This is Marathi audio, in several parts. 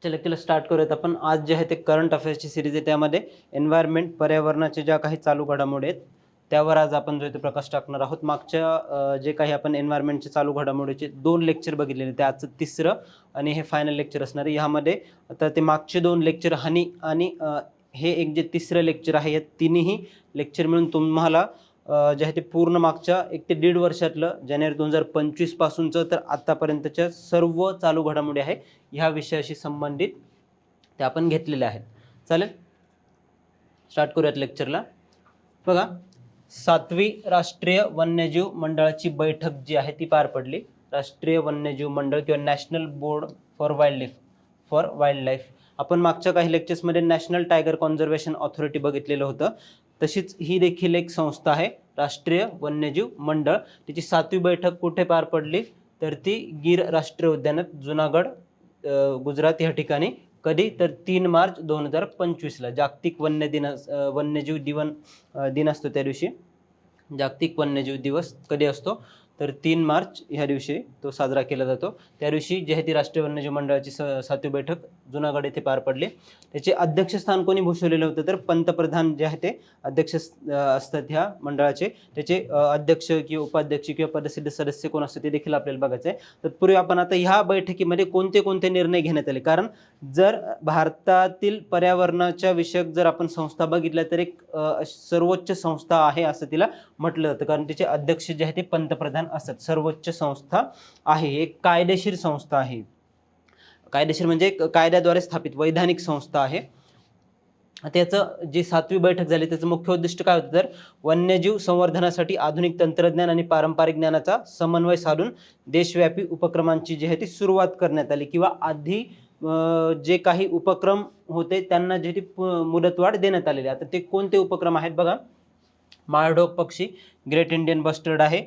लेक्चरला स्टार्ट करूयात आपण. आज जे आहे ते करंट अफेअर्सची सिरीज आहे, त्यामध्ये एन्व्हायरमेंट पर्यावरणाचे ज्या काही चालू घडामोडी आहेत त्यावर आज आपण जो आहे ते प्रकाश टाकणार आहोत. मागच्या जे काही आपण एन्व्हायरमेंटचे चालू घडामोडीचे 2 लेक्चर बघितलेले, ते आजचं तिसरं आणि हे फायनल लेक्चर असणार आहे. ह्यामध्ये आता ते मागचे 2 लेक्चर आणि हे एक जे तिसरं लेक्चर आहे, या तिन्ही लेक्चर मिळून तुम्हाला जे आहे ते पूर्ण मागच्या 1 ते 1.5 वर्षातलं जानेवारी 2025 पासूनचं तर आतापर्यंतच्या सर्व चालू घडामोडी आहे ह्या विषयाशी संबंधित ते आपण घेतलेले आहेत. चालेल, स्टार्ट करूयात लेक्चरला. बघा, 7वी राष्ट्रीय वन्यजीव मंडळाची बैठक जी आहे ती पार पडली. राष्ट्रीय वन्यजीव मंडळ किंवा national board for wild life आपण मागच्या काही लेक्चर्समध्ये नॅशनल टायगर कॉन्झर्वेशन ऑथॉरिटी बघितलेलं होतं. तशीच ही देखील एक संस्था आहे, राष्ट्रीय वन्यजीव मंडळ. तिची 7वी बैठक कुठे पार पडली, तर ती गीर राष्ट्रीय उद्यानात, जुनागड, गुजरात या ठिकाणी. कधी, तर 3 मार्च 2025ला जागतिक वन्यजीव दिन असतो. त्या दिवशी जागतिक वन्यजीव दिवस कधी असतो, तर 3 मार्च ह्या दिवशी तो साजरा केला जातो. त्या दिवशी जी आहे ती राष्ट्रीय वन्यजीव मंडळाची 7वी बैठक जुनागड येथे पार पडली. त्याचे अध्यक्षस्थान कोणी भूषवलेलं होतं, तर पंतप्रधान जे आहे ते अध्यक्ष असतात ह्या मंडळाचे. त्याचे अध्यक्ष किंवा उपाध्यक्ष किंवा पदसिद्ध सदस्य कोण असतात ते देखील आपल्याला बघायचं आहे. तत्पूर्वी आपण आता ह्या बैठकीमध्ये कोणते कोणते निर्णय घेण्यात आले, कारण जर भारतातील पर्यावरणाच्या विषयक जर आपण संस्था बघितल्या तर एक सर्वोच्च संस्था आहे असं तिला म्हटलं जातं, कारण तिचे अध्यक्ष जे आहे ते पंतप्रधान असतात. सर्वोच्च संस्था आहे, एक कायदेशीर संस्था आहे. कायदेशीर म्हणजे कायद्याद्वारे स्थापित वैधानिक संस्था आहे. त्याचं जी 7वी बैठक झाली त्याचं मुख्य उद्दिष्ट काय होतं, तर वन्यजीव संवर्धनासाठी आधुनिक तंत्रज्ञान आणि पारंपरिक ज्ञानाचा समन्वय साधून देशव्यापी उपक्रमांची जी आहे ती सुरुवात करण्यात आली, किंवा आधी जे काही उपक्रम होते त्यांना जे ती मुदतवाढ देण्यात आलेली. आता ते कोणते उपक्रम आहेत बघा. माळढोक पक्षी ग्रेट इंडियन बस्टर्ड आहे,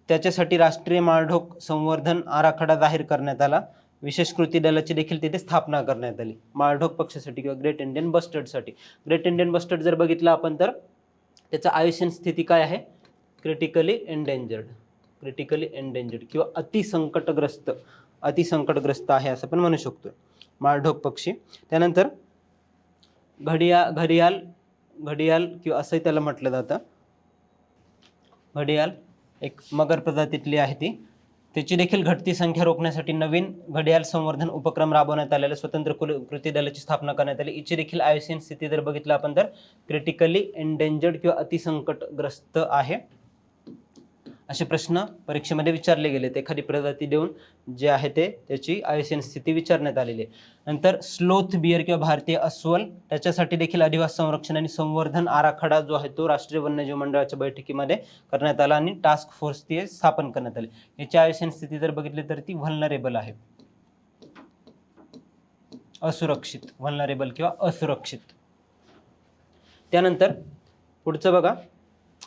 त्याच्यासाठी राष्ट्रीय माळढोक संवर्धन आराखडा जाहीर करण्यात आला. विशेष कृती दलाची देखील तिथे स्थापना करण्यात आली, माळढोक पक्षासाठी किंवा ग्रेट इंडियन बस्टर्डसाठी. ग्रेट इंडियन बस्टर्ड जर बघितलं आपण तर त्याचं आयुष्य स्थिती काय आहे, क्रिटिकली एंडेंजर्ड किंवा अतिसंकटग्रस्त आहे असं पण म्हणू शकतो, माळढोक पक्षी. त्यानंतर घडियाल किंवा असंही त्याला म्हटलं जातं. घडियाल एक मगर प्रजातीतली आहे ती. त्याची देखील घटती संख्या रोखण्यासाठी नवीन घडियाल संवर्धन उपक्रम राबवण्यात आलेला, स्वतंत्र कृती दलाची स्थापना करण्यात आली. हिची देखील आयुष्य स्थिती जर बघितलं आपण तर क्रिटिकली एंडेंजर्ड किंवा अतिसंकटग्रस्त आहे. असे प्रश्न परीक्षेमध्ये विचारले गेले, एखादी प्रजाती देऊन जे आहे ते त्याची आयुष्य स्थिती विचारण्यात आलेली आहे. नंतर स्लोथ बियर किंवा भारतीय अस्वल, त्याच्यासाठी देखील अधिवास संरक्षण आणि संवर्धन आराखडा जो आहे तो राष्ट्रीय वन्यजीव मंडळाच्या बैठकीमध्ये करण्यात आला आणि टास्क फोर्स ती स्थापन करण्यात आली. याची आयुष्य स्थिती जर बघितली तर ती व्हल्नरेबल आहे, व्हल्नरेबल किंवा असुरक्षित. त्यानंतर पुढचं बघा,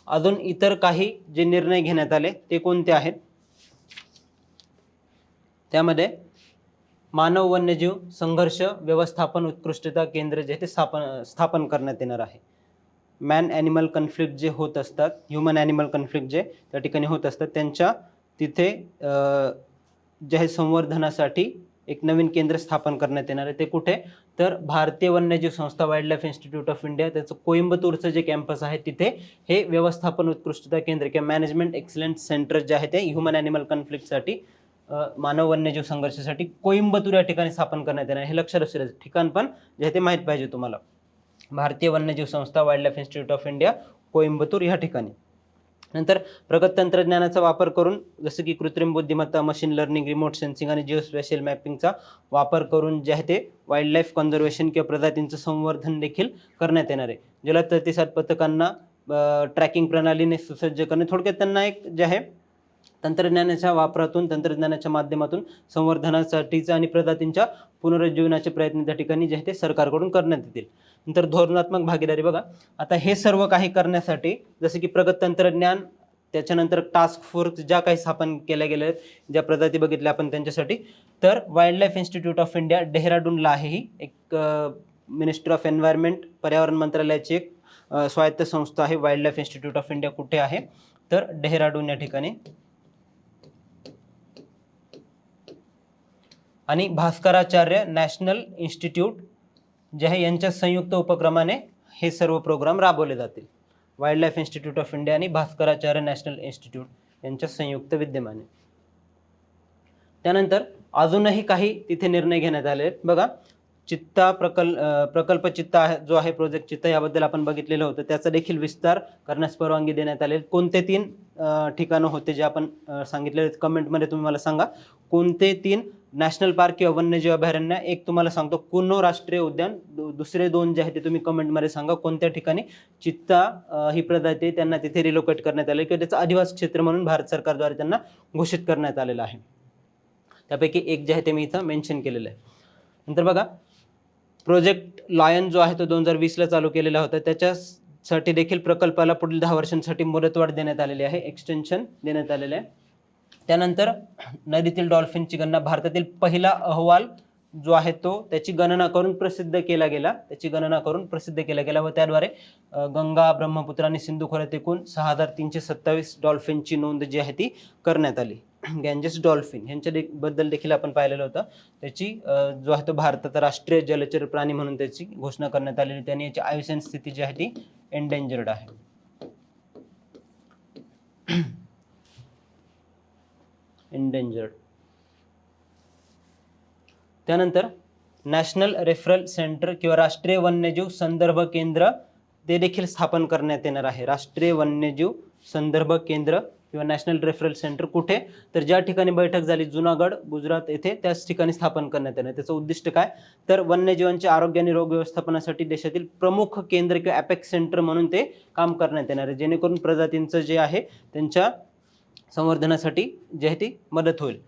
अजून इतर काही जे निर्णय घेण्यात आले ते कोणते आहेत, त्यामध्ये मानव वन्यजीव संघर्ष व्यवस्थापन उत्कृष्टता केंद्र जे ते स्थापन करण्यात येणार आहे. मॅन ॲनिमल कन्फ्लिक्ट जे होत असतात, ह्युमन ॲनिमल कन्फ्लिक्ट जे त्या ठिकाणी होत असतात, त्यांच्या तिथे जे आहे संवर्धनासाठी एक नवीन केंद्र स्थापन करण्यात येणार आहे. ते कुठे, तर भारतीय वन्यजीव संस्था wild life institute of India, त्याचं कोइंबतूरचं जे कॅम्पस आहे तिथे हे व्यवस्थापन उत्कृष्टता केंद्र किंवा मॅनेजमेंट एक्सलन्स सेंटर जे आहे ते ह्युमन ॲनिमल कन्फ्लिक्टसाठी, मानव वन्यजीव संघर्षासाठी कोइंबतूर या ठिकाणी स्थापन करण्यात येणार. हे लक्षात असू द्या, ठिकाण पण जे आहे ते माहीत पाहिजे तुम्हाला. भारतीय वन्यजीव संस्था wild life institute of India, Coimbatore या ठिकाणी. नंतर प्रगत तंत्रज्ञानाचा वापर करून, जसं की कृत्रिम बुद्धिमत्ता, मशीन लर्निंग, रिमोट सेन्सिंग आणि जिओ स्पॅशियल मॅपिंगचा वापर करून जे आहे ते वाईल्ड लाईफ कन्झर्वेशन किंवा प्रजातींचं संवर्धन देखील करण्यात येणार आहे. जलद प्रतिसाद पथकांना ट्रॅकिंग प्रणालीने सुसज्ज करणे. थोडक्यात त्यांना एक जे आहे तंत्रज्ञानाच्या वापरातून, तंत्रज्ञानाच्या माध्यमातून संवर्धनासाठीचा आणि प्रजातींच्या पुनरुज्जीवनाचे प्रयत्न त्या ठिकाणी जे आहे ते सरकारकडून करण्यात येतील. नंतर धोरणात्मक भागीदारी. बघा, आता हे सर्व काही करण्यासाठी जसं की प्रगत तंत्रज्ञान, त्याच्यानंतर टास्क फोर्स ज्या काही स्थापन केल्या गेल्या आहेत, ज्या प्रजाती बघितल्या आपण त्यांच्यासाठी, तर wildlife institute of India डेहराडूनला आहे. ही एक मिनिस्ट्री ऑफ एन्व्हायरमेंट, पर्यावरण मंत्रालयाची एक स्वायत्त संस्था आहे. Wild life institute of India कुठे आहे, तर डेहराडून या ठिकाणी. आणि भास्कराचार्य नॅशनल इन्स्टिट्यूट जे आहे यांच्या संयुक्त उपक्रमाने हे सर्व प्रोग्राम राबवले जातील. Wild life institute of India आणि भास्कराचार्य नॅशनल इन्स्टिट्यूट यांच्या संयुक्त विद्यमाने. त्यानंतर अजूनही काही तिथे निर्णय घेण्यात आले आहेत. बघा, चित्ता प्रकल्प चित्ता जो आहे प्रोजेक्ट चित्ता याबद्दल आपण बघितलेलं होतं, त्याचा देखील विस्तार करण्यास परवानगी देण्यात आली. कोणते 3 ठिकाणं होते जे आपण सांगितले, कमेंटमध्ये तुम्ही मला सांगा कोणते 3 नॅशनल पार्क किंवा वन्यजीव अभयारण्य. एक तुम्हाला सांगतो कुन्नो राष्ट्रीय उद्यान, दुसरे 2 जे आहे ते तुम्ही कमेंटमध्ये सांगा कोणत्या ठिकाणी चित्ता ही प्रजाती त्यांना तिथे रिलोकेट करण्यात आले किंवा त्याचं आदिवासी क्षेत्र म्हणून भारत सरकारद्वारे त्यांना घोषित करण्यात आलेलं आहे. त्यापैकी एक जे आहे ते मी इथं मेन्शन केलेलं आहे. नंतर बघा, प्रोजेक्ट लायन जो आहे तो 2020ला चालू केलेला होता, त्याच्यासाठी देखील प्रकल्पाला पुढील 10 वर्षांसाठी मुदतवाढ देण्यात आलेली आहे, एक्सटेन्शन देण्यात आलेलं आहे. त्यानंतर नदीतील डॉल्फिनची गणना, भारतातील पहिला अहवाल जो आहे तो त्याची गणना करून प्रसिद्ध केला गेला व त्याद्वारे गंगा, ब्रह्मपुत्र आणि सिंधू खोऱ्यात एकूण 6327 डॉल्फिनची नोंद जी आहे ती करण्यात आली. गँजेस डॉल्फिन यांच्या बद्दल देखील आपण पाहिलेलं होतं, त्याची जो आहे तो भारताचा राष्ट्रीय जलचर प्राणी म्हणून त्याची घोषणा करण्यात आलेली. त्याने याची आयुष्य स्थिती जी आहे ती एंडेंजर्ड आहे. एंडेंजर्ड. त्यानंतर नॅशनल रेफरल सेंटर किंवा राष्ट्रीय वन्यजीव संदर्भ केंद्र ते देखील स्थापन करण्यात येणार आहे. राष्ट्रीय वन्यजीव संदर्भ केंद्र किंवा नॅशनल रेफरल सेंटर कुठे, तर ज्या ठिकाणी बैठक झाली जुनागड गुजरात येथे त्याच ठिकाणी स्थापन करण्यात येणार. त्याचं उद्दिष्ट काय, तर वन्यजीवांच्या आरोग्य आणि रोग व्यवस्थापनासाठी देशातील प्रमुख केंद्र किंवा अपेक्स सेंटर म्हणून ते काम करण्यात येणार आहे, जेणेकरून प्रजातींचं जे आहे त्यांच्या संवर्धनासाठी जे आहे ती मदत होईल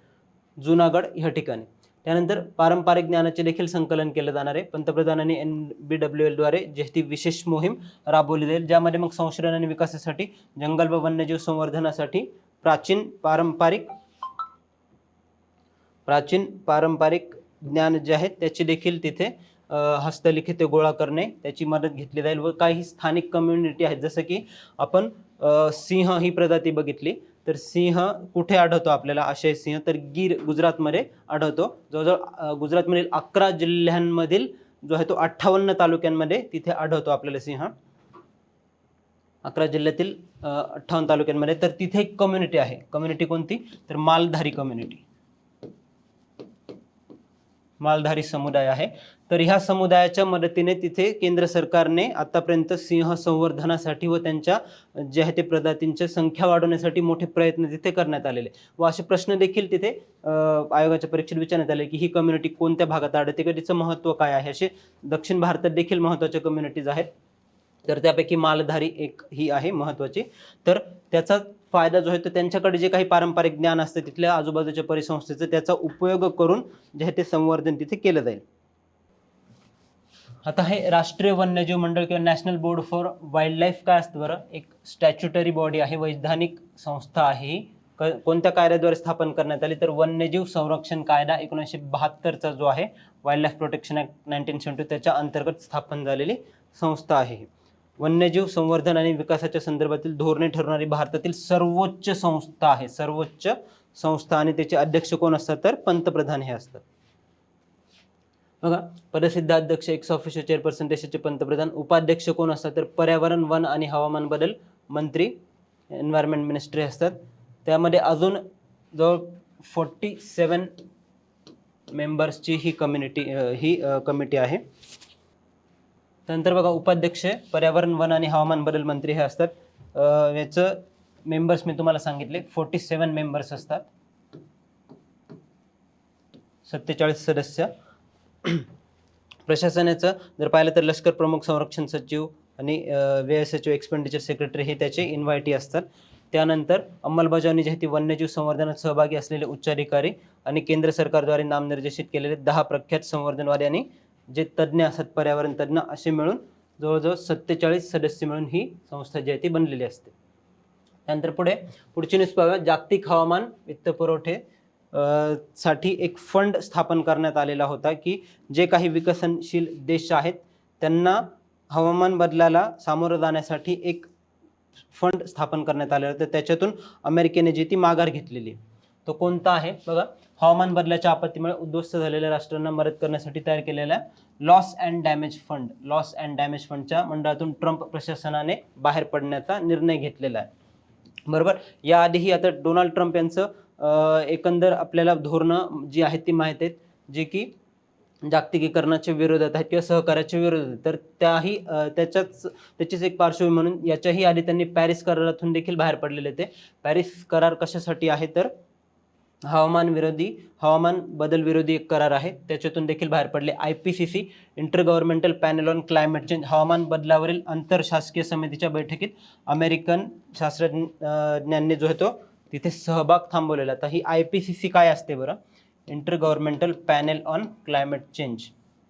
जुनागड ह्या ठिकाणी. त्यानंतर पारंपरिक ज्ञानाचे देखील संकलन केलं जाणार आहे. पंतप्रधानांनी NBWL द्वारे जे ती विशेष मोहीम राबवली जाईल, ज्यामध्ये मग संशोधन आणि विकासासाठी, जंगल व वन्यजीव संवर्धनासाठी प्राचीन पारंपरिक ज्ञान जे आहे त्याची देखील तिथे हस्तलिखित गोळा करणे त्याची मदत घेतली जाईल. व काही स्थानिक कम्युनिटी आहेत, जसं की आपण सिंह ही प्रजाती बघितली, तर सिंह कुठे आढळतो आपल्याला, आशियाई सिंह, तर गीर गुजरातमध्ये आढळतो. जवळजवळ गुजरातमधील 11 जिल्ह्यांमधील जो आहे तो 58 तालुक्यांमध्ये तिथे आढळतो आपल्याला सिंह. 11 जिल्ह्यातील 58 तालुक्यांमध्ये. तर तिथे एक कम्युनिटी आहे. कम्युनिटी कोणती, तर मालधारी कम्युनिटी, मालधारी समुदाय आहे. तर ह्या समुदायाच्या मदतीने तिथे केंद्र सरकारने आतापर्यंत सिंह संवर्धनासाठी व त्यांच्या जे आहे ते प्रजातींची संख्या वाढवण्यासाठी मोठे प्रयत्न तिथे करण्यात आलेले. व असे प्रश्न देखील तिथे आयोगाच्या परीक्षेत विचारण्यात आले की ही कम्युनिटी कोणत्या भागात आढळते किंवा तिचं महत्त्व काय आहे. असे दक्षिण भारतात देखील महत्त्वाच्या कम्युनिटीज आहेत, तर त्यापैकी मालधारी एक ही आहे महत्त्वाची. तर त्याचा फायदा जो आहे तो त्यांच्याकडे जे काही पारंपरिक ज्ञान असतं तिथल्या आजूबाजूच्या परिसंस्थेचं त्याचा उपयोग करून जे आहे ते संवर्धन तिथे केलं जाईल. आता हे राष्ट्रीय वन्यजीव मंडळ किंवा national board for wild life काय असतं बरं, एक स्टॅच्युटरी बॉडी आहे, वैधानिक संस्था आहे ही. कोणत्या कायद्याद्वारे स्थापन करण्यात आली, तर वन्यजीव संरक्षण कायदा 1972चा जो आहे, वाईल्ड लाईफ प्रोटेक्शन ॲक्ट 1970, त्याच्या अंतर्गत स्थापन झालेली संस्था आहे. वन्यजीव संवर्धन आणि विकासाच्या संदर्भातील धोरणे ठरवणारी भारतातील सर्वोच्च संस्था आहे, सर्वोच्च संस्था. आणि त्याचे अध्यक्ष कोण असतात, तर पंतप्रधान हे असतात. बघा, पदसिद्ध अध्यक्ष, एक्स ऑफिशियल चेअरपर्सन देशाचे पंतप्रधान. उपाध्यक्ष कोण असतात, तर पर्यावरण, वन आणि हवामान बदल मंत्री, एन्व्हायरमेंट मिनिस्ट्री असतात. त्यामध्ये अजून जवळ 47 मेंबर्सची ही कमिटी आहे. त्यानंतर बघा, उपाध्यक्ष पर्यावरण, वन आणि हवामान बदल मंत्री हे असतात. याचं मेंबर्स मी तुम्हाला सांगितले 47 मेंबर्स असतात, 47 सदस्य. प्रशासनाचं जर पाहिलं तर लष्कर प्रमुख, संरक्षण सचिव आणि व्यय सचिव, एक्सपेंडिचर सेक्रेटरी हे त्याचे इन्व्हायटी असतात. त्यानंतर अंमलबजावणी जी आहे ती वन्यजीव संवर्धनात सहभागी असलेले उच्चाधिकारी आणि केंद्र सरकारद्वारे नामनिर्देशित केलेले 10 प्रख्यात संवर्धनवादी आणि जे तज्ज्ञ असतात, पर्यावरण तज्ज्ञ, असे मिळून जवळजवळ 47 सदस्य मिळून ही संस्था जी आहे ती बनलेली असते. त्यानंतर पुढची न्यूज पाहूया. जागतिक हवामान वित्तपुरवठे साठी एक फंड स्थापन करण्यात आलेला होता की जे काही विकसनशील देश आहेत त्यांना हवामान बदलाला सामोरं जाण्यासाठी एक फंड स्थापन करण्यात आलेला होता. त्याच्यातून अमेरिकेने जी ती माघार घेतलेली. तो कोणता आहे बघा, हवामान बदलाच्या आपत्तीमुळे उद्ध्वस्त झालेल्या राष्ट्रांना मदत करण्यासाठी तयार केलेल्या लॉस अँड डॅमेज फंडच्या मंडळातून ट्रम्प प्रशासनाने बाहेर पडण्याचा निर्णय घेतलेला आहे. बरोबर. याआधीही आता डोनाल्ड ट्रम्प यांचं एकंदर आपल्याला धोरणं जी आहेत ती माहीत आहेत, जे की जागतिकीकरणाच्या विरोधात आहेत किंवा सहकार्याच्या विरोधात आहेत. तर त्याचीच एक पार्श्वभूमी म्हणून याच्याही आधी त्यांनी पॅरिस करारातून देखील बाहेर पडलेले ते. पॅरिस करार कशासाठी आहे तर हवामान बदल विरोधी एक करार आहे, त्याच्यातून देखील बाहेर पडले. IPCC inter governmental panel on climate change, हवामान बदलावरील आंतरशासकीय समितीच्या बैठकीत अमेरिकन शास्त्रज्ञांनी जो आहे तो तिथे सहभाग थांबवलेला. तर ही IPCC काय असते बरं, inter governmental panel on climate change,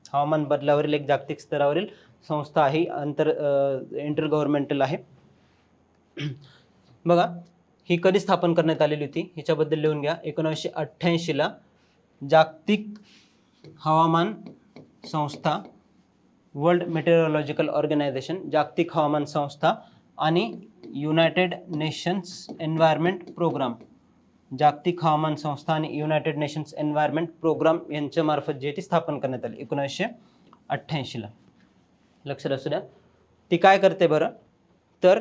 हवामान बदलावरील एक जागतिक स्तरावरील संस्था आहे, इंटर गव्हर्नमेंटल आहे. बघा, ही कधी स्थापन करण्यात आलेली होती ह्याच्याबद्दल लिहून घ्या. 1988 जागतिक हवामान संस्था, वर्ल्ड मेटेरोलॉजिकल ऑर्गनायझेशन, जागतिक हवामान संस्था आणि युनायटेड नेशन्स एन्व्हायरमेंट प्रोग्राम, जागतिक हवामान संस्था आणि युनायटेड नेशन्स एन्व्हायरमेंट प्रोग्राम यांच्या मार्फत जी ती स्थापन करण्यात आली 1988. लक्षात असू द्या. ती काय करते बरं, तर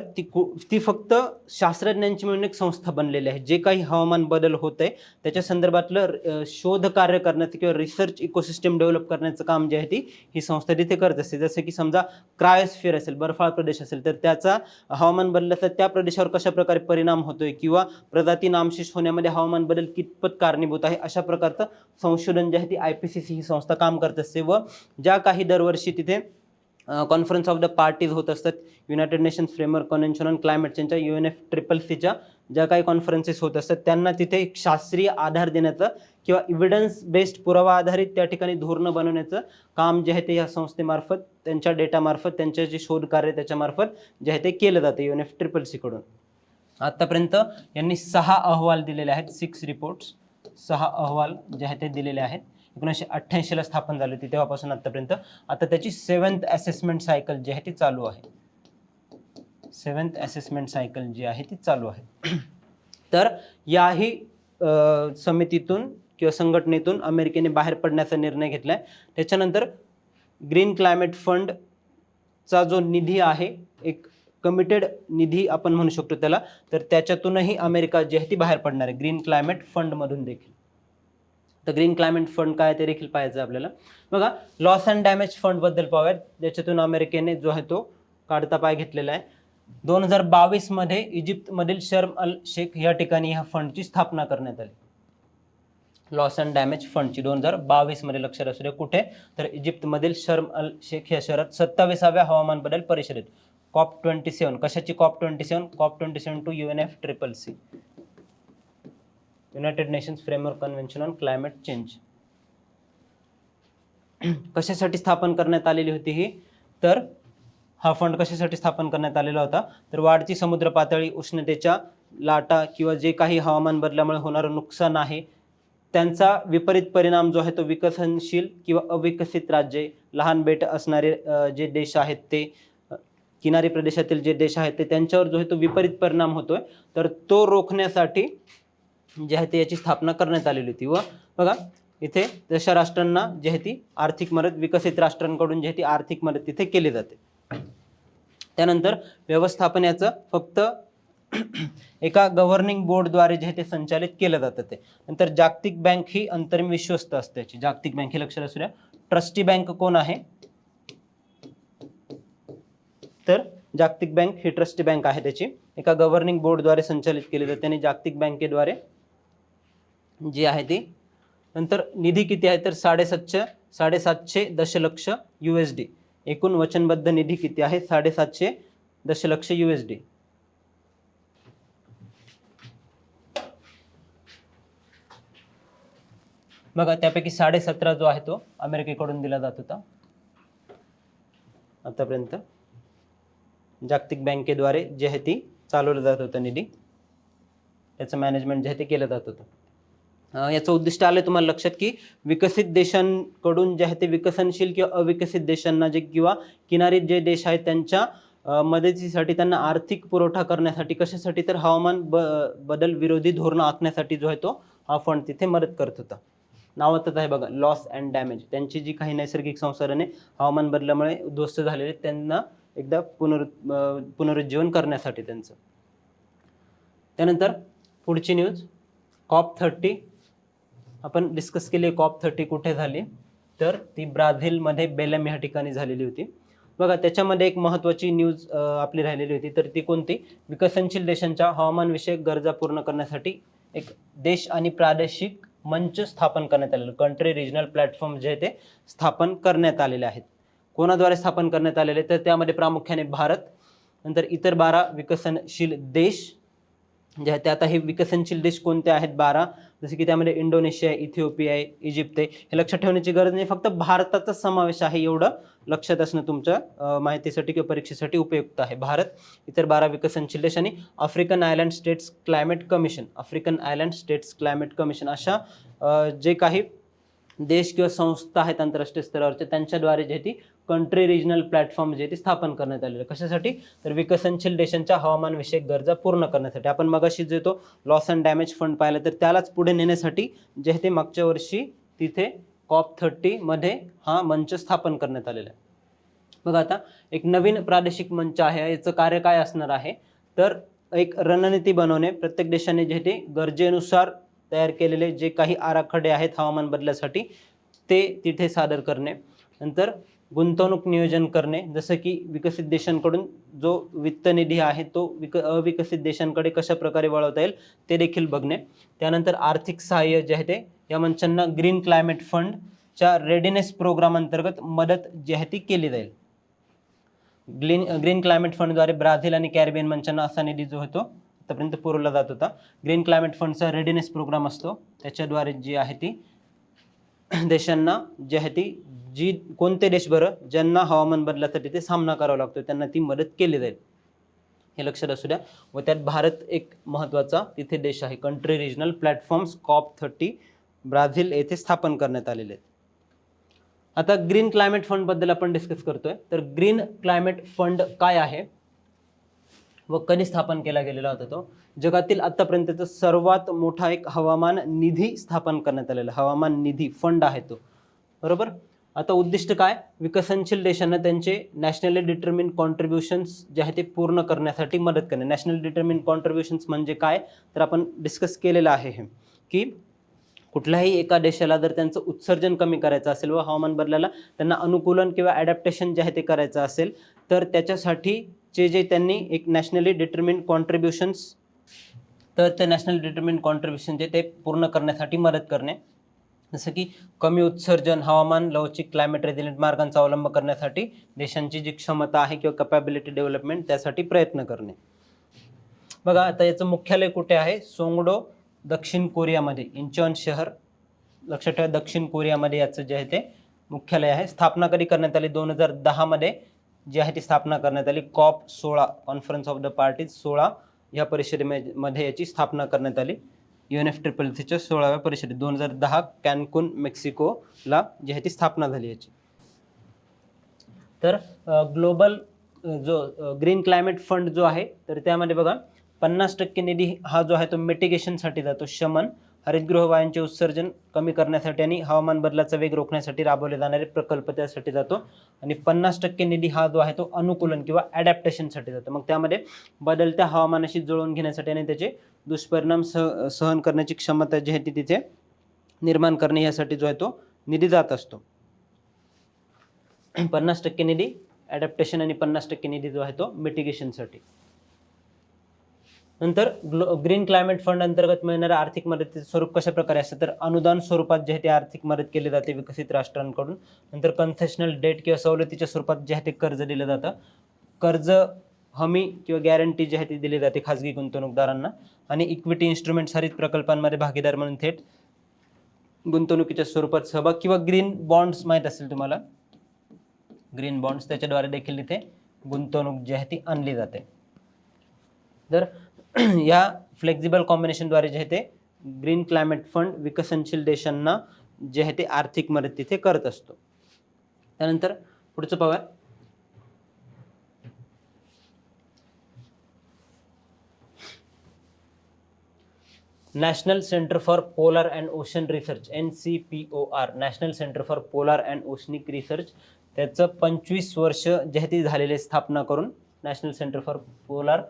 ती फक्त शास्त्रज्ञांची मिळून एक संस्था बनलेली आहे. जे काही हवामान बदल होत आहे त्याच्या संदर्भातलं शोध कार्य करण्याचं किंवा रिसर्च इकोसिस्टम डेव्हलप करण्याचं काम जे आहे ही संस्था तिथे करत असते. जसं की समजा क्रायोस्फिअर असेल, बर्फाळ प्रदेश असेल, तर त्याचा हवामान बदलाचा त्या प्रदेशावर कशा प्रकारे परिणाम होतोय किंवा प्रजाती नामशेष होण्यामध्ये हवामान बदल कितपत कारणीभूत आहे, अशा प्रकारचं संशोधन जे आहे ती IPCC ही संस्था काम करत असते. व ज्या काही दरवर्षी तिथे कॉन्फरन्स ऑफ द पार्टीज होत असतात, United Nations framework convention on climate चेंजच्या UNFCCCच्या ज्या काही कॉन्फरन्सेस होत असतात त्यांना तिथे एक शास्त्रीय आधार देण्याचं किंवा इव्हिडन्स बेस्ड पुरावा आधारित त्या ठिकाणी धोरणं बनवण्याचं काम जे आहे ते या संस्थेमार्फत, त्यांच्या डेटामार्फत, त्यांचे जे शोध कार्य त्याच्यामार्फत जे आहे ते केलं जातं UNFCCC कडून. आतापर्यंत यांनी 6 अहवाल दिलेले आहेत, 6 रिपोर्ट्स, 6 अहवाल जे आहेत ते दिलेले आहेत. 1988 स्थापन झाली होती तेव्हापासून आतापर्यंत. आता त्याची 7th असेसमेंट सायकल जी आहे ती चालू आहे. 7th असेसमेंट सायकल जी आहे ती चालू आहे. तर याही समितीतून किंवा संघटनेतून अमेरिकेने बाहेर पडण्याचा निर्णय घेतलाय. त्याच्यानंतर ग्रीन क्लायमेट फंडचा जो निधी आहे, एक कमिटेड निधी आपण म्हणू शकतो त्याला, तर त्याच्यातूनही अमेरिका जी आहे ती बाहेर पडणार आहे, ग्रीन क्लायमेट फंडमधून देखील. तर ग्रीन क्लायमेट फंड काय ते देखील पाहायचं आपल्याला. बघा, लॉस अँड डॅमेज फंड बद्दल पाहूयात, ज्याच्यातून अमेरिकेने जो आहे तो काढता पाय घेतलेला आहे. 2022 मध्ये इजिप्तमधील शर्म अल शेख या ठिकाणी ह्या फंडची स्थापना करण्यात आली. लॉस अँड डॅमेज फंडची 2022 मध्ये, लक्षात असू द्या कुठे, तर इजिप्तमधील शर्म अल शेख या शहरात 27व्या हवामान बदल परिषदेत COP27. कशाची COP27? COP27 to UNFCCC, United Nations framework convention on climate change. कशासाठी स्थापन करण्यात आलेली होती ही, तर हा फंड कशासाठी स्थापन करण्यात आलेला होता, तर वाढती समुद्र पातळी, उष्णतेच्या लाटा किंवा जे काही हवामान बदलामुळे होणारं नुकसान आहे त्यांचा विपरीत परिणाम जो आहे तो विकसनशील किंवा अविकसित राज्ये, लहान बेट असणारे जे देश आहेत ते, किनारी प्रदेशातील जे देश आहेत ते, त्यांच्यावर जो आहे तो विपरीत परिणाम होतोय, तर तो रोखण्यासाठी जे आहे ते याची स्थापना करण्यात आलेली होती. व बघा, इथे तशा राष्ट्रांना जी आहे ती आर्थिक मदत, विकसित राष्ट्रांकडून जी आहे ती आर्थिक मदत तिथे केली जाते. त्यानंतर व्यवस्थापन याचं फक्त एका गव्हर्निंग बोर्डद्वारे जे आहे ते संचालित केलं जातं ते. नंतर जागतिक बँक ही अंतरिम विश्वस्त असते याची, जागतिक बँक हे लक्षात असू द्या. ट्रस्टी बँक कोण आहे, तर जागतिक बँक ही ट्रस्टी बँक आहे, त्याची एका गव्हर्निंग बोर्डद्वारे संचालित केली जाते आणि जागतिक बँकेद्वारे जी आहे ती. नंतर निधी किती आहे, तर 750 दशलक्ष USD. एकूण वचनबद्ध निधी किती आहे, 750 दशलक्ष USD. बघा, त्यापैकी 17.5 जो आहे तो अमेरिकेकडून दिला जात होता आतापर्यंत. जागतिक बँकेद्वारे जे आहे ती चालवलं जात होतं निधी, त्याचं मॅनेजमेंट जे आहे ते केलं जात होतं. याचं उद्दिष्ट आलं तुम्हाला लक्षात की विकसित देशांकडून जे आहे ते विकसनशील किंवा अविकसित देशांना जे किंवा किनारीत जे देश आहेत त्यांच्या मदतीसाठी, त्यांना आर्थिक पुरवठा करण्यासाठी, कशासाठी, तर हवामान बदल विरोधी धोरणं आखण्यासाठी जो आहे तो हा फंड तिथे मदत करत होता. नावातच आहे बघा, लॉस अँड डॅमेज. त्यांची जी काही नैसर्गिक संसाधने हवामान बदलामुळे उद्ध्वस्त झालेले त्यांना एकदा पुनरुज्जीवन करण्यासाठी त्यांचं. त्यानंतर पुढची न्यूज, COP30 आपण डिस्कस केली. COP30 कुठे झाली, तर ती ब्राझीलमध्ये बेलेम या ठिकाणी झालेली होती. बघा त्याच्यामध्ये एक महत्त्वाची न्यूज आपली राहिलेली होती, तर ती कोणती, विकसनशील देशांच्या हवामानविषयक गरजा पूर्ण करण्यासाठी एक देश आणि प्रादेशिक मंच स्थापन करण्यात आलेलं, कंट्री रिजनल प्लॅटफॉर्म जे ते स्थापन करण्यात आलेले आहेत. कोणाद्वारे स्थापन करण्यात आलेले, तर त्यामध्ये प्रामुख्याने भारत, नंतर इतर 12 विकसनशील देश जे आहेत. आता हे विकसनशील देश कोणते आहेत 12, जसे की त्यामध्ये इंडोनेशिया आहे, इथिओपिया आहे, इजिप्त आहे. हे लक्षात ठेवण्याची गरज नाही, फक्त भारताचा समावेश आहे एवढं लक्षात असणं तुमच्या माहितीसाठी किंवा परीक्षेसाठी उपयुक्त आहे. भारत, इतर 12 विकसनशील देश आणि African island states climate commission, African island states climate commission अशा जे काही देश किंवा संस्था आहेत आंतरराष्ट्रीय स्तरावरच्या, त्यांच्याद्वारे जे ती कंट्री रिजनल प्लॅटफॉर्म जे ती स्थापन करण्यात आलेलं. कशासाठी, तर विकसनशील देशांच्या हवामानविषयक गरजा पूर्ण करण्यासाठी. आपण मगाशी जे तो लॉस अँड डॅमेज फंड पाहिला, तर त्यालाच पुढे नेण्यासाठी जे ते मागच्या वर्षी तिथे COP30 मध्ये हा मंच स्थापन करण्यात आलेला आहे. बघा आता एक नवीन प्रादेशिक मंच आहे, याचं कार्य काय असणार आहे, तर एक रणनीती बनवणे, प्रत्येक देशाने जे ते गरजेनुसार तयार केलेले जे काही आराखडे आहेत हवामान बदलासाठी ते तिथे सादर करणे. नंतर गुंतवणूक नियोजन करणे, जसं की विकसित देशांकडून जो वित्त निधी आहे तो अविकसित देशांकडे कशा प्रकारे वळवता येईल ते देखील बघणे. त्यानंतर आर्थिक सहाय्य जे आहे ते या मंचांना ग्रीन क्लायमेट फंडच्या रेडीनेस प्रोग्राम अंतर्गत मदत जी आहे ती केली जाईल. ग्रीन क्लायमेट फंडद्वारे ब्राझील आणि कॅरिबियन मंचांना असा निधी जो होतो आतापर्यंत पुरवला जात होता. ग्रीन क्लायमेट फंडचा रेडीनेस प्रोग्राम असतो, त्याच्याद्वारे जी आहे ती देशांना जी आहे ती, जी कोणते देश बरं ज्यांना हवामान बदलासाठी ते सामना करावा लागतो त्यांना ती मदत केली जाईल, हे लक्षात असू द्या. व त्यात भारत एक महत्त्वाचा तिथे देश आहे. Country regional platforms COP30 Brazil येथे स्थापन करण्यात आलेले आहेत. आता ग्रीन क्लायमेट फंड बद्दल आपण डिस्कस करतोय. तर ग्रीन क्लायमेट फंड काय आहे व कधी स्थापन केला गेलेला होता, तो जगातील आतापर्यंतचा सर्वात मोठा एक हवामान निधी स्थापन करण्यात आलेला हवामान निधी फंड आहे तो, बरोबर. आता उद्दिष्ट काय, विकसनशील देशांना त्यांचे नॅशनली डिटर्मिन कॉन्ट्रीब्युशन्स जे आहे ते पूर्ण करण्यासाठी मदत करणे. नॅशनल डिटर्मिन कॉन्ट्रीब्युशन्स म्हणजे काय, तर आपण डिस्कस केलेलं आहे हे, की कुठल्याही एका देशाला जर त्यांचं उत्सर्जन कमी करायचं असेल व हवामान बदलाला त्यांना अनुकूलन किंवा ॲडॅप्टेशन जे आहे ते करायचं असेल, तर त्याच्यासाठीचे जे त्यांनी एक नॅशनली डिटर्मिन कॉन्ट्रीब्युशन्स, तर ते नॅशनल डिटर्मिन कॉन्ट्रीब्युशन जे ते पूर्ण करण्यासाठी मदत करणे. जसं की कमी उत्सर्जन, हवामान लवचिक, क्लायमेट रेझिलियंट मार्गांचा अवलंब करण्यासाठी देशांची जी क्षमता आहे किंवा कॅपॅबिलिटी डेव्हलपमेंट त्यासाठी प्रयत्न करणे. बघा आता याचं मुख्यालय कुठे आहे, सोंगडो दक्षिण कोरियामध्ये, इंचॉन शहर लक्षात ठेवा, दक्षिण कोरियामध्ये याचं जे आहे ते मुख्यालय आहे. स्थापना कधी करण्यात आली, 2010 मध्ये जी आहे ती स्थापना करण्यात आली. COP16 conference of the parties 16 या परिषदेमध्ये याची स्थापना करण्यात आली. UNFCCCच्या 16व्या परिषदेत 2010 कॅनकुन मेक्सिकोला जी आहे ती स्थापना झाली याची. तर ग्लोबल जो ग्रीन क्लायमेट फंड जो आहे, तर त्यामध्ये बघा 50% निधी हा जो आहे तो मिटिगेशनसाठी जातो, शमन, हरितगृह वायूंचे उत्सर्जन कमी करण्यासाठी आणि हवामान बदलाचा वेग रोखण्यासाठी राबवले जाणारे प्रकल्प त्यासाठी जातो. आणि 50% निधी हा जो आहे तो अनुकूलन किंवा ॲडॅप्टेशनसाठी जातो. मग त्यामध्ये बदलत्या हवामानाशी जुळवून घेण्यासाठी आणि त्याचे दुष्परिणाम सहन करण्याची क्षमता जी आहे ती तिथे निर्माण करणे यासाठी जो आहे तो निधी जात असतो. 50% निधी ॲडॅप्टेशन आणि 50% निधी जो आहे तो मिटिगेशनसाठी. नंतर ग्रीन क्लायमेट फंड अंतर्गत मिळणाऱ्या आर्थिक मदतीचे स्वरूप कशा प्रकारे असतं, तर अनुदान स्वरूपात जे आहे ते आर्थिक मदत केली जाते विकसित राष्ट्रांकडून. नंतर कन्सेशनल डेट किंवा सवलतीच्या स्वरूपात जे आहे ते कर्ज दिलं जातं. कर्ज हमी किंवा गॅरंटी जी आहे ती दिली जाते खाजगी गुंतवणूकदारांना. आणि इक्विटी इन्स्ट्रुमेंट्स, हरित प्रकल्पांमध्ये भागीदार म्हणून थेट गुंतवणुकीच्या स्वरूपात सहभाग, किंवा ग्रीन बॉन्ड्स माहीत असेल तुम्हाला, ग्रीन बॉन्ड्स त्याच्याद्वारे देखील इथे गुंतवणूक जी आहे ती आणली जाते. तर या फ्लेक्झिबल कॉम्बिनेशनद्वारे जे आहे ते ग्रीन क्लायमेट फंड विकसनशील देशांना जे आहे ते आर्थिक मदत तिथे करत असतो. त्यानंतर पुढचं पाहूया, national centre for polar and ocean research, NCPOR, national centre for polar and oceanic research, त्याचं 25 वर्ष जे आहे ती झालेले स्थापना करून national centre for polar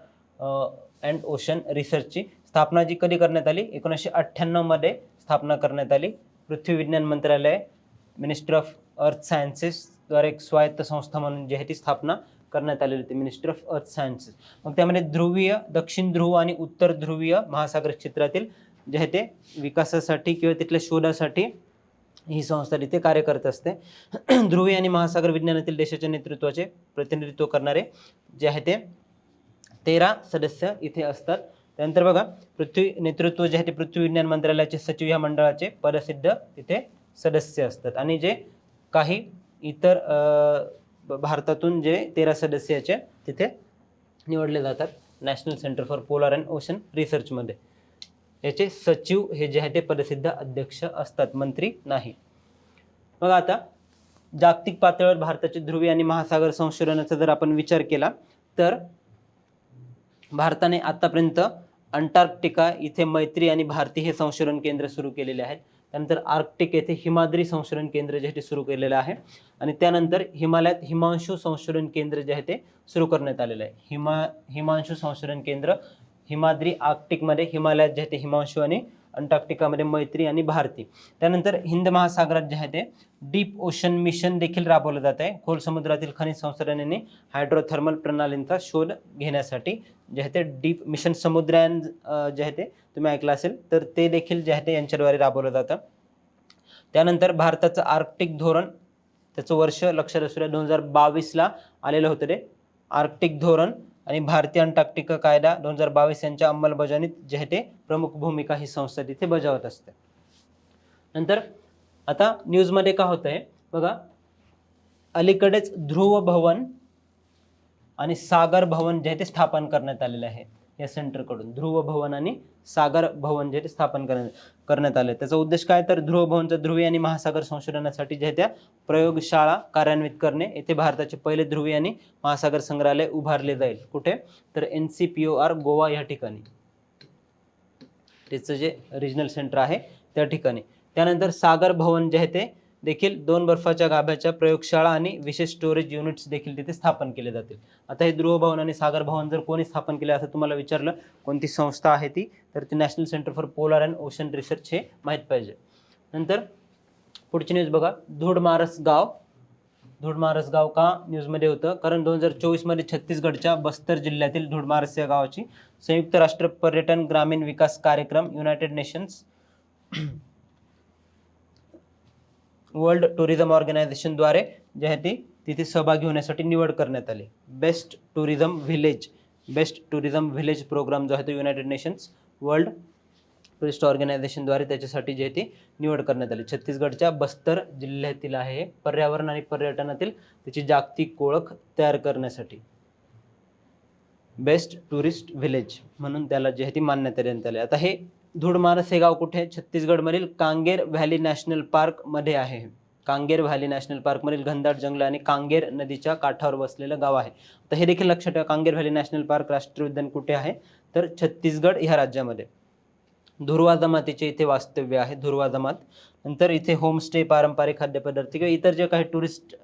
and ocean रिसर्चची स्थापना जी कधी करण्यात आली, 1998 मध्ये स्थापना करण्यात आली. पृथ्वी विज्ञान मंत्रालय, मिनिस्ट्री ऑफ अर्थ सायन्सेस द्वारे एक स्वायत्त संस्था म्हणून जी आहे ती स्थापना करण्यात आलेली होती, मिनिस्ट्री ऑफ अर्थ सायन्सेस. मग त्यामध्ये ध्रुवीय, दक्षिण ध्रुव आणि उत्तर ध्रुवीय महासागर क्षेत्रातील जे आहे ते विकासासाठी किंवा तिथल्या शोधासाठी ही संस्था तिथे कार्य करत असते. ध्रुवीय आणि महासागर विज्ञानातील देशाच्या नेतृत्वाचे प्रतिनिधित्व करणारे जे आहे ते 13 सदस्य इथे असतात. त्यानंतर बघा, पृथ्वी नेतृत्व जे आहे ते पृथ्वी विज्ञान मंत्रालयाचे सचिव या मंडळाचे पदसिद्ध इथे सदस्य असतात. आणि जे काही इतर भारतातून जे 13 सदस्याचे तिथे निवडले जातात national centre for polar and ocean रिसर्चमध्ये, याचे सचिव हे जे आहे ते पदसिद्ध अध्यक्ष असतात, मंत्री नाही. मग आता जागतिक पातळीवर भारताचे ध्रुवीय आणि महासागर संशोधनाचा जर आपण विचार केला तर भारताने आतापर्यंत अंटार्क्टिका इथे मैत्री आणि भारती हे संशोधन केंद्र सुरू केलेले आहेत. त्यानंतर आर्क्टिक येथे हिमाद्री संशोधन केंद्र जे आहे ते सुरू केलेलं आहे. आणि त्यानंतर हिमालयात हिमांशू संशोधन केंद्र जे आहे ते सुरू करण्यात आलेलं आहे. हिमांशू संशोधन केंद्र हिमाद्री आर्क्टिकमध्ये, हिमालयात जे आहे ते हिमांशू आणि अंटार्क्टिकामध्ये मैत्री आणि भारती. त्यानंतर हिंद महासागरात जे आहे ते डीप ओशन मिशन देखील राबवलं जात आहे. खोल समुद्रातील खनिज संसाधनांनी हायड्रोथर्मल प्रणालींचा शोध घेण्यासाठी जे आहे ते डीप मिशन, समुद्रयान जे आहे ते तुम्ही ऐकलं असेल तर ते देखील जे आहे ते यांच्याद्वारे राबवलं जातं. त्यानंतर भारताचं आर्क्टिक धोरण, त्याचं वर्ष लक्षात असू द्या, 2022ला आलेलं होतं ते आर्क्टिक धोरण. आणि भारतीय अंटार्क्टिका कायदा 2022 यांच्या अंमलबजावणीत जे आहे ते प्रमुख भूमिका ही संस्था तिथे बजावत असते. नंतर आता न्यूजमध्ये का होत आहे बघा, अलीकडेच ध्रुव भवन आणि सागर भवन जे आहे ते स्थापन करण्यात आलेले आहे या सेंटरकडून. ध्रुव भवन आणि सागर भवन जे आहे ते स्थापन करण्यात आले. त्याचा उद्देश काय, तर ध्रुव भवनचं ध्रुवीय आणि महासागर संशोधनासाठी जे आहे त्या प्रयोगशाळा कार्यान्वित करणे. येथे भारताचे पहिले ध्रुवीय आणि महासागर संग्रहालय उभारले जाईल. कुठे, तर NCPOR गोवा या ठिकाणी, त्याचं जे रिजनल सेंटर आहे त्या ठिकाणी. त्यानंतर सागर भवन जे आहे ते देखील 2 बर्फाच्या गाभ्याच्या प्रयोगशाळा आणि विशेष स्टोरेज युनिट्स देखील तिथे स्थापन केले जातील. आता हे ध्रुव भवन आणि सागर भवन जर कोणी स्थापन केले असं तुम्हाला विचारलं कोणती संस्था आहे ती, तर ती national centre for polar and ocean research हे माहीत पाहिजे. नंतर पुढची न्यूज बघा, धुडमारस गाव का न्यूजमध्ये होतं, कारण 2024 मध्ये छत्तीसगडच्या बस्तर जिल्ह्यातील धुडमारस या गावाची संयुक्त राष्ट्र पर्यटन ग्रामीण विकास कार्यक्रम United Nations World Tourism Organisation द्वारे जे आहे ती तिथे सहभागी होण्यासाठी निवड करण्यात आली. बेस्ट टुरिझम व्हिलेज प्रोग्राम जो आहे तो United Nations World Tourist Organisation द्वारे त्याच्यासाठी जे आहे ती निवड करण्यात आली. छत्तीसगडच्या बस्तर जिल्ह्यातील आहे, पर्यावरण आणि पर्यटनातील त्याची जागतिक ओळख तयार करण्यासाठी बेस्ट टुरिस्ट व्हिलेज म्हणून त्याला जे आहे ती मान्यता देण्यात आली. आता हे धुडमारस हे गाव कुठे, छत्तीसगडमधील कांगेर व्हॅली नॅशनल पार्क मध्ये आहे. कांगेर व्हॅली नॅशनल पार्क मधील घनदाट जंगल आणि कांगेर नदीच्या काठावर बसलेलं गाव आहे. तर हे देखील लक्षात ठेवा, कांगेर व्हॅली नॅशनल पार्क राष्ट्रीय उद्यान कुठे आहे, तर छत्तीसगड ह्या राज्यामध्ये. धुर्वा जमातीचे इथे वास्तव्य आहे, धुर्वा जमात. नंतर इथे होमस्टे, पारंपरिक खाद्यपदार्थ किंवा इतर जे काही टुरिस्ट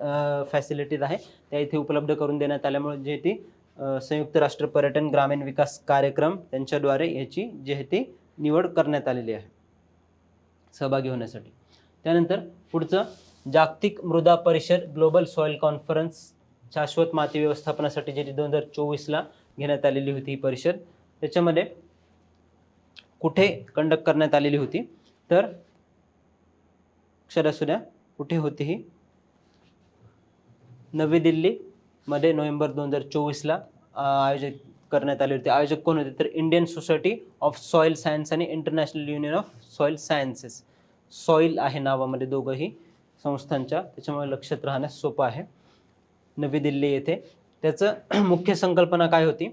फॅसिलिटीज आहे त्या इथे उपलब्ध करून देण्यात आल्यामुळे जे ती संयुक्त राष्ट्र पर्यटन ग्रामीण विकास कार्यक्रम त्यांच्याद्वारे याची जी आहे ती निवड करण्यात आलेली आहे सहभागी होण्यासाठी. त्यानंतर पुढचं, जागतिक मृदा परिषद ग्लोबल सॉइल कॉन्फरन्स, शाश्वत माती व्यवस्थापनासाठी जी 2024ला घेण्यात आलेली होती ही परिषद, त्याच्यामध्ये कुठे कंडक्ट करण्यात आलेली होती, तर अक्षर असू द्या कुठे होती ही, नवी दिल्ली मध्ये नोव्हेंबर 2024ला आयोजित करण्यात आली होती. आयोजक कोण होते, तर Indian society of soil science आणि international union of soil sciences. Soil आहे नावामध्ये दोघंही संस्थांच्या, त्याच्यामुळे लक्षात राहण्यास सोपं आहे. नवी दिल्ली येथे त्याचं मुख्य संकल्पना काय होती,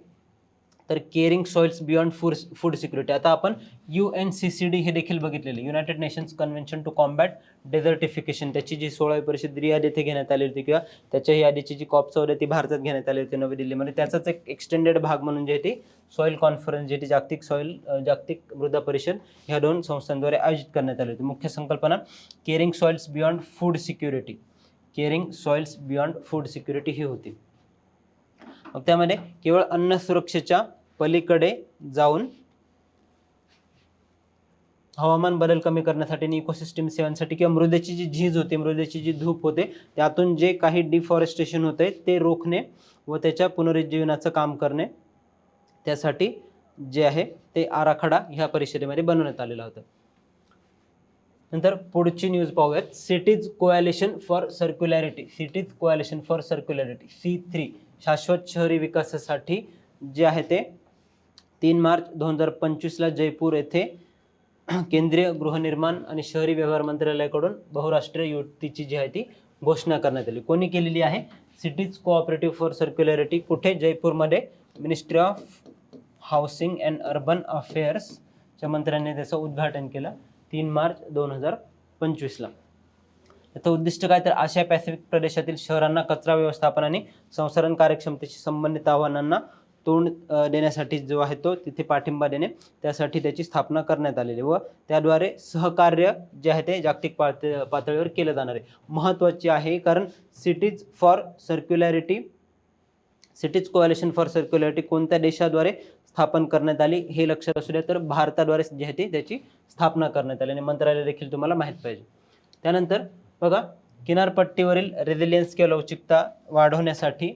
तर caring soils beyond food security. आता आपण UNCCD हे देखील बघितलेले, United Nations convention to combat desertification, त्याची जी 16वी परिषद रियाद येथे घेण्यात आली होती, किंवा त्याच्या यादीची जी COP 14 ती भारतात घेण्यात आली होती नवी दिल्लीमध्ये, त्याचाच एक एक्सटेंडेड भाग म्हणून जे ती सॉइल कॉन्फरन्स, जे ती जागतिक मृदा परिषद ह्या 2 संस्थांद्वारे आयोजित करण्यात आली होती. मुख्य संकल्पना caring soils beyond food security, caring soils beyond food security ही होती. मग त्यामध्ये केवळ अन्न सुरक्षेच्या पलीकडे जाऊन हवामान बदल कमी करण्यासाठी आणि इकोसिस्टम सेवांसाठी, किंवा मृदेची जी झीज होते, मृदेची जी धूप होते, त्यातून जे काही डिफॉरेस्टेशन होते ते रोखणे व त्याच्या पुनरुज्जीवनाचं काम करणे, त्यासाठी जे आहे ते आराखडा ह्या परिषदेमध्ये बनवण्यात आलेला होता. नंतर पुढची न्यूज पाहूयात. Cities coalition for circularity, cities coalition for circularity C3 शाश्वत शहरी विकासासाठी जे आहे ते 3 मार्च 2025ला जयपूर येथे केंद्रीय गृहनिर्माण आणि शहरी व्यवहार मंत्रालयाकडून बहुराष्ट्रीय युतीची जी आहे ती घोषणा करण्यात आली. कोणी केलेली आहे? Cities cooperative for circularity. कुठे? जयपूरमध्ये ministry of housing and urban अफेअर्सच्या मंत्र्यांनी त्याचं उद्घाटन केलं 3 मार्च 2025ला. याचं उद्दिष्ट काय? तर आशिया पॅसिफिक प्रदेशातील शहरांना कचरा व्यवस्थापन आणि संसाधन कार्यक्षमतेशी संबंधित आव्हानांना तोंड देण्यासाठी जो आहे तो तिथे पाठिंबा देणे, त्यासाठी त्याची स्थापना करण्यात आलेली, व त्याद्वारे सहकार्य जे आहे ते जागतिक पातळीवर केलं जाणार आहे. महत्त्वाची आहे, कारण cities for circularity, cities coalition for सर्क्युलॅरिटी कोणत्या देशाद्वारे स्थापन करण्यात आली हे लक्षात असू द्या. तर भारताद्वारे जे आहे ती त्याची स्थापना करण्यात आली आणि मंत्रालय देखील तुम्हाला माहीत पाहिजे. त्यानंतर बघा, किनारपट्टीवरील रेझिलियन्स किंवा लवचिकता वाढवण्यासाठी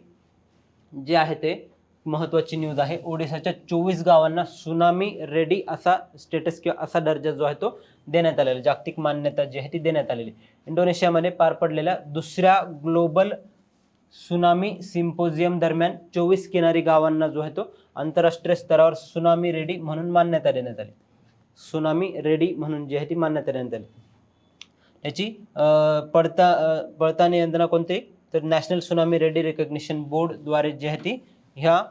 जे आहे ते महत्त्वाची न्यूज आहे. ओडिसाच्या 24 गावांना सुनामी रेडी असा स्टेटस किंवा असा दर्जा जो आहे तो देण्यात आलेला, जागतिक मान्यता जी आहे ती देण्यात आलेली. इंडोनेशियामध्ये पार पडलेल्या दुसऱ्या ग्लोबल सुनामी सिम्पोजियम दरम्यान 24 किनारी गावांना जो आहे तो आंतरराष्ट्रीय स्तरावर सुनामी रेडी म्हणून मान्यता देण्यात आली. सुनामी रेडी म्हणून जी आहे ती मान्यता देण्यात आली. याची पडताळणी यंत्रणा कोणती? तर नॅशनल सुनामी रेडी रेकग्निशन बोर्डद्वारे जी आहे ती ह्या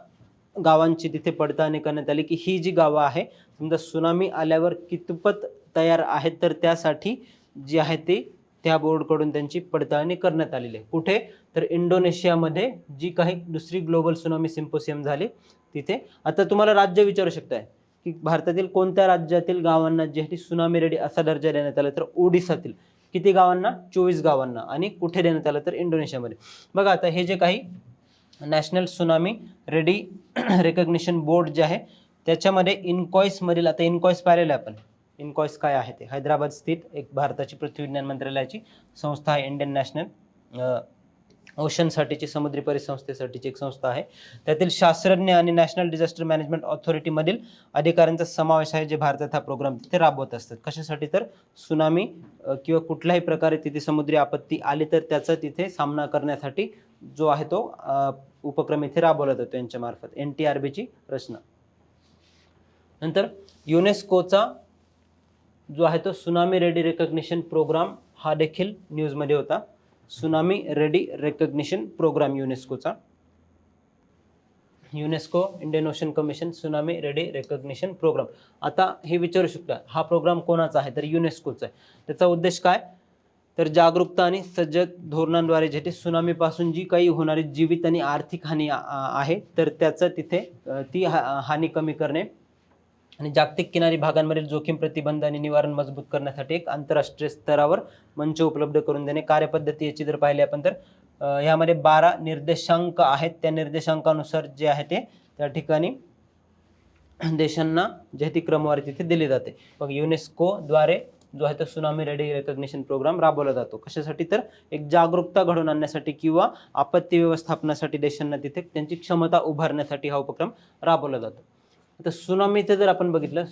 गावांची तिथे पडताळणी करण्यात आली, की ही जी गावं आहे समजा सुनामी आल्यावर कितपत तयार आहेत, तर त्यासाठी जी आहे ती त्या बोर्डकडून त्यांची पडताळणी करण्यात आलेली आहे. कुठे? तर इंडोनेशियामध्ये जी काही दुसरी ग्लोबल सुनामी सिम्पोसियम झाली तिथे. आता तुम्हाला राज्य विचारू शकताय की भारतातील कोणत्या राज्यातील गावांना जी आहे ती सुनामी रेडी असा दर्जा देण्यात आला, तर ओडिसातील. किती गावांना? 24 गावांना. आणि कुठे देण्यात आलं? तर इंडोनेशियामध्ये. बघा, आता हे जे काही national tsunami ready recognition board जे आहे त्याच्यामध्ये इनकॉईसमधील, आता इनकॉईस पाहिलेलं आहे आपण, इनकॉईस काय आहे ते, हैदराबाद स्थित एक भारताची पृथ्वी विज्ञान मंत्रालयाची संस्था आहे. इंडियन नॅशनल ओशनसाठीची, समुद्री परिसंस्थेसाठीची एक संस्था आहे. त्यातील शास्त्रज्ञ आणि नॅशनल डिझास्टर मॅनेजमेंट ऑथॉरिटीमधील अधिकाऱ्यांचा समावेश आहे, जे भारतात हा प्रोग्राम तिथे राबवत असतात. कशासाठी? तर सुनामी किंवा कुठल्याही प्रकारे तिथे समुद्री आपत्ती आली तर त्याचा तिथे सामना करण्यासाठी जो आहे तो उपक्रम इथे राबवला जातो यांच्यामार्फत, NTRBची रचना. नंतर युनेस्कोचा जो आहे तो सुनामी रेडी रेकग्निशन प्रोग्राम हा देखील न्यूजमध्ये होता. सुनामी रेडी रेकग्निशन प्रोग्राम युनेस्कोचा, UNESCO Indian ocean commission tsunami ready recognition programme. आता हे विचारू शकता, हा प्रोग्राम कोणाचा आहे? तर युनेस्कोचा आहे. त्याचा उद्देश काय? तर जागरूकता आणि सजग धोरणांद्वारे जे ते सुनामीपासून जी काही होणारी जीवित आणि आर्थिक हानी आहे, तर त्याचं तिथे ती हानी कमी करणे आणि जागतिक किनारी भागांमधील जोखीम प्रतिबंध आणि निवारण मजबूत करण्यासाठी एक आंतरराष्ट्रीय स्तरावर मंच उपलब्ध करून देणे. कार्यपद्धती याची जर पाहिली आपण तर यामध्ये 12 निर्देशांक आहेत. त्या निर्देशांकानुसार जे आहे ते त्या ठिकाणी देशांना जे ती क्रमवारी तिथे दिली जाते. मग युनेस्कोद्वारे जो आहे तो सुनामी रेडी रेकग्निशन प्रोग्राम राबवला जातो. कशासाठी? तर एक जागरूकता घडवून आणण्यासाठी किंवा आपत्ती व्यवस्थापनासाठी देशांना तिथे त्यांची क्षमता उभारण्यासाठी हा उपक्रम राबवला जातो. आता सुनामीचं जर आपण बघितलं,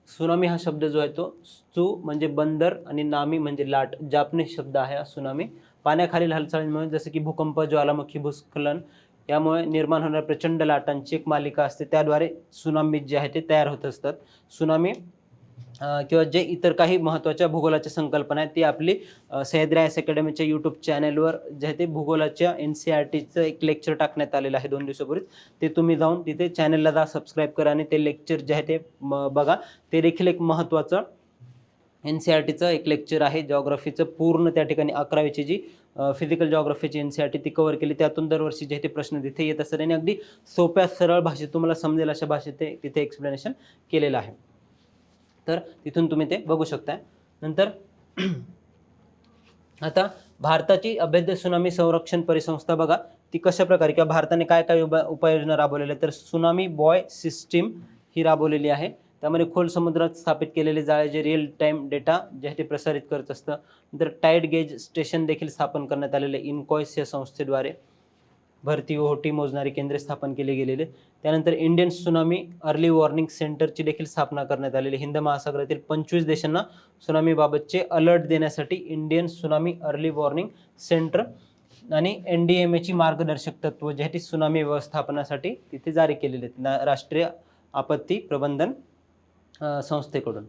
सुनामी हा शब्द जो आहे तो सु म्हणजे बंदर आणि नामी म्हणजे लाट, जापनीज शब्द आहे हा सुनामी. पाण्याखालील हालचालींमुळे जसं की भूकंप, ज्वालामुखी, भूस्खलन यामुळे निर्माण होणाऱ्या प्रचंड लाटांची एक मालिका असते, त्याद्वारे सुनामी जे आहे ते तयार होत असतात. सुनामी किंवा जे इतर काही महत्त्वाच्या भूगोलाच्या संकल्पना आहेत ती आपली सह्याद्री आयएस अकॅडमीच्या यूट्यूब चॅनलवर जे आहे ते भूगोलाच्या NCERTचं एक लेक्चर टाकण्यात आलेलं आहे 2 दिवसापूर्वीच. ते तुम्ही जाऊन तिथे चॅनलला जा, सबस्क्राईब करा आणि ते लेक्चर जे आहे ते बघा. ते देखील एक महत्त्वाचं NCERTचं एक लेक्चर आहे. जिओग्राफीचं पूर्ण त्या ठिकाणी 11वीची जी फिजिकल जिओग्राफीची NCERT ती कव्हर केली. त्यातून दरवर्षी जे आहे ते प्रश्न तिथे येत असतात आणि अगदी सोप्या सरळ भाषेत तुम्हाला समजेल अशा भाषेत ते तिथे एक्सप्लेनेशन केलेलं आहे. तर तिथून तुम्ही ते बघू शकता. नंतर आता भारताची अभेद्य सुनामी संरक्षण परिसंस्था बघा ती कशा प्रकारे किंवा भारताने काय काय उपाययोजना राबवलेल्या तर सुनामी बॉय सिस्टीम ही राबवलेली आहे. त्यामध्ये खोल समुद्रात स्थापित केलेले जाळे जे रिअल टाइम डेटा जे आहे ते प्रसारित करत असतं. नंतर टाईड गेज स्टेशन देखील स्थापन करण्यात आलेले इनकॉइस या संस्थेद्वारे. भरती ओहोटी मोजणारी केंद्रे स्थापन केली गेलेले. त्यानंतर इंडियन सुनामी अर्ली वॉर्निंग सेंटरची देखील स्थापना करण्यात आलेली. हिंद महासागरातील 25 देशांना सुनामीबाबतचे अलर्ट देण्यासाठी Indian tsunami early warning centre आणि NDMA मार्गदर्शक तत्व जे आहे ती सुनामी व्यवस्थापनासाठी तिथे जारी केलेले आहेत राष्ट्रीय आपत्ती प्रबंधन संस्थेकडून.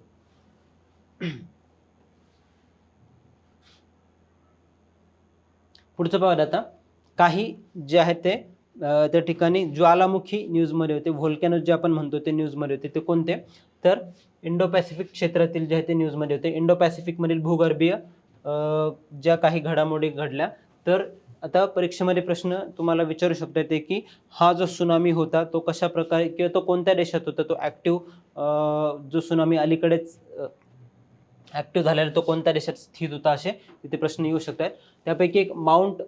पुढचं पाहूया आता काही जे आहेत ते त्या ठिकाणी ज्वालामुखी न्यूजमध्ये होते. व्होल्कॅनो जे आपण म्हणतो ते न्यूजमध्ये होते. ते कोणते तर इंडो पॅसिफिक क्षेत्रातील जे आहे ते न्यूजमध्ये होते. इंडो पॅसिफिकमधील भूगर्भीय ज्या काही घडामोडी घडल्या तर आता परीक्षेमध्ये प्रश्न तुम्हाला विचारू शकता येते की हा जो सुनामी होता तो कशा प्रकारे किंवा तो कोणत्या देशात होता. तो ॲक्टिव्ह जो सुनामी अलीकडेच ॲक्टिव्ह झालेला तो कोणत्या देशात स्थित होता असे तिथे प्रश्न येऊ शकतात. त्यापैकी एक माउंट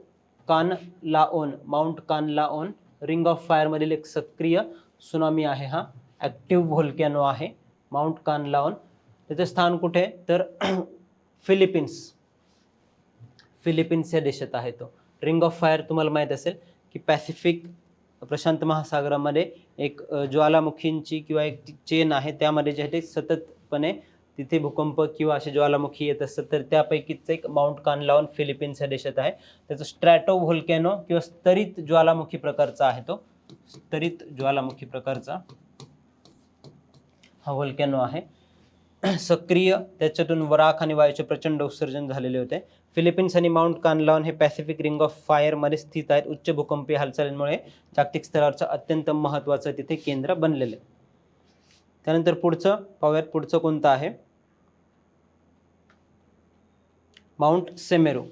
कानलाओन रिंग ऑफ फायरमधील एक सक्रिय सुनामी आहे. हा ॲक्टिव्ह व्होल्कॅनो आहे माउंट कानलाओन. त्याचे स्थान कुठे तर फिलिपिन्स या देशात आहे तो. रिंग ऑफ फायर तुम्हाला माहीत असेल की पॅसिफिक प्रशांत महासागरामध्ये एक ज्वालामुखींची किंवा एक चेन आहे त्यामध्ये जे आहे ते सततपणे तिथे भूकंप किंवा असे ज्वालामुखी येत असतात. तर त्यापैकीच एक माउंट कानलाओन फिलिपिन्स या देशात आहे. त्याचं स्ट्रॅटो व्होल्कॅनो किंवा स्तरित ज्वालामुखी प्रकारचा आहे तो. स्तरित ज्वालामुखी प्रकारचा हा व्होल्कॅनो आहे. सक्रिय त्याच्यातून वराख आणि वायूचे प्रचंड उत्सर्जन झालेले होते. फिलिपिन्स आणि माउंट कानलाओन हे पॅसिफिक रिंग ऑफ फायरमध्ये स्थित आहेत. उच्च भूकंपीय हालचालींमुळे जागतिक स्तरावरचं अत्यंत महत्त्वाचं तिथे केंद्र बनलेलं आहे. त्यानंतर पुढचं पाहूयात. पुढचं कोणतं आहे माउंट सेमेरू.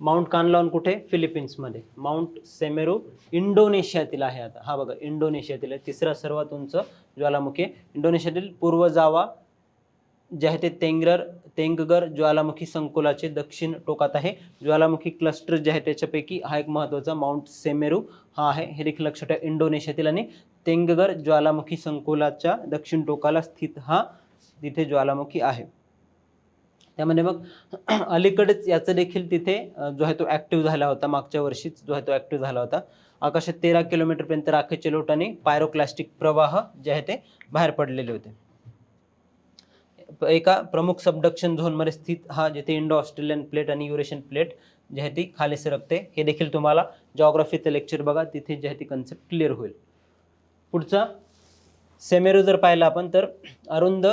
माउंट कानलाओन कुठे फिलिपिन्समध्ये. माउंट सेमेरू इंडोनेशियातील आहे. आता हा बघा इंडोनेशियातील आहे. तिसरा सर्वात उंच ज्वालामुखी इंडोनेशियातील पूर्व जावा जे आहे ते तेंगगर ज्वालामुखी संकुलाचे दक्षिण टोकात आहे. ज्वालामुखी क्लस्टर जे आहे त्याच्यापैकी हा एक महत्त्वाचा माउंट सेमेरू हा आहे. हे देखील लक्षात ठेवा इंडोनेशियातील आणि तेंगगर ज्वालामुखी संकुलाच्या दक्षिण टोकाला स्थित हा तिथे ज्वालामुखी आहे. त्यामध्ये मग अलीकडेच याचं देखील तिथे जो आहे तो ॲक्टिव्ह झाला होता. मागच्या वर्षीच जो आहे तो ॲक्टिव्ह झाला होता. आकाशात 13 किलोमीटरपर्यंत राखेचे लोट आणि पायरोक्लास्टिक प्रवाह जे आहे ते बाहेर पडलेले होते. एका प्रमुख सबडक्शन झोनमध्ये स्थित हा जिथे इंडो ऑस्ट्रेलियन प्लेट आणि युरेशियन प्लेट जे आहे ती खाली सरकते. हे देखील तुम्हाला जिओग्राफीचं लेक्चर बघा तिथे जे आहे ती कन्सेप्ट क्लिअर होईल. पुढचा सेमेरू जर पाहिला आपण तर अरुंद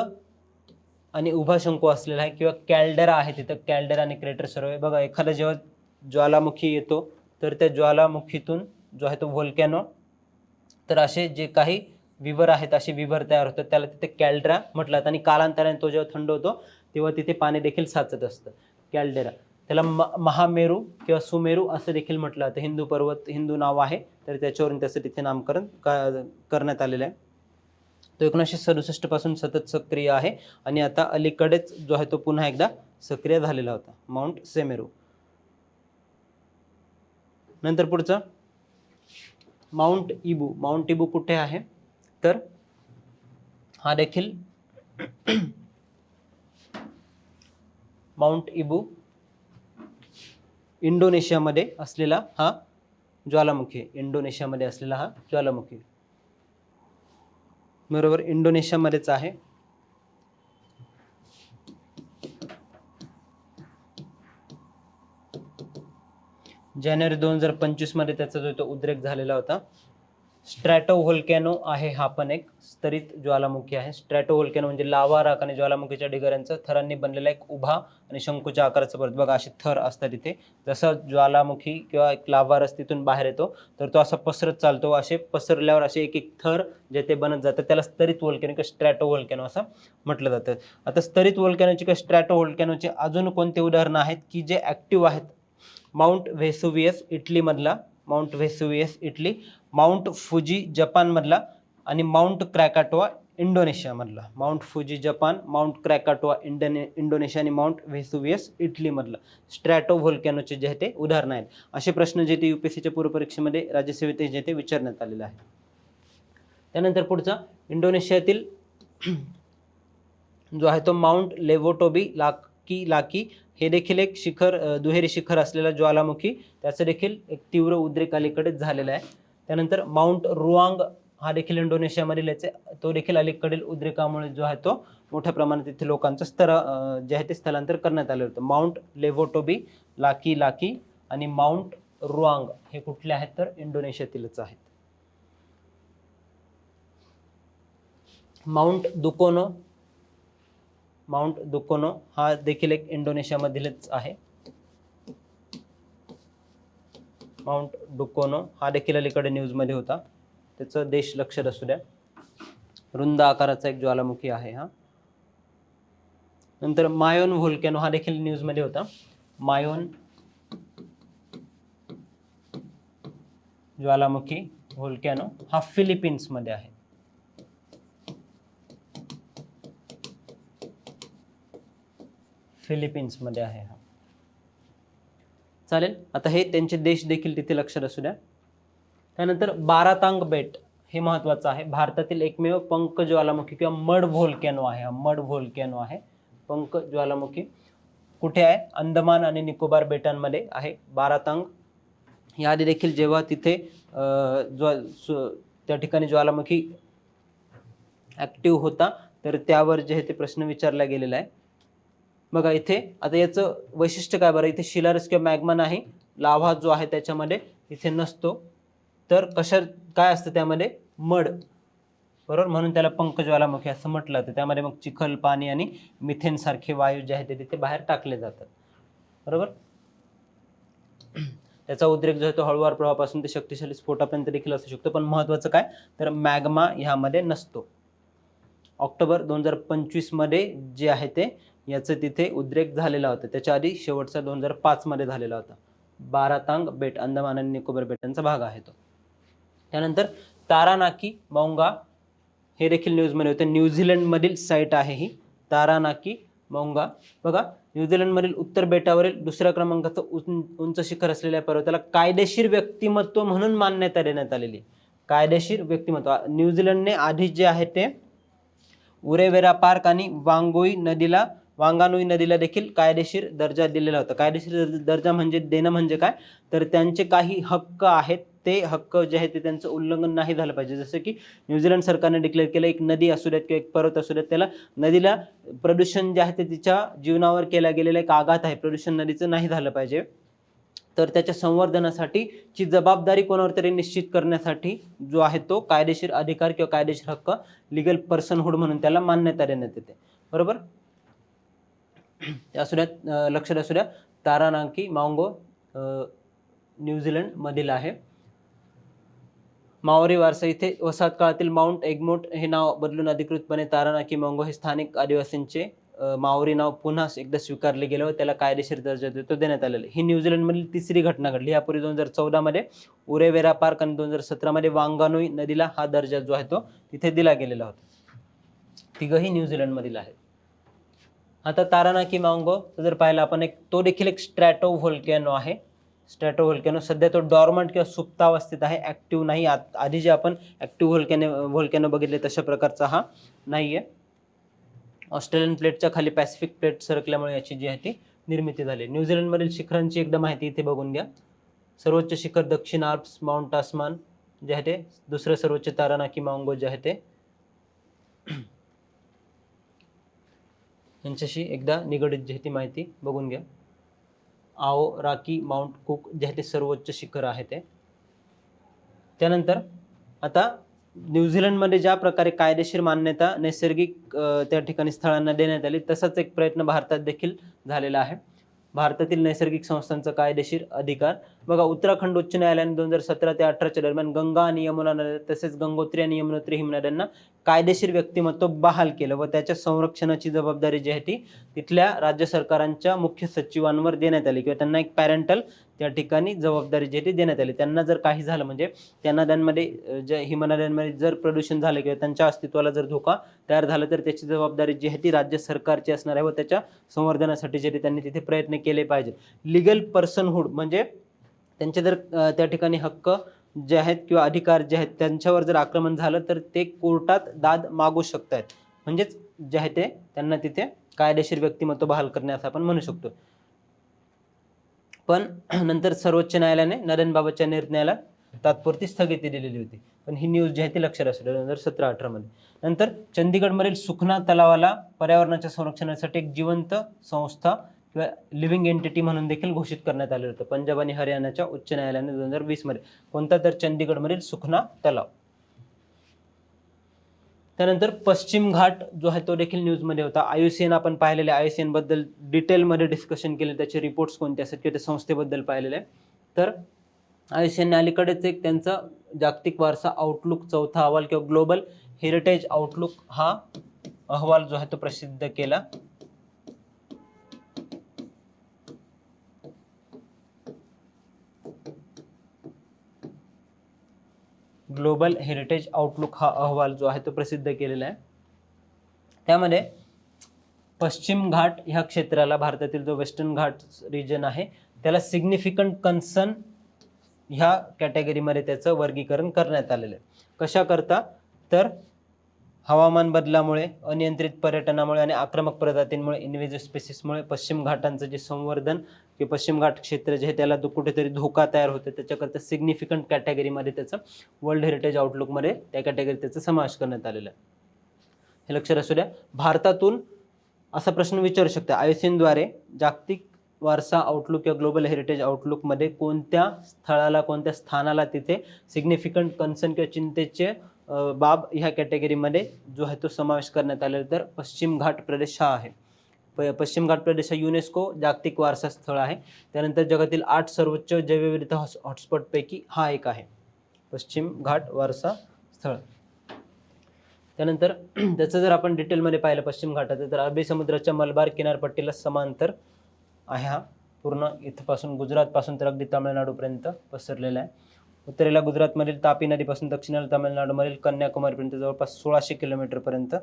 आणि उभा शंकू असलेला आहे किंवा कॅल्डेरा आहे तिथं. कॅल्डेरा आणि क्रेटर सर्वे बघा. एखादा जेव्हा ज्वालामुखी येतो तर त्या ज्वालामुखीतून जो आहे तो व्होल्कॅनो तर असे जे काही विवर आहेत असे विवर तयार होतात त्याला तिथे कॅल्डेरा म्हटलं. आणि कालांतराने तो जेव्हा थंड होतो तेव्हा तिथे पाणी देखील साचत असतं कॅल्डेरा. त्याला महामेरू किंवा सुमेरू असं देखील म्हटलं जातं. हिंदू पर्वत हिंदू नाव आहे तर त्याच्यावरून त्याचं तिथे नामकरण करण्यात आलेलं आहे. तो 1967 पासून सतत सक्रिय आहे आणि आता अलीकडेच जो आहे तो पुन्हा एकदा सक्रिय झालेला होता माउंट सेमेरू. नंतर पुढचं माउंट इबू कुठे आहे तर हा देखील माउंट इबू इंडोनेशियामध्ये असलेला हा ज्वालामुखी. इंडोनेशियामध्ये असलेला हा ज्वालामुखी बरोबर इंडोनेशियामध्येच आहे. जानेवारी 2025 मध्ये त्याचा जो तो उद्रेक झालेला होता. स्ट्रॅटो व्होल्कॅनो आहे, हा पण एक स्तरित ज्वालामुखी आहे. स्ट्रॅटो व्होल्कॅनो म्हणजे लावा, राख आणि ज्वालामुखीच्या ढिगाऱ्यांचा थरांनी बनलेला एक उभा आणि शंकूच्या आकाराचा पर्वत. बघा असे थर असतात इथे. जसं ज्वालामुखी किंवा एक लावा रस तिथून बाहेर येतो तर तो असा पसरत चालतो. असे पसरल्यावर असे एक एक थर जे ते बनत जातात त्याला स्तरित व्होल्कॅनो किंवा स्ट्रॅटो व्होल्कॅनो असं म्हटलं जातं. आता स्तरित व्होल्कॅनोची किंवा स्ट्रॅटो व्होल्कॅनोची अजून कोणते उदाहरणं आहेत की जे ॲक्टिव्ह आहेत? माउंट व्हेसुवियस इटलीमधला, Mount Vesuvius Italy, Mount Fuji जपानमधला आणि माउंट क्रॅकाटोआ इंडोनेशियामधला. Mount Fuji Japan, Mount Krakatoa Indonesia आणि माउंट व्हेसुवियस इटलीमधला स्ट्रॅटो व्होल्कॅनोचे जे आहे ते उदाहरणं आहेत. असे प्रश्न जे ते UPSCच्या पूर्वपरीक्षेमध्ये राज्यसेवेत जे ते विचारण्यात आलेले आहे. त्यानंतर पुढचा इंडोनेशियातील जो आहे तो माउंट लेवोटोबी लाकी हे देखील एक शिखर, दुहेरी शिखर असलेला ज्वालामुखी, त्याचं देखील एक तीव्र उद्रेक अलीकडेच झालेला आहे. त्यानंतर माउंट रुआंग हा देखील इंडोनेशियामधील याचे, तो देखील अलीकडील उद्रेकामुळे जो आहे तो मोठ्या प्रमाणात इथे लोकांचं जे आहे ते स्थलांतर करण्यात आलं होतं. माउंट लेवोटोबी लाकी आणि माउंट रुआंग हे कुठले आहेत तर इंडोनेशियातीलच आहेत. माउंट दुकोनो हा देखील एक इंडोनेशियामधीलच आहे. माउंट डुकोनो हा देखील अलीकडे न्यूजमध्ये होता, त्याचं देश लक्षात असू द्या. रुंद आकाराचा एक ज्वालामुखी आहे हा. नंतर मायोन व्होल्कॅनो हा देखील न्यूजमध्ये होता. मायोन ज्वालामुखी व्होल्कॅनो हा फिलिपिन्समध्ये आहे. फिलिपिन्समध्ये आहे हा. चालेल, आता हे त्यांचे देश देखील तिथे लक्षात असू द्या. त्यानंतर बारातांग बेट हे महत्त्वाचं आहे. भारतातील एकमेव पंख ज्वालामुखी किंवा मड व्होल्कॅनो आहे हा. मड व्होल्कॅनो आहे, पंख ज्वालामुखी. कुठे आहे? अंदमान आणि निकोबार बेटांमध्ये आहे बारातांग. याआधी देखील जेव्हा तिथे त्या ठिकाणी ज्वालामुखी ॲक्टिव्ह होता तर त्यावर जे आहे ते प्रश्न विचारला गेलेला आहे. बघा इथे आता याचं वैशिष्ट्य काय बरं? इथे शिलारस किंवा मॅग्मा नाही, लाव्हा जो आहे त्याच्यामध्ये इथे नसतो, तर काय असतं त्यामध्ये? मड, बरोबर, म्हणून त्याला पंख ज्वालामुखी असं म्हटलं जातं. त्यामध्ये मग चिखल, पाणी आणि मिथेन सारखे वायू जे आहेत ते तिथे बाहेर टाकले जातात, बरोबर. त्याचा उद्रेक जो आहे तो हळूवार प्रवाहापासून ते शक्तिशाली स्फोटापर्यंत देखील असू शकतो, पण महत्त्वाचं काय तर मॅग्मा ह्यामध्ये नसतो. ऑक्टोबर 2025 मध्ये जे आहे ते याचं तिथे उद्रेक झालेला होता. त्याच्या आधी शेवटचा 2005 मध्ये झालेला होता. बारातांग बेट अंदमान आणि निकोबार बेटांचा भाग आहे तो. त्यानंतर तारानाकी मौंगा हे देखील न्यूजमध्ये होते. न्यूझीलंडमधील साईट आहे ही तारानाकी मौंगा. बघा न्यूझीलंडमधील उत्तर बेटावरील दुसऱ्या क्रमांकाचं उंच शिखर असलेल्या पर्वताला कायदेशीर व्यक्तिमत्व म्हणून मान्यता देण्यात आलेली. कायदेशीर व्यक्तिमत्व. न्यूझीलंडने आधी जे आहे ते उरेवेरा पार्क आणि वांगानुई नदीला देखील कायदेशीर दर्जा दिलेला होता. कायदेशीर दर्जा म्हणजे देणं म्हणजे काय तर त्यांचे काही हक्क आहेत, ते हक्क जे आहे ते त्यांचं उल्लंघन नाही झालं पाहिजे. जसं की न्यूझीलंड सरकारने डिक्लेअर केलं, एक नदी असू द्यात किंवा एक पर्वत असू द्यात, त्याला नदीला प्रदूषण जे आहे ते तिच्या जीवनावर केला गेलेला एक आघात आहे, प्रदूषण नदीचं नाही झालं पाहिजे. तर त्याच्या संवर्धनासाठी ची जबाबदारी कोणावर तरी निश्चित करण्यासाठी जो आहे तो कायदेशीर अधिकार किंवा कायदेशीर हक्क, लिगल पर्सनहुड म्हणून त्याला मान्यता देण्यात येते, बरोबर. असू द्या, लक्षात असू द्या, तारानाकी माओंगो न्यूझीलंड मधील आहे. माओरी वारसा. इथे वसाहत काळातील माउंट एग्मोट हे नाव बदलून अधिकृतपणे तारानाकी माओंगो हे स्थानिक आदिवासींचे माओरी नाव पुन्हा एकदा स्वीकारले गेले व त्याला कायदेशीर दर्जा देण्यात आलेला. ही न्यूझीलंडमधील तिसरी घटना घडली. यापूर्वी 2014 मध्ये उरेवेरा पार्क आणि 2017 मध्ये वांगानुई नदीला हा दर्जा जो आहे तो तिथे दिला गेलेला होता. तिघही न्यूझीलंडमधील आहेत. आता तारानाकी माओंगो जर पाहिलं आपण, तो देखील एक स्ट्रॅटो व्होल्कॅनो आहे. स्ट्रॅटो व्होल्कॅनो सध्या तो डॉर्मंट किंवा सुप्तावस्थेत आहे, ॲक्टिव्ह नाही. आधी जे आपण ॲक्टिव्ह व्होल्कॅनो बघितले तशा प्रकारचा हा नाही आहे. ऑस्ट्रेलियन प्लेटच्या खाली पॅसिफिक प्लेट सरकल्यामुळे याची जी आहे ती निर्मिती झाली. न्यूझीलंडमधील शिखरांची एकदा माहिती इथे बघून घ्या. सर्वोच्च शिखर दक्षिण आल्प्स माउंट टास्मान जे आहे ते, दुसरं सर्वोच्च तारानाकी माओंगो जे आहे ते, यांच्याशी एकदा निगडीत जी आहे ती माहिती बघून घ्या. आओ राकी माउंट कुक जे आहे ते सर्वोच्च शिखर आहे ते. त्यानंतर आता न्यूझीलंडमध्ये ज्या प्रकारे कायदेशीर मान्यता नैसर्गिक त्या ठिकाणी स्थळांना देण्यात आली, तसाच एक प्रयत्न भारतात देखील झालेला आहे. भारतातील नैसर्गिक संस्थांचा कायदेशीर अधिकार बघा, उत्तराखंड उच्च न्यायालयाने 2017 ते 18च्या दरम्यान गंगा आणि यमुना नद्या तसेच गंगोत्री आणि यमुनोत्री हिमनद्यांना कायदेशीर व्यक्तिमत्व बहाल केलं व त्याच्या संरक्षणाची जबाबदारी जी आहे ती तिथल्या राज्य सरकारांच्या मुख्य सचिवांवर देण्यात आली किंवा त्यांना एक पॅरेंटल त्या ठिकाणी जबाबदारी जी आहे ती देण्यात आली. त्यांना जर काही झालं म्हणजे त्या नद्यांमध्ये ज्या हिमनद्यांमध्ये जर प्रदूषण झालं किंवा त्यांच्या अस्तित्वाला जर धोका तयार झाला तर त्याची जबाबदारी जी आहे ती राज्य सरकारची असणार आहे व त्याच्या संवर्धनासाठी जे त्यांनी तिथे प्रयत्न केले पाहिजे. लिगल पर्सनहुड म्हणजे त्यांचे जर त्या ठिकाणी हक्क जे आहेत किंवा अधिकार जे आहेत त्यांच्यावर जर आक्रमण झालं तर ते कोर्टात दाद मागू शकतात. म्हणजेच जे आहे ते त्यांना तिथे कायदेशीर व्यक्तिमत्व बहाल करणे असं आपण म्हणू शकतो. पण नंतर सर्वोच्च न्यायालयाने नद्यांबाबतच्या निर्णयाला तात्पुरती स्थगिती दिलेली होती. पण ही न्यूज जी आहे ती लक्षात असू 2017-18 मध्ये. नंतर चंदीगडमधील सुखना तलावाला पर्यावरणाच्या संरक्षणासाठी एक जिवंत संस्था किंवा लिव्हिंग एंटिटी म्हणून देखील घोषित करण्यात आलं होतं पंजाब आणि हरियाणाच्या उच्च न्यायालयाने 2020 मध्ये. कोणता तर चंदीगडमधील सुखना तलाव. त्यानंतर पश्चिम घाट जो आहे तो देखील न्यूजमध्ये होता. IUCN आपण पाहिलेले, IUCN बद्दल डिटेलमध्ये डिस्कशन केले, त्याचे रिपोर्ट्स कोणते असतात किंवा त्या संस्थेबद्दल पाहिलेले. तर IUCN अलीकडेच एक त्यांचा जागतिक वारसा आउटलुक चौथा अहवाल किंवा ग्लोबल हेरिटेज आउटलुक हा अहवाल जो आहे तो प्रसिद्ध केला. ग्लोबल हेरिटेज आउटलुक हा अहवाल जो आहे तो प्रसिद्ध केलेला आहे. त्यामध्ये पश्चिम घाट ह्या क्षेत्राला, भारतातील जो वेस्टर्न घाट रिजन आहे त्याला सिग्निफिकंट कन्सर्न ह्या कॅटेगरीमध्ये त्याचं वर्गीकरण करण्यात आलेलं आहे. कशा करता तर हवामान बदलामुळे, अनियंत्रित पर्यटनामुळे आणि आक्रमक प्रजातींमुळे, इन्व्हेजिव्ह स्पेसिसमुळे पश्चिम घाटांचं जे संवर्धन किंवा पश्चिम घाट क्षेत्र जे आहे त्याला कुठेतरी धोका तयार होतो. त्याच्याकरता सिग्निफिकंट कॅटेगरीमध्ये त्याचं वर्ल्ड हेरिटेज आउटलुकमध्ये त्या कॅटेगरीत त्याचा समावेश करण्यात आलेला आहे. हे लक्षात असू द्या. भारतातून असा प्रश्न विचारू शकता IUCN द्वारे जागतिक वारसा आउटलुक किंवा ग्लोबल हेरिटेज आउटलुकमध्ये कोणत्या स्थळाला, कोणत्या स्थानाला तिथे सिग्निफिकंट कन्सर्न किंवा चिंतेचे बाब ह्या कॅटेगरीमध्ये जो आहे तो समावेश करण्यात आलेला. तर पश्चिम घाट प्रदेश हा आहे. पश्चिम घाट प्रदेश हा युनेस्को जागतिक वारसा स्थळ आहे. त्यानंतर जगातील 8 सर्वोच्च जैवविविधता हॉटस्पॉटपैकी हा एक आहे, पश्चिम घाट वारसा स्थळ. त्यानंतर त्याचं जर आपण डिटेलमध्ये पाहिलं पश्चिम घाटाचं तर अरबी समुद्राच्या मलबार किनारपट्टीला समांतर आहे हा. पूर्ण इथपासून गुजरातपासून तर अगदी तामिळनाडूपर्यंत पसरलेला आहे. उत्तरेला गुजरातमधील तापी नदीपासून दक्षिणेला तामिळनाडूमधील कन्याकुमारीपर्यंत जवळपास 1600 किलोमीटरपर्यंत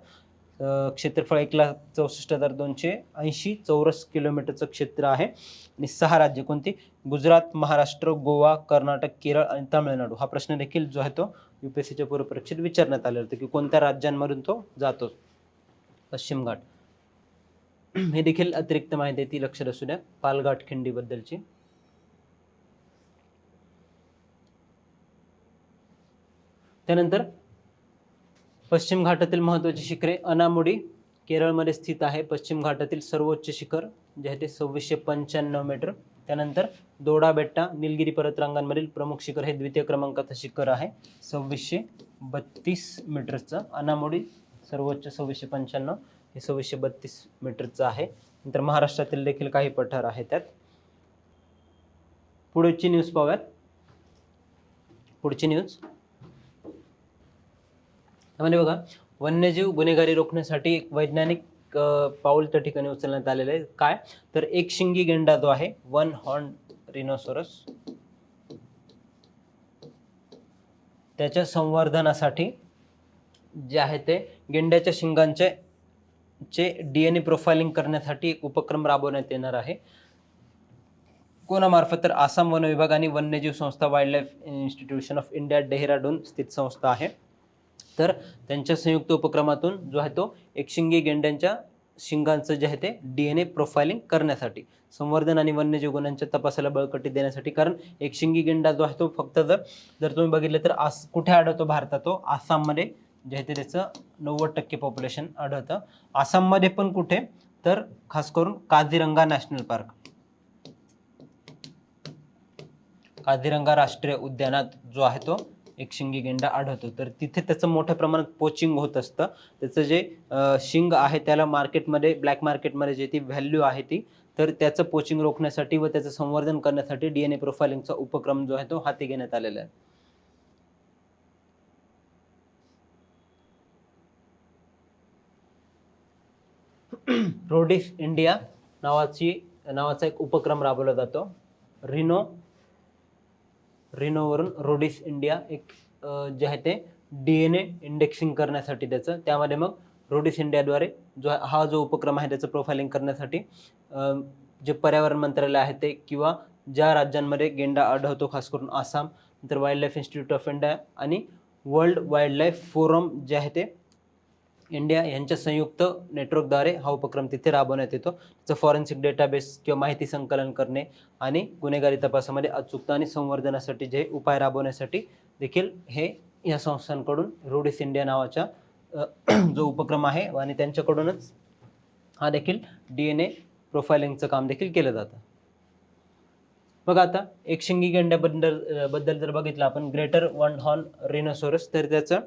क्षेत्रफळ 1,64,280 चौरस किलोमीटरचं क्षेत्र आहे. आणि 6 राज्य कोणती? गुजरात, महाराष्ट्र, गोवा, कर्नाटक, केरळ आणि तामिळनाडू. हा प्रश्न देखील जो आहे तो UPSCच्या पूर्वपरीक्षेत विचारण्यात आलेला होता की कोणत्या राज्यांमधून तो जातो पश्चिम घाट. हे देखील अतिरिक्त माहिती ती लक्षात असू द्या पालघाट खिंडीबद्दलची. त्यानंतर पश्चिम घाटातील महत्त्वाची शिखरे. अनामुडी केरळमध्ये स्थित आहे. पश्चिम घाटातील सर्वोच्च शिखर जे आहे ते 2695 मीटर. त्यानंतर दोडाबेट्टा निलगिरी पर्वतरांगांमधील प्रमुख शिखर हे द्वितीय क्रमांकाचं शिखर आहे 2632 मीटरचं. अनामुडी सर्वोच्च 2695, हे 2632 मीटरचं आहे. नंतर महाराष्ट्रातील देखील काही पठार आहेत त्यात. पुढची न्यूज पाहूयात. पुढची न्यूज त्यामध्ये बघा, वन्यजीव गुन्हेगारी रोखण्यासाठी एक वैज्ञानिक पाऊल त्या ठिकाणी उचलण्यात आलेलं आहे. काय तर एक शिंगी गेंडा जो आहे, वन हॉर्न रिनोसोरस, त्याच्या संवर्धनासाठी जे आहे ते गेंड्याच्या शिंगांचे DNA प्रोफाइलिंग करण्यासाठी एक उपक्रम राबवण्यात येणार आहे. कोणामार्फत तर आसाम वन विभाग आणि वन्यजीव संस्था wild life institution of India Dehradun स्थित संस्था आहे. तर त्यांच्या संयुक्त उपक्रमातून जो आहे तो एकशिंगी गेंड्यांच्या शिंगांचं जे आहे ते DNA प्रोफाइलिंग करण्यासाठी, संवर्धन आणि वन्यजीव गुन्ह्यांच्या तपासाला बळकटी देण्यासाठी. कारण एकशिंगी गेंडा जो आहे तो फक्त जर तुम्ही बघितलं तर कुठे आढळतो भारतात, तो आसाममध्ये जे आहे ते त्याचं 90% पॉप्युलेशन आढळतं. आसाममध्ये पण कुठे तर खास करून काझीरंगा नॅशनल पार्क, काझीरंगा राष्ट्रीय उद्यानात जो आहे तो एकशिंगी गेंडा आढळतो. तर तिथे त्याचं मोठ्या प्रमाणात पोचिंग होत असतं. त्याचं जे शिंग आहे त्याला मार्केटमध्ये, ब्लॅक मार्केटमध्ये जे ती व्हॅल्यू आहे ती, तर त्याचं पोचिंग रोखण्यासाठी व त्याचं संवर्धन करण्यासाठी DNA प्रोफाइलिंगचा उपक्रम जो आहे तो हाती घेण्यात आलेला आहे. रोडिस इंडिया नावाचा एक उपक्रम राबवला जातो. रिनोवरून रोडिस इंडिया एक जे आहे ते DNA इंडेक्सिंग करण्यासाठी त्यामध्ये मग रोडिस इंडियाद्वारे जो उपक्रम आहे त्याचं प्रोफाइलिंग करण्यासाठी जे पर्यावरण मंत्रालय आहे ते किंवा ज्या राज्यांमध्ये गेंडा आढळतो, खास करून आसाम, नंतर wild life institute of India आणि वर्ल्ड वाईल्ड लाईफ फोरम जे आहे ते इंडिया यांच्या संयुक्त नेटवर्कद्वारे हा उपक्रम तिथे राबवण्यात येतो. त्याचं फॉरेन्सिक डेटाबेस किंवा माहिती संकलन करणे आणि गुन्हेगारी तपासामध्ये अचूकता आणि संवर्धनासाठी जे उपाय राबवण्यासाठी देखील हे या संस्थांकडून रोडिस इंडिया नावाच्या जो उपक्रम आहे आणि त्यांच्याकडूनच हा देखील DNA प्रोफाइलिंगचं काम देखील केलं जातं. बघा आता एकशिंगी गेंड्याबद्दल जर बघितलं आपण, ग्रेटर वन हॉर्न रिनोसोरस, तर त्याचं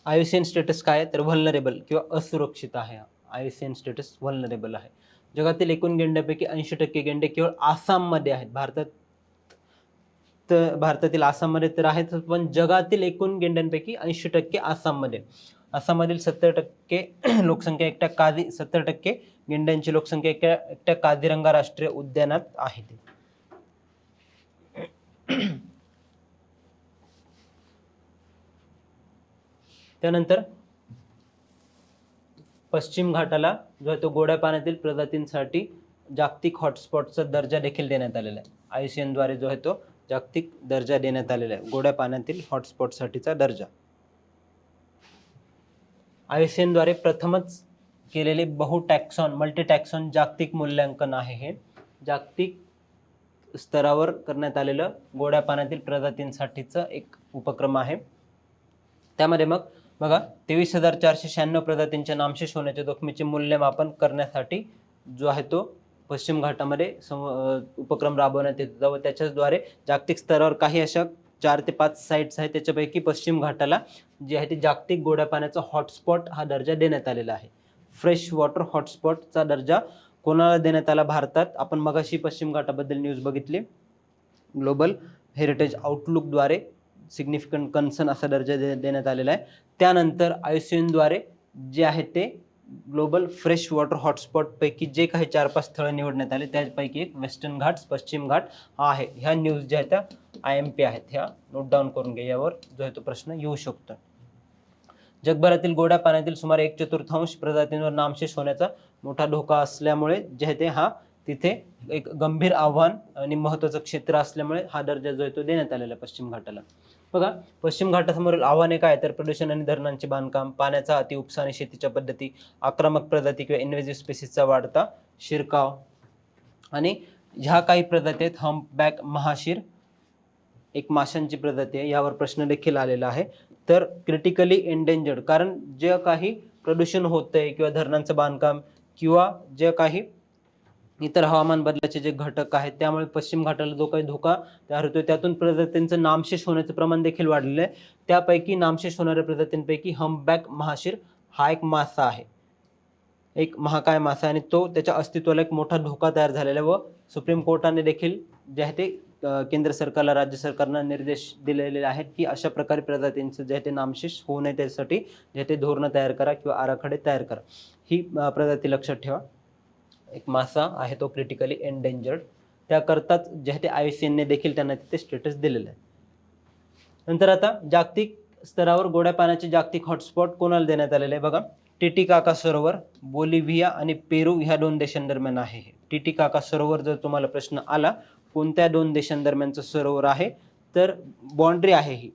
IUCN स्टेटस काय आहे, तर व्हल्नरेबल किंवा असुरक्षित आहे. IUCN स्टेटस व्हल्नरेबल आहे. जगातील एकूण गेंड्यापैकी 80% गेंडे केवळ आसाममध्ये आहेत. भारतातील आसाममध्ये तर आहेत, पण जगातील एकूण गेंड्यांपैकी 80% आसाममध्ये. आसाममधील 70% लोकसंख्या 70% गेंड्यांची लोकसंख्या एकट्या काझीरंगा राष्ट्रीय उद्यानात आहे. त्यानंतर पश्चिम घाटाला जो आहे तो गोड्या पाण्यातील प्रजातींसाठी जागतिक हॉटस्पॉटचा दर्जा देखील देण्यात आलेला आहे. IUCN द्वारे जो आहे तो जागतिक दर्जा देण्यात आलेला आहे, गोड्या पाण्यातील हॉटस्पॉटसाठीचा दर्जा. IUCN द्वारे प्रथमच केलेले मल्टी टॅक्सॉन जागतिक मूल्यांकन आहे. हे जागतिक स्तरावर करण्यात आलेलं गोड्या पाण्यातील प्रजातींसाठीचं एक उपक्रम आहे. त्यामध्ये मग बघा 23,496 प्रजातींच्या नामशेष होण्याच्या जोखमीचे मूल्यमापन करण्यासाठी जो आहे तो पश्चिम घाटामध्ये उपक्रम राबवण्यात येतो व त्याच्याद्वारे जागतिक स्तरावर काही अशा 4 ते 5 साईट्स आहेत. त्याच्यापैकी पश्चिम घाटाला जे आहे ते जागतिक गोड्या पाण्याचा हॉटस्पॉट हा दर्जा देण्यात आलेला आहे. फ्रेश वॉटर हॉटस्पॉटचा दर्जा कोणाला देण्यात आला? भारतात. आपण मगाशी पश्चिम घाटाबद्दल न्यूज बघितली. ग्लोबल हेरिटेज आउटलुकद्वारे सिग्निफिकंट कन्सर्न असा दर्जा देण्यात आलेला आहे. त्यानंतर IUCN द्वारे जे आहे ते ग्लोबल फ्रेश वॉटर हॉटस्पॉट पैकी जे काही 4-5 स्थळं निवडण्यात आले त्यापैकी एक वेस्टर्न घाट्स, पश्चिम घाट हा आहे. ह्या न्यूज ज्या आहेत त्या IMP आहेत, ह्या नोट डाऊन करून घ्या, यावर जो आहे तो प्रश्न येऊ शकतो. जगभरातील गोड्या पाण्यातील सुमारे 1/4 प्रजातींवर नामशेष होण्याचा मोठा धोका असल्यामुळे जे आहे ते तिथे एक गंभीर आव्हान आणि महत्त्वाचं क्षेत्र असल्यामुळे हा दर्जा जो आहे तो देण्यात आलेला पश्चिम घाटाला. बघा पश्चिम घाटासमोरील आव्हाने काय, तर प्रदूषण आणि धरणांचे बांधकाम, पाण्याचा अतिउपसा आणि शेतीच्या पद्धती, आक्रमक प्रजाती किंवा इन्व्हेजिव्ह स्पेसिसचा वाढता शिरकाव आणि ह्या काही प्रजाती आहेत. हम्पबॅक महाशीर एक माशांची प्रजाती आहे, यावर प्रश्न देखील आलेला आहे. तर क्रिटिकली एंडेंजर्ड, कारण जे काही प्रदूषण होतंय किंवा धरणांचं बांधकाम किंवा जे काही इतर हवामान बदलाचे जे घटक आहेत त्यामुळे पश्चिम घाटाला जो काही धोका तयार होतोय त्यातून प्रजातींचं नामशेष होण्याचं प्रमाण देखील वाढलेलं आहे. त्यापैकी नामशेष होणाऱ्या प्रजातींपैकी हम्पबॅक महाशीर हा एक मासा आहे, एक महाकाय मासा, आणि तो त्याच्या अस्तित्वाला एक मोठा धोका तयार झालेला आहे व सुप्रीम कोर्टाने देखील जे आहे ते केंद्र सरकारला, राज्य सरकारला निर्देश दिलेले आहेत की अशा प्रकारे प्रजातींचं जे आहे ते नामशेष होऊ नये त्यासाठी जे आहे ते धोरणं तयार करा किंवा आराखडे तयार करा. ही प्रजाती लक्षात ठेवा. एक मासा आहे तो क्रिटिकली एंडेंजर्ड, त्याकरताच जे आहे ते IUCN ने देखील त्यांना तिथे स्टेटस दिलेलं आहे. नंतर आता जागतिक स्तरावर गोड्या पाण्याचे जागतिक हॉटस्पॉट कोणाला देण्यात आलेले आहे? बघा टिटिकाका सरोवर बोलिव्हिया आणि पेरू ह्या 2 देशांदरम्यान आहे. टिटिकाका सरोवर जर तुम्हाला प्रश्न आला कोणत्या 2 देशांदरम्यानचं सरोवर आहे, तर बाउंड्री आहे ही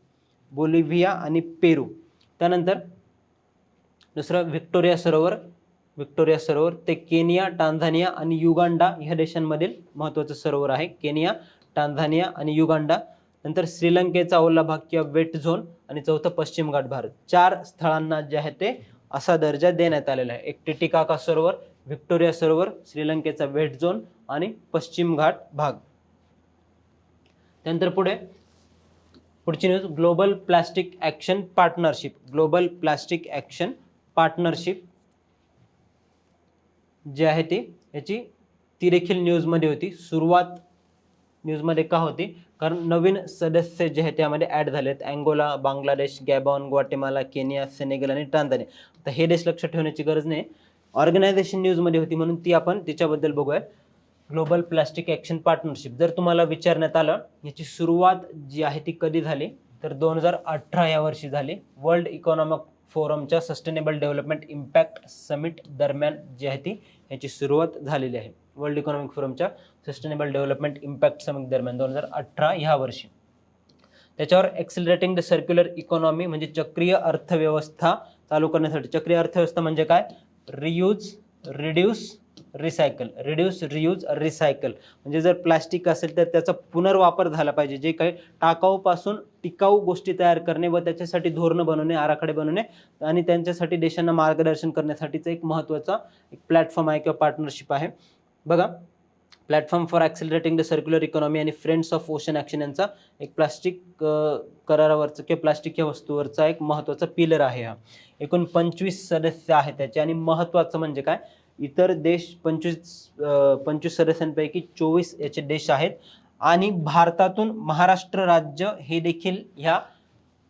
बोलिव्हिया आणि पेरू. त्यानंतर दुसरं व्हिक्टोरिया सरोवर ते केनिया, टांझानिया आणि युगांडा ह्या देशांमधील महत्त्वाचं सरोवर आहे. केनिया, टांझानिया आणि युगांडा. नंतर श्रीलंकेचा ओला भाग किंवा वेट झोन आणि चौथं पश्चिम घाट भारत. 4 स्थळांना जे आहे ते असा दर्जा देण्यात आलेला आहे. एक टिटिकाका सरोवर, व्हिक्टोरिया सरोवर, श्रीलंकेचा वेट झोन आणि पश्चिम घाट भाग. त्यानंतर पुढची news, global plastic action partnership. Global plastic action partnership जी आहे ती देखील न्यूजमध्ये होती. सुरुवात न्यूजमध्ये का होती? कारण नवीन सदस्य जे आहेत त्यामध्ये ॲड झालेत. अँगोला, Bangladesh, Gabon, Guatemala, Kenya, Senegal आणि टांझानिया. आता हे देश लक्षात ठेवण्याची गरज नाही. ऑर्गनायझेशन न्यूजमध्ये होती म्हणून ती आपण तिच्याबद्दल बघूया. ग्लोबल प्लास्टिक ॲक्शन पार्टनरशिप जर तुम्हाला विचारण्यात आलं याची सुरुवात जी आहे ती कधी झाली, तर 2018 या वर्षी झाली. वर्ल्ड इकॉनॉमिक फोरमच्या सस्टेनेबल डेव्हलपमेंट इम्पॅक्ट समिट दरम्यान जी आहे ती याची सुरुवात झालेली आहे. वर्ल्ड इकॉनॉमिक फोरमच्या सस्टेनेबल डेव्हलपमेंट इम्पॅक्ट समिट दरम्यान 2018 ह्या वर्षी. त्याच्यावर एक्सिलरेटिंग द सर्क्युलर इकॉनॉमी म्हणजे चक्रीय अर्थव्यवस्था चालू करण्यासाठी. चक्रीय अर्थव्यवस्था म्हणजे काय? Reuse, reduce, recycle. Reduce, reuse, recycle म्हणजे जर प्लास्टिक असेल तर त्याचा पुनर्वापर झाला पाहिजे. जे काही टाकाऊपासून टिकाऊ गोष्टी तयार करणे व त्याच्यासाठी धोरणं बनवणे, आराखडे बनवणे आणि त्यांच्यासाठी देशांना मार्गदर्शन करण्यासाठीचं एक महत्त्वाचा एक प्लॅटफॉर्म आहे किंवा पार्टनरशिप आहे. बघा, platform for accelerating the circular economy आणि फ्रेंड्स ऑफ ओशन ॲक्शन यांचा एक प्लास्टिक करारावरचं किंवा प्लास्टिक या वस्तूवरचा एक महत्त्वाचा पिलर आहे हा. एकूण 25 सदस्य आहेत त्याचे. आणि महत्त्वाचं म्हणजे काय, इतर देश 25 सदस्यांपैकी 24 याचे देश आहेत आणि भारतातून महाराष्ट्र राज्य हे देखील ह्या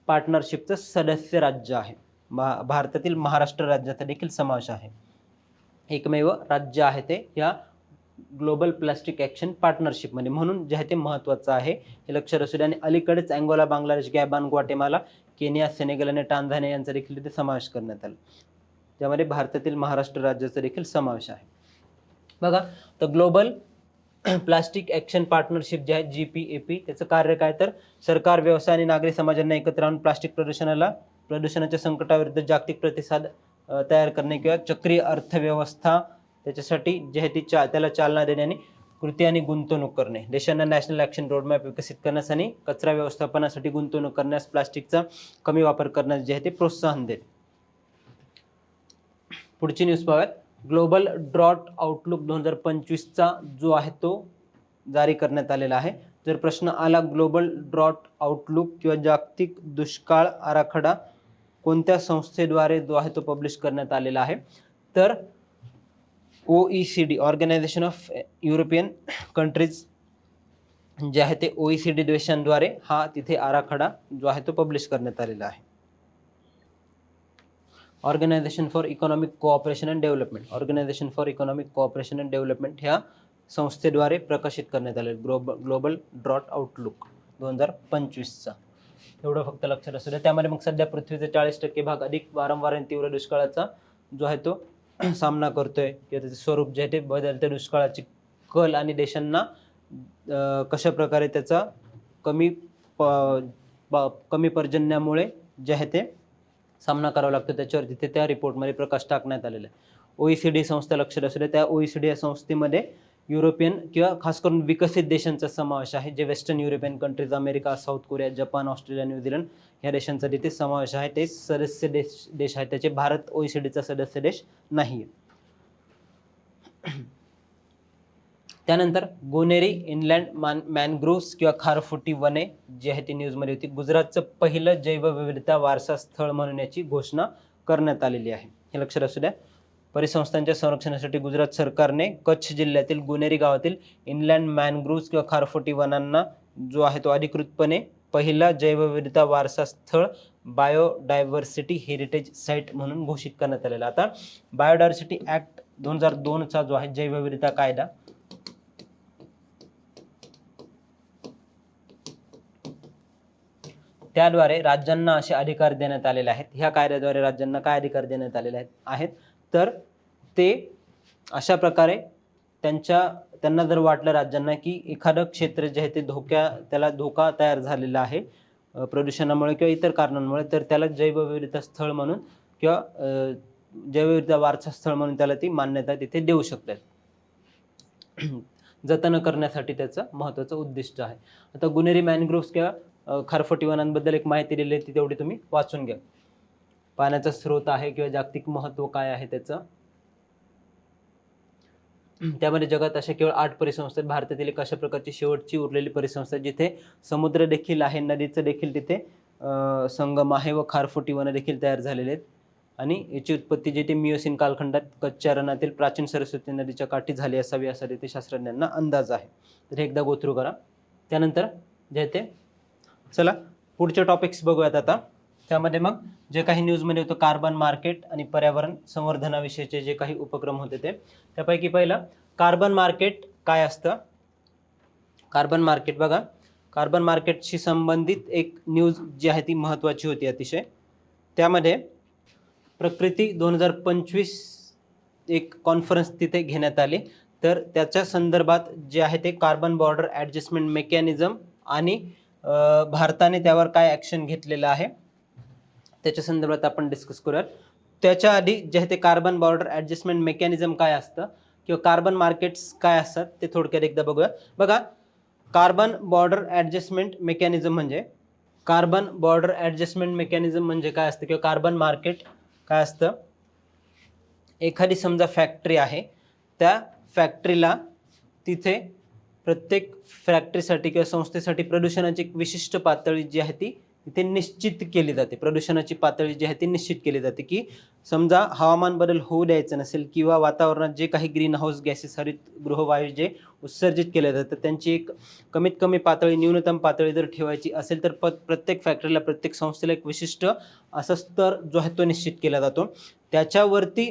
पार्टनरशिपचं सदस्य राज्य आहे. भारतातील महाराष्ट्र राज्याचा देखील समावेश आहे. एकमेव राज्य आहे ते या ग्लोबल प्लास्टिक ॲक्शन पार्टनरशिपमध्ये. म्हणून जे आहे ते महत्त्वाचं आहे, हे लक्षात असू द्या. आणि अलीकडेच अँगोला, बांगलादेश, गॅबान, ग्वाटेमाला, केनिया, सेनेगल आणि टांझानिया यांचा देखील इथे समावेश करण्यात आला, ज्यामध्ये भारतातील महाराष्ट्र राज्याचा देखील समावेश आहे. बघा, तर ग्लोबल प्लास्टिक ॲक्शन पार्टनरशिप जे आहे GPAP त्याचं कार्य काय, तर सरकार, व्यवसाय आणि नागरी समाजांना एकत्र आणून प्लास्टिक प्रदूषणाच्या संकटाविरुद्ध जागतिक प्रतिसाद तयार करणे किंवा चक्रीय अर्थव्यवस्था त्याच्यासाठी जे आहे ती त्याला चालना देणे आणि कृती आणि गुंतवणूक करणे. देशांना नॅशनल ॲक्शन रोडमॅप विकसित करण्यास आणि कचरा व्यवस्थापनासाठी गुंतवणूक करण्यास, प्लास्टिकचा कमी वापर करण्यास जे आहे ते प्रोत्साहन देणे. पुढची न्यूज पाहूयात. ग्लोबल ड्रॉट आउटलुक 2025चा जो आहे तो जारी करण्यात आलेला आहे. जर प्रश्न आला ग्लोबल ड्रॉट आउटलुक किंवा जागतिक दुष्काळ आराखडा कोणत्या संस्थेद्वारे जो आहे तो पब्लिश करण्यात आलेला आहे, तर OECD, Organisation of European countries जे आहे ते OECD देशांद्वारे हा तिथे आराखडा जो आहे तो पब्लिश करण्यात आलेला आहे. Organisation for Economic Cooperation and Development, Organisation for Economic Cooperation and Development ह्या संस्थेद्वारे प्रकाशित करण्यात आले ग्लोबल ड्रॉट आउटलुक 2025चा. एवढं फक्त लक्षात असू द्या. त्यामध्ये मग सध्या पृथ्वीचे 40% भाग अधिक वारंवार आणि तीव्र दुष्काळाचा जो आहे तो सामना करतोय किंवा त्याचे स्वरूप जे आहे ते बदलते. दुष्काळाची कल आणि देशांना कशा प्रकारे त्याचा कमी पर्जन्यामुळे जे आहे ते सामना करावा लागतो त्याच्यावर तिथे त्या रिपोर्टमध्ये प्रकाश टाकण्यात आलेला आहे. OECD संस्था लक्षात असू द्या. त्या OECD या संस्थेमध्ये युरोपियन किंवा खास करून विकसित देशांचा समावेश आहे, जे western European countries, America, south Korea, Japan, Australia, New Zealand या देशांचा तिथे समावेश आहे. ते सदस्य देश आहेत त्याचे. भारत OECDचा सदस्य देश नाही. त्यानंतर गोनेरी इनलँड मॅनग्रोव्स किंवा खारफुटी वने जी आहे ती न्यूजमध्ये होती. गुजरातचं पहिलं जैवविविधता वारसा स्थळ म्हणून याची घोषणा करण्यात आलेली आहे, हे लक्षात असू द्या. परिसंस्थांच्या संरक्षणासाठी गुजरात सरकारने कच्छ जिल्ह्यातील गुनेरी गावातील इनलँड मॅनग्रोव्स किंवा खारफुटी वनांना जो आहे तो अधिकृतपणे पहिला जैवविविधता वारसा स्थळ, बायोडायव्हर्सिटी हेरिटेज साईट म्हणून घोषित करण्यात आलेला. आता बायोडायव्हर्सिटी ॲक्ट 2002चा जो आहे जैवविविधता कायदा, त्याद्वारे राज्यांना असे अधिकार देण्यात आलेले आहेत. ह्या कायद्याद्वारे राज्यांना काय अधिकार देण्यात आलेले आहेत, तर ते अशा प्रकारे त्यांना जर वाटलं राज्यांना की एखादं क्षेत्र जे आहे ते त्याला धोका तयार झालेला आहे प्रदूषणामुळे किंवा इतर कारणांमुळे, तर त्याला जैवविविधता स्थळ म्हणून किंवा जैवविविधता वारसा स्थळ म्हणून त्याला ती मान्यता तिथे देऊ शकतात. जतन करण्यासाठी त्याचं महत्त्वाचं उद्दिष्ट आहे. आता गुनेरी मॅनग्रोव्स किंवा खारफुटी वनांबद्दल एक माहिती दिली आहे, ती तेवढी तुम्ही वाचून घ्या. पाण्याचा स्रोत आहे किंवा जागतिक महत्त्व काय आहे त्याचं. त्यामध्ये जगात अशा केवळ 8 परिसंस्था आहेत. भारतातील एक अशा प्रकारची शेवटची उरलेली परिसंस्था जिथे समुद्र देखील आहे, नदीचं देखील तिथे संगम आहे व खारफुटी वनं देखील तयार झालेले आहेत. आणि याची उत्पत्ती जी ते मियोसीन कालखंडात कच्च्या रणातील प्राचीन सरस्वती नदीच्या काठी झाली असावी असा तिथे शास्त्रज्ञांना अंदाज आहे. तर हे एकदा गो थ्रू करा. त्यानंतर जे ते चला पुढचे टॉपिक्स बघूयात आता. त्यामध्ये मग जे काही न्यूजमध्ये होतं कार्बन मार्केट आणि पर्यावरण संवर्धनाविषयीचे जे काही उपक्रम होते ते, त्यापैकी पहिलं कार्बन मार्केट काय असतं. कार्बन मार्केट बघा, कार्बन मार्केटशी संबंधित एक न्यूज जी आहे ती महत्त्वाची होती अतिशय. त्यामध्ये प्रकृती 2025 एक कॉन्फरन्स तिथे घेण्यात आली. तर त्याच्या संदर्भात जे आहे ते कार्बन बॉर्डर ॲडजस्टमेंट मेकॅनिझम आणि भारताने त्यावर काय ॲक्शन घेतलेलं आहे त्याच्या संदर्भात आपण डिस्कस करूयात. त्याच्या आधी जे आहे ते कार्बन बॉर्डर ॲडजस्टमेंट मेकॅनिझम काय असतं किंवा कार्बन मार्केट्स काय असतात ते थोडक्यात एकदा बघूया. बघा, कार्बन बॉर्डर ॲडजस्टमेंट मेकॅनिझम म्हणजे कार्बन बॉर्डर ॲडजस्टमेंट मेकॅनिझम म्हणजे काय असतं किंवा कार्बन मार्केट काय असतं. एखादी समजा फॅक्टरी आहे, त्या फॅक्टरीला तिथे प्रत्येक फॅक्टरीसाठी किंवा संस्थेसाठी प्रदूषणाची एक विशिष्ट पातळी जी आहे ती तिथे निश्चित केली जाते. प्रदूषणाची पातळी जी आहे ती निश्चित केली जाते की समजा हवामान बदल होऊ द्यायचं नसेल किंवा वातावरणात जे काही ग्रीन हाऊस गॅसेस हरितगृहवायू जे उत्सर्जित केले जातात त्यांची एक कमीत कमी पातळी, न्यूनतम पातळी जर ठेवायची असेल तर प्रत्येक फॅक्टरीला, प्रत्येक संस्थेला एक विशिष्ट असा स्तर जो आहे तो निश्चित केला जातो. त्याच्यावरती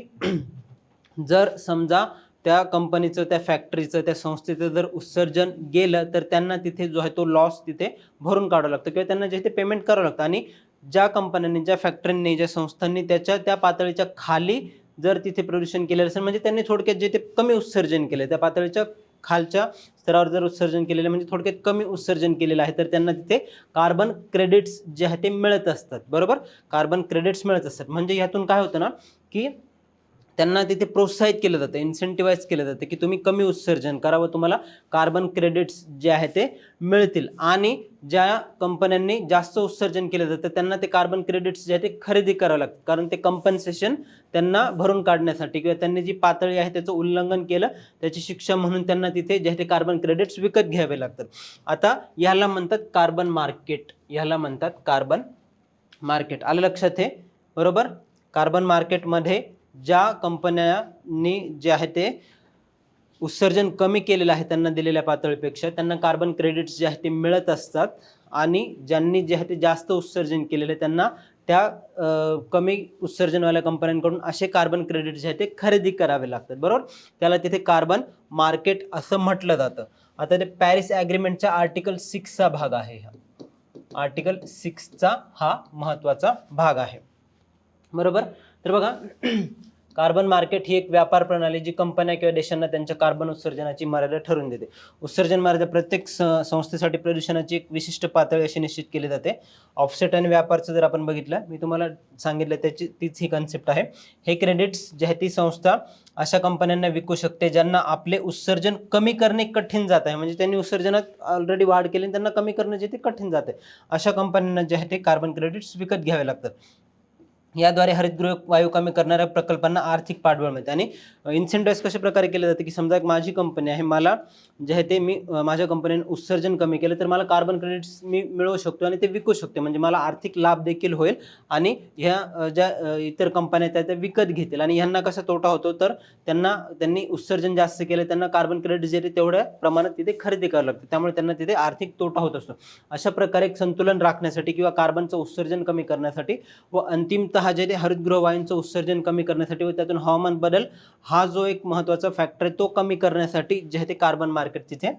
जर समजा त्या कंपनीचं, त्या फॅक्टरीचं, त्या संस्थेचं जर उत्सर्जन गेलं तर त्यांना तिथे जो आहे तो लॉस तिथे भरून काढावं लागतं किंवा त्यांना जे ते पेमेंट करावं लागतं. आणि ज्या कंपन्यांनी, ज्या फॅक्टरींनी, ज्या संस्थांनी त्या पातळीच्या खाली जर तिथे प्रदूषण केलेलं असेल म्हणजे त्यांनी थोडक्यात जे ते कमी उत्सर्जन केलं, त्या पातळीच्या खालच्या स्तरावर जर उत्सर्जन केलेलं म्हणजे थोडक्यात कमी उत्सर्जन केलेलं आहे तर त्यांना तिथे कार्बन क्रेडिट्स जे आहे ते मिळत असतात. बरोबर, कार्बन क्रेडिट्स मिळत असतात. म्हणजे यातून काय होतं ना की त्यांना तिथे प्रोत्साहित केलं जातं, इन्सेंटिवाइज केलं जातं की तुम्ही कमी उत्सर्जन करा व तुम्हाला कार्बन क्रेडिट्स जे आहे ते मिळतील. आणि ज्या कंपन्यांनी जास्त उत्सर्जन केलं जातं त्यांना ते कार्बन क्रेडिट्स जे आहे ते खरेदी करावं लागतं, कारण ते कंपन्सेशन त्यांना भरून काढण्यासाठी किंवा त्यांनी जी पातळी आहे त्याचं उल्लंघन केलं त्याची शिक्षा म्हणून त्यांना तिथे जे आहे ते कार्बन क्रेडिट्स विकत घ्यावे लागतात. आता ह्याला म्हणतात कार्बन मार्केट, ह्याला म्हणतात कार्बन मार्केट. आलं लक्षात हे? बरोबर, कार्बन मार्केटमध्ये ज्या कंपन्यांनी जे आहे ते उत्सर्जन कमी केलेलं आहे त्यांना दिलेल्या पातळीपेक्षा त्यांना कार्बन क्रेडिट्स जे आहे ते मिळत असतात. आणि ज्यांनी जे आहे ते जास्त उत्सर्जन केलेलं आहे त्यांना त्या कमी उत्सर्जनवाल्या कंपन्यांकडून असे कार्बन क्रेडिट जे आहे ते खरेदी करावे लागतात. बरोबर, त्याला तिथे कार्बन मार्केट असं म्हटलं जातं. आता ते पॅरिस ॲग्रीमेंटच्या आर्टिकल 6चा भाग आहे. आर्टिकल 6चा हा महत्त्वाचा भाग आहे. बरोबर, तर बघा कार्बन मार्केट ही एक व्यापार प्रणाली जी कंपन्या किंवा देशांना त्यांच्या कार्बन उत्सर्जनाची मर्यादा ठरवून देते. उत्सर्जन मर्यादा प्रत्येक संस्थेसाठी प्रदूषणाची एक विशिष्ट पातळी अशी निश्चित केली जाते. ऑफसेट आणि व्यापारचं जर आपण बघितलं, मी तुम्हाला सांगितलं तीच ही कन्सेप्ट आहे. हे क्रेडिट्स जे आहे ती संस्था अशा कंपन्यांना विकू शकते ज्यांना आपले उत्सर्जन कमी करणे कठीण जात आहे. म्हणजे त्यांनी उत्सर्जनात ऑलरेडी वाढ केली आणि त्यांना कमी करणं जे ते कठीण जाते, अशा कंपन्यांना जे आहे ते कार्बन क्रेडिट्स विकत घ्यावे लागतात. याद्वारे हरितगृह वायू कमी करणाऱ्या प्रकल्पांना आर्थिक पाठबळ मिळते. आणि इन्सेंटिव्ह कशा प्रकारे केले जाते की समजा एक माझी कंपनी आहे, मला जे आहे ते मी माझ्या कंपनीने उत्सर्जन कमी केलं तर मला कार्बन क्रेडिट्स मी मिळवू शकतो आणि ते विकू शकतो. म्हणजे मला आर्थिक लाभ देखील होईल आणि ह्या ज्या इतर कंपन्या आहेत त्या विकत घेतील. आणि ह्यांना कसा तोटा होतो तर त्यांनी उत्सर्जन जास्त केलं, त्यांना कार्बन क्रेडिट जे तेवढ्या प्रमाणात तिथे खरेदी करावं लागतं, त्यामुळे त्यांना तिथे आर्थिक तोटा होत असतो. अशा प्रकारे एक संतुलन राखण्यासाठी किंवा कार्बनचं उत्सर्जन कमी करण्यासाठी व अंतिमतः जे ते हरितगृह वायूंचं उत्सर्जन कमी करण्यासाठी व त्यातून हवामान बदल हा जो एक महत्त्वाचा फॅक्टर आहे तो कमी करण्यासाठी जे आहे ते कार्बन मार्केट तिथे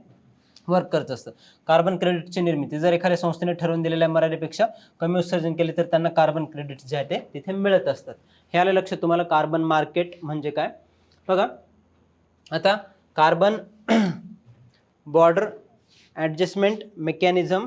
वर्क करत असतं. कार्बन क्रेडिटची निर्मिती जर एखाद्या संस्थेने ठरवून दिलेल्या मर्यादेपेक्षा कमी उत्सर्जन केले तर त्यांना कार्बन क्रेडिट जे आहे ते तिथे मिळत असतात. हे आलं लक्षात तुम्हाला कार्बन मार्केट म्हणजे काय. बघा, आता कार्बन बॉर्डर ॲडजस्टमेंट मेकॅनिझम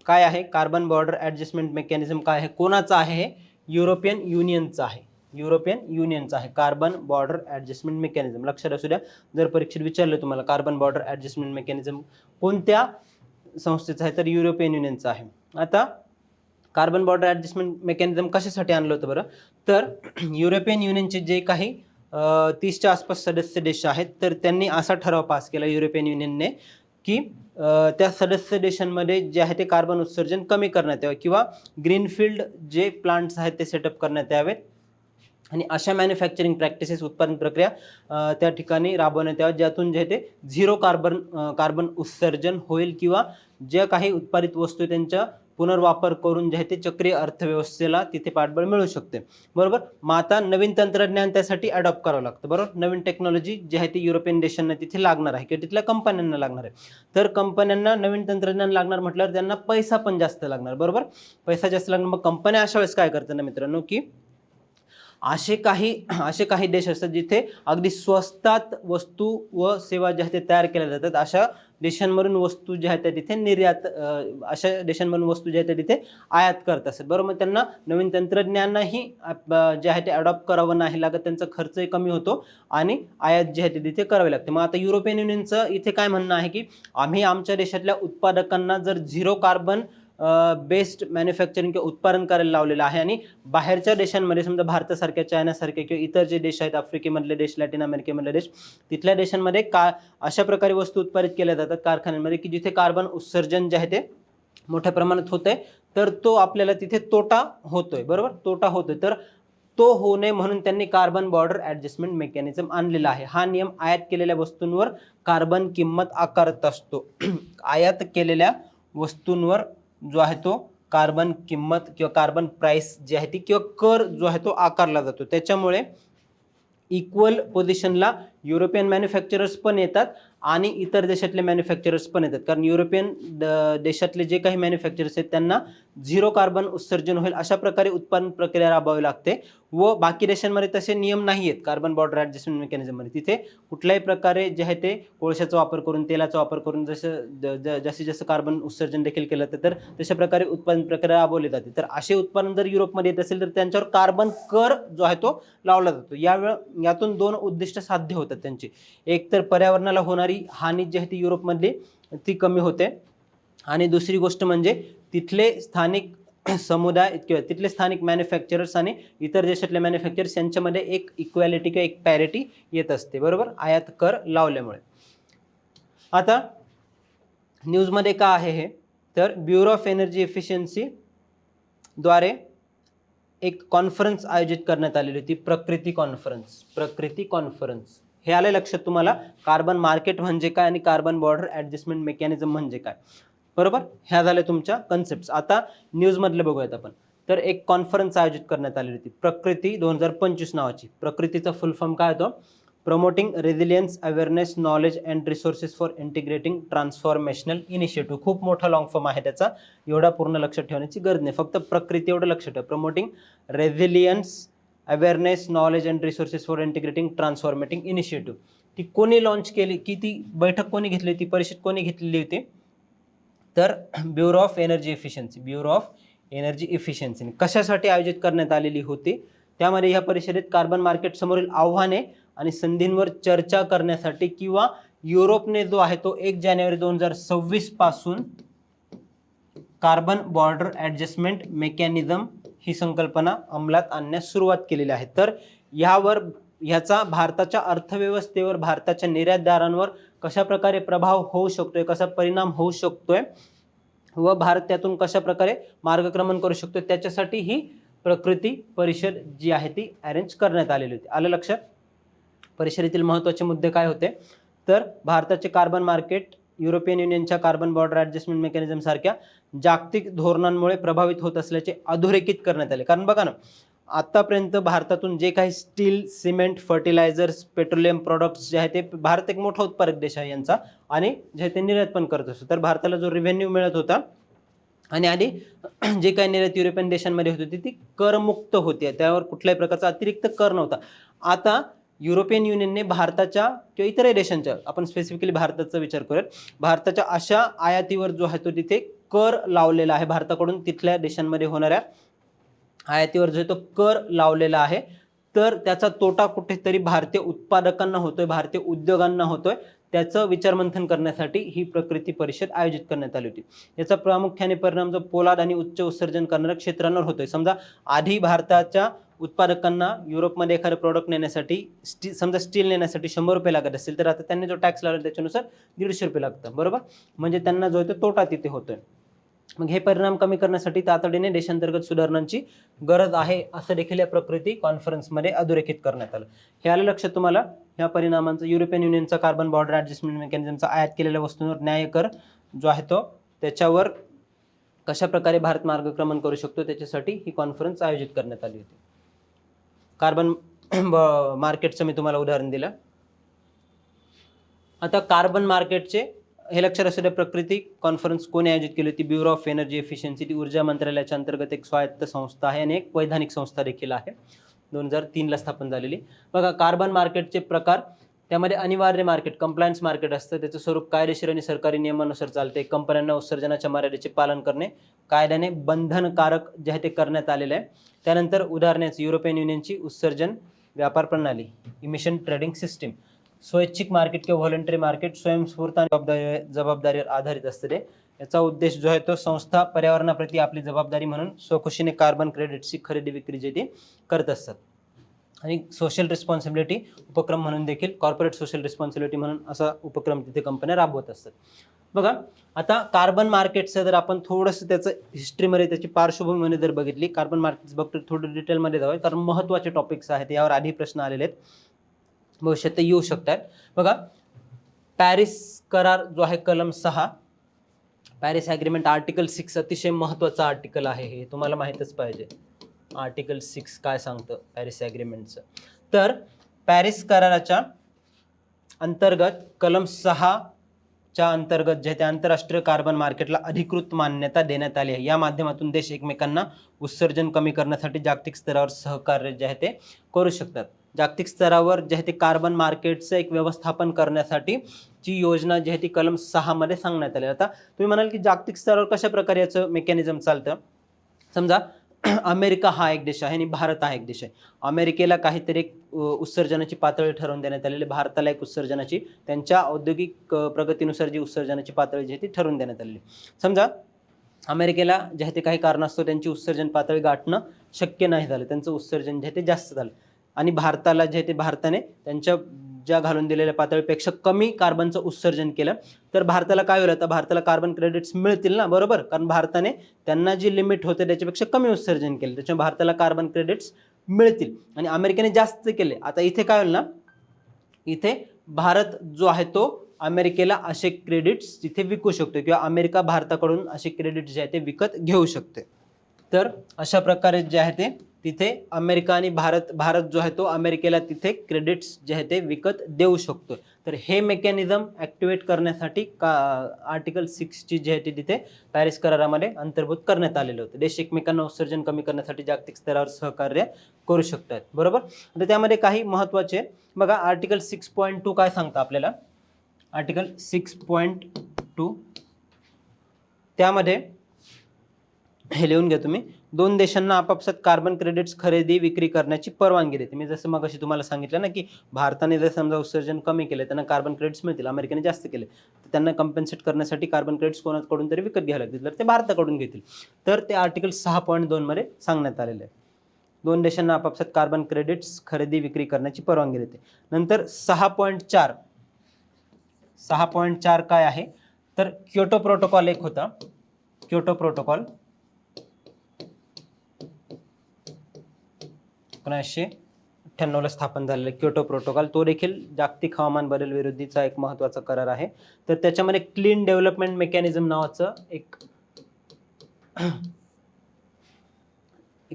काय आहे, कार्बन बॉर्डर ॲडजस्टमेंट मेकॅनिझम काय आहे, कोणाचं आहे हे, युरोपियन युनियनचं आहे. युरोपियन युनियनचं आहे कार्बन बॉर्डर ॲडजस्टमेंट मेकॅनिझम. लक्षात असू द्या, जर परीक्षेत विचारलं तुम्हाला कार्बन बॉर्डर ॲडजस्टमेंट मेकॅनिझम कोणत्या संस्थेचं आहे तर युरोपियन युनियनचं आहे. आता कार्बन बॉर्डर ॲडजस्टमेंट मेकॅनिझम कशासाठी आणलं होतं बरं, तर युरोपियन युनियनचे जे काही 30च्या आसपास सदस्य देश आहेत. तर त्यांनी असा ठराव पास केला युरोपियन युनियनने की त्या सदस्य देशांमध्ये जे आहे ते कार्बन उत्सर्जन कमी करण्यात यावं किंवा ग्रीनफील्ड जे प्लांट्स आहेत ते सेटअप करण्यात यावेत आणि अशा मॅन्युफॅक्चरिंग प्रॅक्टिसेस उत्पादन प्रक्रिया त्या ठिकाणी राबवण्यात याव्या ज्यातून जे आहे ते झिरो कार्बन उत्सर्जन होईल किंवा ज्या काही उत्पादित वस्तू आहेत त्यांच्या पुनर्वापर करून जे आहे ते चक्रीय अर्थव्यवस्थेला तिथे पाठबळ मिळू शकते. बरोबर. मग आता नवीन तंत्रज्ञान त्यासाठी अडॉप्ट करावं लागतं. बरोबर. नवीन टेक्नॉलॉजी जी आहे ती युरोपियन देशांना तिथे लागणार आहे किंवा तिथल्या कंपन्यांना लागणार आहे. तर कंपन्यांना नवीन तंत्रज्ञान लागणार म्हटल्यावर त्यांना पैसा पण जास्त लागणार. बरोबर. पैसा जास्त लागणार. मग कंपन्या अशा वेळेस काय करतात ना मित्रांनो की असे काही देश असतात जिथे अगदी स्वस्तात वस्तू व सेवा ज्या आहेत तयार केल्या जातात. अशा देशांमधून वस्तू ज्या आहेत त्या तिथे निर्यात अशा देशांमधून वस्तू ज्या आहेत त्या तिथे आयात करत असतात. बरोबर. मग त्यांना नवीन तंत्रज्ञानही जे आहे ते अडॉप्ट करावं नाही लागत. त्यांचा खर्चही कमी होतो आणि आयात जी आहे ती तिथे करावी लागते. मग आता युरोपियन युनियनचं इथे काय म्हणणं आहे की आम्ही आमच्या देशातल्या उत्पादकांना जर झिरो कार्बन बेस्ड मॅन्युफॅक्चरिंग किंवा उत्पादन करायला लावलेलं आहे आणि बाहेरच्या देशांमध्ये समजा भारतासारख्या चायनासारख्या किंवा इतर जे देश आहेत आफ्रिकेमधले देश लॅटिन अमेरिकेमधले देश तिथल्या देशांमध्ये अशा प्रकारे वस्तू उत्पादित केल्या जातात कारखान्यांमध्ये की जिथे कार्बन उत्सर्जन जे आहे ते मोठ्या प्रमाणात होतंय तर तो आपल्याला तिथे तोटा होतोय. बरोबर. तोटा होतोय. तर तो होऊ नये म्हणून त्यांनी कार्बन बॉर्डर ॲडजस्टमेंट मेकॅनिझम आणलेला आहे. हा नियम आयात केलेल्या वस्तूंवर कार्बन किंमत आकारत असतो. आयात केलेल्या वस्तूंवर जो आहे तो कार्बन किंमत किंवा कार्बन प्राइस जी आहे ती किंवा कर जो आहे तो आकारला जातो. त्याच्यामुळे इक्वल पोझिशनला युरोपियन मॅन्युफॅक्चरर्स पण येतात आणि इतर देशातले मॅन्युफॅक्चरर्स पण येतात. कारण युरोपियन देशातले जे काही मॅन्युफॅक्चरर्स आहेत त्यांना झिरो कार्बन उत्सर्जन होईल अशा प्रकारे उत्पादन प्रक्रिया राबवावी लागते व बाकी देशांमध्ये तसे नियम नाही आहेत. कार्बन बॉर्डर ॲडजस्टमेंट मेकॅनिझममध्ये तिथे कुठल्याही प्रकारे जे आहे ते कोळशाचा वापर करून तेलाचा वापर करून जास्तीत जास्त कार्बन उत्सर्जन देखील केलं जातं तर तशा प्रकारे उत्पादन प्रक्रिया राबवली जाते. तर असे उत्पादन जर युरोपमध्ये येत असेल तर त्यांच्यावर कार्बन कर जो आहे तो लावला जातो. यातून दोन उद्दिष्ट साध्य होतात त्यांची. एक तर पर्यावरणाला होणारी हानी जी आहे ती युरोपमधली ती कमी होते आणि दुसरी गोष्ट म्हणजे तिथले स्थानिक समुदाय किंवा तिथले स्थानिक मॅन्युफॅक्चरर्स आणि इतर देशातले मॅन्युफॅक्चरर्स यांच्यामध्ये एक इक्वॅलिटी किंवा एक पॅरिटी येत असते. बरोबर. आयात कर लावल्यामुळे. आता न्यूजमध्ये का आहे हे तर ब्युरो ऑफ एनर्जी एफिशियन्सी द्वारे एक कॉन्फरन्स आयोजित करण्यात आलेली होती. प्रकृती कॉन्फरन्स हे आलं लक्षात तुम्हाला. कार्बन मार्केट म्हणजे काय आणि कार्बन बॉर्डर ॲडजस्टमेंट मेकॅनिझम म्हणजे काय. बरोबर. ह्या झाल्या तुमच्या कन्सेप्ट. आता न्यूजमधलं बघूयात आपण. तर एक कॉन्फरन्स आयोजित करण्यात आलेली होती प्रकृती 2025 नावाची. प्रकृतीचा फुल फॉर्म काय होतो promoting resilience awareness knowledge and resources for integrating transformational initiative. खूप मोठा लॉंग फॉर्म आहे त्याचा. एवढा पूर्ण लक्षात ठेवण्याची गरज नाही. फक्त प्रकृती एवढं लक्षात ठेवा. Promoting resilience awareness knowledge and resources for integrating transformating initiative. ती कोणी लॉन्च केली की ती बैठक कोणी घेतली होती परिषद कोणी घेतलेली होती तर ब्युरो ऑफ एनर्जी इफिशियन्सी कशासाठी आयोजित करण्यात आलेली होती. त्यामध्ये ह्या परिषदेत कार्बन मार्केट समोरील आव्हाने आणि संधींवर चर्चा करण्यासाठी किंवा युरोपने जो आहे तो 1 जानेवारी 2026 पासून कार्बन बॉर्डर ॲडजस्टमेंट मेकॅनिझम ही संकल्पना अंमलात आणण्यास सुरुवात केलेली आहे. तर ह्याचा भारताच्या अर्थव्यवस्थेवर भारताच्या निर्यातदारांवर कशा प्रकारे प्रभाव होऊ शकतोय कसा परिणाम होऊ शकतोय व भारत त्यातून कशा प्रकारे मार्गक्रमण करू शकतो त्याच्यासाठी ही प्रकृती परिषद जी आहे ती अरेंज करण्यात आलेली होती. आलं लक्षात. परिषदेतील महत्त्वाचे मुद्दे काय होते तर भारताचे कार्बन मार्केट युरोपियन युनियनच्या कार्बन बॉर्डर ॲडजस्टमेंट मेकॅनिझम सारख्या जागतिक धोरणांमुळे प्रभावित होत असल्याचे अधोरेखित करण्यात आले. कारण बघा ना आतापर्यंत भारतातून जे काही steel cement fertilisers petroleum products जे आहे ते भारत एक मोठा उत्पादक देश आहे यांचा आणि जे ते निर्यात पण करत असतो. तर भारताला जो रेव्हेन्यू मिळत होता आणि आधी जे काही निर्यात युरोपियन देशांमध्ये होती ती करमुक्त होती. त्यावर कुठल्याही प्रकारचा अतिरिक्त कर नव्हता. आता युरोपियन युनियनने भारताच्या किंवा इतरही देशांच्या आपण स्पेसिफिकली भारताचा विचार करूयात भारताच्या अशा आयातीवर जो आहे तो तिथे कर लावलेला आहे. भारताकडून तिथल्या देशांमध्ये होणाऱ्या आयातीवर जो तो कर लावलेला आहे. तर त्याचा तोटा कुठेतरी भारतीय उत्पादकांना होतोय भारतीय उद्योगांना होतोय. त्याचं विचारमंथन करण्यासाठी ही प्रकृती परिषद आयोजित करण्यात आली होती. याचा प्रामुख्याने परिणाम जो पोलाद आणि उच्च उत्सर्जन करणाऱ्या क्षेत्रांवर होतोय. समजा आधी भारताच्या उत्पादकांना युरोपमध्ये एखादं प्रोडक्ट नेण्यासाठी समजा स्टील नेण्यासाठी 100 रुपये लागत असेल, तर आता त्यांनी जो टॅक्स लावला त्याच्यानुसार 150 रुपये लागतं, बरोबर. म्हणजे त्यांना जो आहे तो तोटा तिथे होतोय. मग हे परिणाम कमी करण्यासाठी तातडीने देशांतर्गत सुधारणांची गरज आहे असं देखील या प्रकृती कॉन्फरन्समध्ये अधोरेखित करण्यात आलं. हे आलं लक्षात तुम्हाला. ह्या परिणामांचं युरोपियन युनियनचा कार्बन बॉर्डर ऍडजस्टमेंट मेकॅनिझमचा आयात केलेल्या वस्तूंवर न्याय कर जो आहे तो त्याच्यावर कशा प्रकारे भारत मार्गक्रमण करू शकतो त्याच्यासाठी ही कॉन्फरन्स आयोजित करण्यात आली होती. कार्बन मार्केटचं मी तुम्हाला उदाहरण दिलं. आता कार्बन मार्केटचे हे लक्षात असू द्या, प्रकृती कॉन्फरन्स कोणी आयोजित केली होती? ब्युरो ऑफ एनर्जी एफिशियन्सी, ती ऊर्जा मंत्रालयाच्या अंतर्गत एक स्वायत्त संस्था आहे आणि एक वैधानिक संस्था देखील आहे. 2003ला स्थापन झालेली. बघा, कार्बन मार्केटचे प्रकार, त्यामध्ये अनिवार्य मार्केट, कंप्लायन्स मार्केट असतं. त्याचं स्वरूप कायदेशीर आणि सरकारी नियमानुसार चालते. कंपन्यांना उत्सर्जनाच्या मर्यादेचे पालन करणे कायद्याने बंधनकारक जे आहे ते करण्यात आलेलं आहे. त्यानंतर उदाहरणार्थ युरोपियन युनियनची उत्सर्जन व्यापार प्रणाली, इमिशन ट्रेडिंग सिस्टीम. स्वैच्छिक मार्केट किंवा व्हॉलंटरी मार्केट स्वयंस्फूर्त आणि जबाबदारीवर आधारित असते ते. याचा उद्देश जो आहे तो संस्था पर्यावरणाप्रती आपली जबाबदारी म्हणून स्वखुशीने कार्बन क्रेडिट्सची खरेदी विक्री जे ते करत असतात. आणि सोशल रिस्पॉन्सिबिलिटी उपक्रम म्हणून देखील, कॉर्पोरेट सोशल रिस्पॉन्सिबिलिटी म्हणून असा उपक्रम तिथे कंपन्या राबवत असतात. बघा, आता कार्बन मार्केटचं जर आपण थोडंसं त्याचं हिस्ट्रीमध्ये त्याची पार्श्वभूमीमध्ये जर बघितली, कार्बन मार्केट्स बघतो थोडं डिटेलमध्ये जाऊया, कारण महत्त्वाचे टॉपिक्स आहेत, यावर आधी प्रश्न आलेले आहेत, भविष्यात ते येऊ शकतात. बघा, पॅरिस करार जो आहे कलम 6, पॅरिस ॲग्रीमेंट आर्टिकल 6 अतिशय महत्त्वाचं आर्टिकल आहे, हे तुम्हाला माहीतच पाहिजे. आर्टिकल 6 काय सांगतं पॅरिस ॲग्रीमेंटचं? तर पॅरिस कराराच्या अंतर्गत कलम 6च्या अंतर्गत जे त्या आंतरराष्ट्रीय कार्बन मार्केटला अधिकृत मान्यता देण्यात आली आहे. या माध्यमातून देश एकमेकांना उत्सर्जन कमी करण्यासाठी जागतिक स्तरावर सहकार्य जे आहे ते करू शकतात. जागतिक स्तरावर जे आहे ते कार्बन मार्केटचं एक व्यवस्थापन करण्यासाठी ची योजना जी आहे ती कलम 6मध्ये सांगण्यात आली. आता तुम्ही म्हणाल की जागतिक स्तरावर कशा प्रकारे याचं मेकॅनिझम चालतं? समजा अमेरिका हा एक देश आहे आणि भारत हा एक देश आहे. अमेरिकेला काहीतरी एक उत्सर्जनाची पातळी ठरवून देण्यात आलेली, भारताला एक उत्सर्जनाची त्यांच्या औद्योगिक प्रगतीनुसार जी उत्सर्जनाची पातळी जी आहे ती ठरवून देण्यात आलेली. समजा अमेरिकेला जे आहे ते काही कारणास्तव त्यांची उत्सर्जन पातळी गाठणं शक्य नाही झालं, त्यांचं उत्सर्जन जे आहे ते जास्त झालं, आणि भारताला जे आहे ते भारताने त्यांच्या ज्या घालून दिलेल्या पातळीपेक्षा कमी कार्बनचं उत्सर्जन केलं, तर भारताला काय होईल? आता भारताला कार्बन क्रेडिट्स मिळतील ना, बरोबर, कारण भारताने त्यांना जी लिमिट होते त्याच्यापेक्षा कमी उत्सर्जन केलं, त्याच्यामुळे भारताला कार्बन क्रेडिट्स मिळतील. आणि अमेरिकेने जास्त केले, आता इथे काय होईल ना, इथे भारत जो आहे तो अमेरिकेला असे क्रेडिट्स तिथे विकू शकतो, किंवा अमेरिका भारताकडून असे क्रेडिट्स जे आहे ते विकत घेऊ शकते. तर अशा प्रकारे जे आहे ते तिथे अमेरिका आणि भारत जो आहे तो अमेरिकेला तिथे क्रेडिट्स जे आहे ते विकत देऊ शकतो. तर हे मेकॅनिझम ॲक्टिवेट करण्यासाठी आर्टिकल 6ची जे आहे ती तिथे पॅरिस करारामध्ये अंतर्भूत करण्यात आलेलं होतं. देश एकमेकांना उत्सर्जन कमी करण्यासाठी जागतिक स्तरावर सहकार्य करू शकतात, बरोबर. तर त्यामध्ये काही महत्त्वाचे बघा, आर्टिकल 6.2 काय सांगतं आपल्याला? आर्टिकल 6.2 त्यामध्ये हे लिहून घ्या तुम्ही. 2 देशांना आपापसात कार्बन क्रेडिट्स खरेदी विक्री करण्याची परवानगी देते. मी जसं मगाशी तुम्हाला सांगितलं ना, की भारताने जर समजा उत्सर्जन कमी केले, त्यांना कार्बन क्रेडिट्स मिळतील, अमेरिकेने जास्त केले, तर त्यांना कम्पेन्सेट करण्यासाठी कार्बन क्रेडिट्स कोणाकडून तरी विकत घ्यायला लागतील, तर ते भारताकडून घेतील. तर ते आर्टिकल 6.2 मध्ये सांगण्यात आलेलं आहे. 2 देशांना आपापसात कार्बन क्रेडिट्स खरेदी विक्री करण्याची परवानगी देते. नंतर 6.4 काय आहे? तर क्योटो प्रोटोकॉल एक होता. क्योटो प्रोटोकॉल 1998ला स्थापन झालेला क्योटो प्रोटोकॉल, तो देखील जागतिक हवामान बदल विरोधीचा एक महत्त्वाचा करार आहे. तर त्याच्यामध्ये क्लीन डेव्हलपमेंट मेकॅनिझम नावाचं एक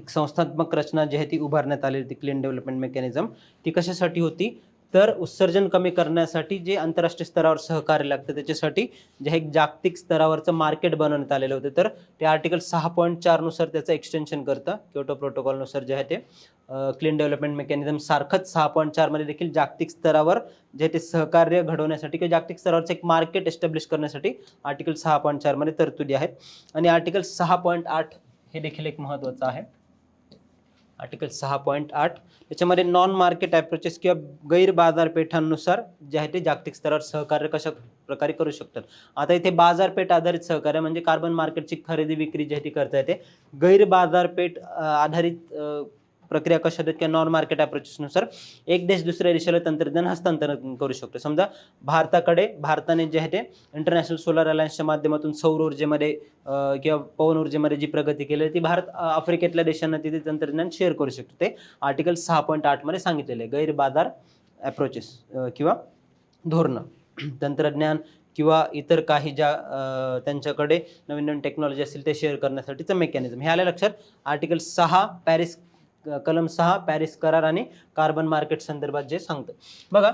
संस्थात्मक रचना जी आहे ती उभारण्यात आलेली होती. क्लीन डेव्हलपमेंट मेकॅनिझम ती कशासाठी होती? तर उत्सर्जन कमी करण्यासाठी जे आंतरराष्ट्रीय स्तरावर सहकार्य लागतं त्याच्यासाठी जे एक जागतिक स्तरावरचं मार्केट बनवण्यात आलेलं होतं. तर ते आर्टिकल 6.4 नुसार त्याचं एक्सटेन्शन करतं. क्योटो प्रोटोकॉलनुसार जे आहे ते क्लीन डेव्हलपमेंट मेकॅनिझम सारखंच 6.4 मध्ये देखील जागतिक स्तरावर जे ते सहकार्य घडवण्यासाठी किंवा जागतिक स्तरावरचं एक मार्केट एस्टॅब्लिश करण्यासाठी आर्टिकल 6.4 मध्ये तरतुदी आहेत. आणि आर्टिकल 6.8 हे देखील एक महत्त्वाचं आहे. आर्टिकल 6.8 त्याच्यामध्ये नॉन मार्केट अप्रोचेस किंवा गैर बाजारपेठांनुसार जे आहे ते जागतिक स्तरावर सहकार्य कशा प्रकारे करू शकतात. आता इथे बाजारपेठ आधारित सहकार्य म्हणजे कार्बन मार्केटची खरेदी विक्री जी आहे ती करता येते. गैर बाजारपेठ आधारित प्रक्रिया कशा आहेत किंवा नॉन मार्केट अप्रोचेसनुसार एक देश दुसऱ्या देशाला तंत्रज्ञान हस्तांतरण करू शकतो. समजा भारताने जे आहे ते इंटरनॅशनल सोलर अलायन्सच्या माध्यमातून सौर ऊर्जेमध्ये किंवा पवन ऊर्जेमध्ये जी प्रगती केली ती भारत आफ्रिकेतल्या देशांना तिथे तंत्रज्ञान शेअर करू शकतो. ते आर्टिकल 6.8 मध्ये सांगितलेले आहे. गैर बाजार अप्रोचेस किंवा धोरणं तंत्रज्ञान किंवा इतर काही ज्या त्यांच्याकडे नवीन नवीन टेक्नॉलॉजी असेल ते शेअर करण्यासाठीचं मेकॅनिझम हे आलं लक्षात. आर्टिकल 6 पॅरिस कलम 6 पॅरिस करार आणि कार्बन मार्केट संदर्भात जे सांगतं. बघा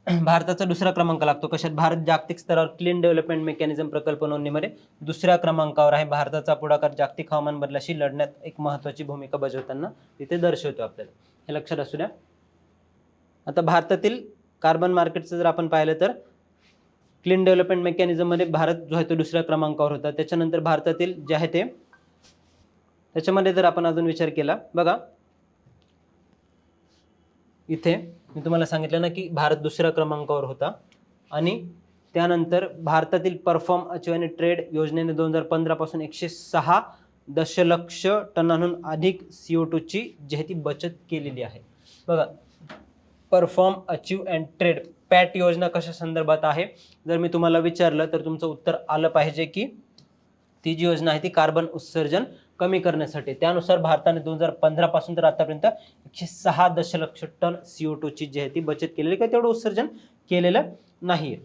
भारताचा दुसरा क्रमांक लागतो कशात. भारत जागतिक स्तरावर क्लीन डेव्हलपमेंट मेकॅनिझम प्रकल्प नोंदणीमध्ये दुसऱ्या क्रमांकावर आहे. भारताचा पुढाकार जागतिक हवामान बदलाशी लढण्यात एक महत्त्वाची भूमिका बजावताना तिथे दर्शवतो आपल्याला, हे लक्षात असू द्या. आता भारतातील कार्बन मार्केटचं जर आपण पाहिलं तर क्लीन डेव्हलपमेंट मेकॅनिझम मध्ये भारत जो आहे तो दुसऱ्या क्रमांकावर होता. त्याच्यानंतर भारतातील जे आहे ते त्याच्यामध्ये जर आपण अजून विचार केला, बघा इथे मी तुम्हाला सांगितलं ना की भारत दुसऱ्या क्रमांकावर होता आणि त्यानंतर भारतातील परफॉर्म अचीव आणि ट्रेड योजनेने 2015 पासून 106 दशलक्ष टनांहून अधिक CO2 ची जी आहे ती बचत केलेली आहे. बघा परफॉर्म अचीव अँड ट्रेड पॅट योजना कशा संदर्भात आहे. जर मी तुम्हाला विचारलं तर तुमचं उत्तर आलं पाहिजे की ती जी योजना आहे ती कार्बन उत्सर्जन कमी करण्यासाठी. त्यानुसार भारताने 2015 पासून तर आतापर्यंत 106 दशलक्ष टन CO2 ची जी आहे ती बचत केलेली, काही तेवढं उत्सर्जन केलेलं नाहीये.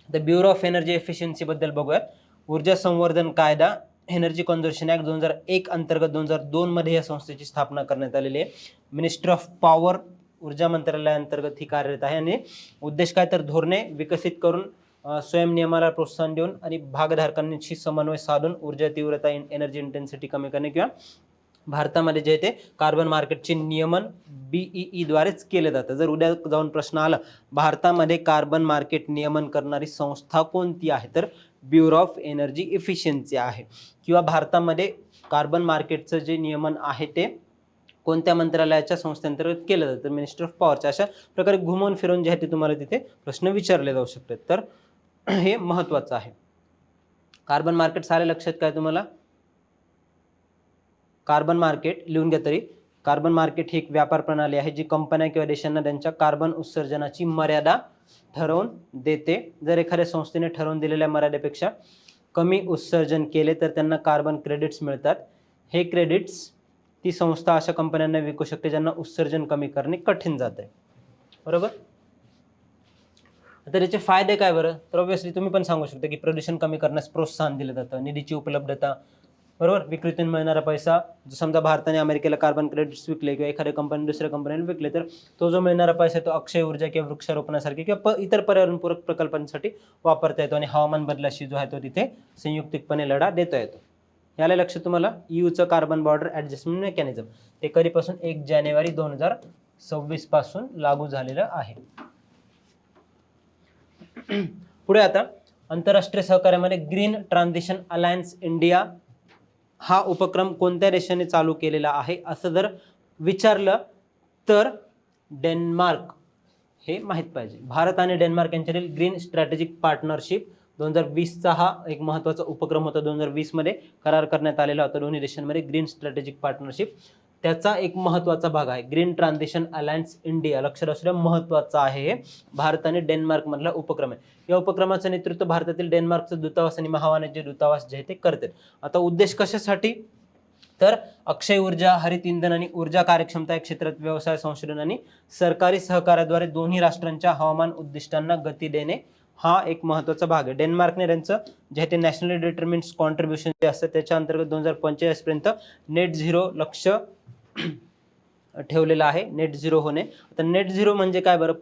The bureau of energy efficiency बद्दल बघूयात. ऊर्जा संवर्धन कायदा एनर्जी कन्झर्वेशन ऍक्ट 2001 अंतर्गत 2002 मध्ये या संस्थेची स्थापना करण्यात आलेली आहे. मिनिस्ट्री ऑफ पॉवर ऊर्जा मंत्रालयाअंतर्गत ही कार्यरत आहे आणि उद्देश काय तर धोरणे विकसित करून स्वयंनियमाला प्रोत्साहन देऊन आणि भागधारकांशी समन्वय साधून ऊर्जा तीव्रता एनर्जी इंटेन्सिटी कमी करणे किंवा भारतामध्ये जे ते कार्बन मार्केटचे नियमन BEE द्वारेच केले जातं. जर उद्या जाऊन प्रश्न आला भारतामध्ये कार्बन मार्केट नियमन करणारी संस्था कोणती आहे तर ब्युरो ऑफ एनर्जी इफिशियन्सी आहे. किंवा भारतामध्ये कार्बन मार्केटचं जे नियमन आहे ते कोणत्या मंत्रालयाच्या संस्थेअंतर्गत केलं जातं तर मिनिस्ट्री ऑफ पॉवरच्या. अशा प्रकारे घुमवून फिरून जे आहे ते तुम्हाला तिथे प्रश्न विचारले जाऊ शकतात. तर हे महत्त्वाचं आहे. कार्बन मार्केट सारे लक्षात काय तुम्हाला. कार्बन मार्केट लिहून घ्या तरी. कार्बन मार्केट ही एक व्यापार प्रणाली आहे जी कंपन्या किंवा देशांना त्यांच्या कार्बन उत्सर्जनाची मर्यादा ठरवून देते. जर एखाद्या संस्थेने ठरवून दिलेल्या मर्यादेपेक्षा कमी उत्सर्जन केले तर त्यांना कार्बन क्रेडिट्स मिळतात. हे क्रेडिट्स ती संस्था अशा कंपन्यांना विकू शकते ज्यांना उत्सर्जन कमी करणे कठीण जात आहे. बरोबर. तर याचे फायदे काय बरं. तर ऑब्व्हियसली तुम्ही पण सांगू शकता की प्रदूषण कमी करण्यास प्रोत्साहन दिलं जातं, निधीची उपलब्धता, बरोबर, विक्रीतून मिळणारा पैसा. समजा भारताने अमेरिकेला कार्बन क्रेडिट्स विकले किंवा एखाद्या कंपनी दुसऱ्या कंपनीला विकले तर तो जो मिळणारा पैसा तो अक्षय ऊर्जा किंवा वृक्षारोपणासारखे किंवा इतर पर्यावरणपूरक प्रकल्पांसाठी वापरता येतो आणि हवामान बदलाशी जो आहे तो तिथे संयुक्तिकपणे लढा देता येतो. याला लक्ष तुम्हाला EUचं कार्बन बॉर्डर ॲडजस्टमेंट मेकॅनिझम ते कधीपासून 1 जानेवारी 2026 पासून लागू झालेलं आहे. पुढे आता आंतरराष्ट्रीय सहकार्यामध्ये ग्रीन ट्रान्झिशन अलायन्स इंडिया हा उपक्रम कोणत्या देशाने चालू केलेला आहे असं जर विचारलं तर डेन्मार्क हे माहित पाहिजे. भारत आणि डेन्मार्क यांच्यातील ग्रीन स्ट्रॅटेजिक पार्टनरशिप 2020चा हा एक महत्त्वाचा उपक्रम होता. 2020 मध्ये करार करण्यात आलेला होता दोन्ही देशांमध्ये ग्रीन स्ट्रॅटेजिक पार्टनरशिप. त्याचा एक महत्त्वाचा भाग आहे ग्रीन ट्रान्झिशन अलायन्स इंडिया. लक्षात असू द्या महत्त्वाचा आहे. हे भारत आणि डेन्मार्क मधला उपक्रम आहे. या उपक्रमाचं नेतृत्व भारतातील डेन्मार्कचं दूतावास आणि महावाणिज्य दूतावास जे आहे ते करतात. आता उद्देश कशासाठी तर अक्षय ऊर्जा, हरित इंधन आणि ऊर्जा कार्यक्षमता या क्षेत्रात व्यवसाय संशोधन आणि सरकारी सहकार्याद्वारे दोन्ही राष्ट्रांच्या हवामान उद्दिष्टांना गती देणे हा एक महत्त्वाचा भाग आहे. डेन्मार्कने त्यांचं जे आहे ते नॅशनली डिटर्मिन्ड कॉन्ट्रीब्युशन जे असतं त्याच्या अंतर्गत 2045 पर्यंत नेट झिरो लक्ष ठेवलेलं आहे. नेट झिरो होणे. आता नेट झिरो म्हणजे काय बरं.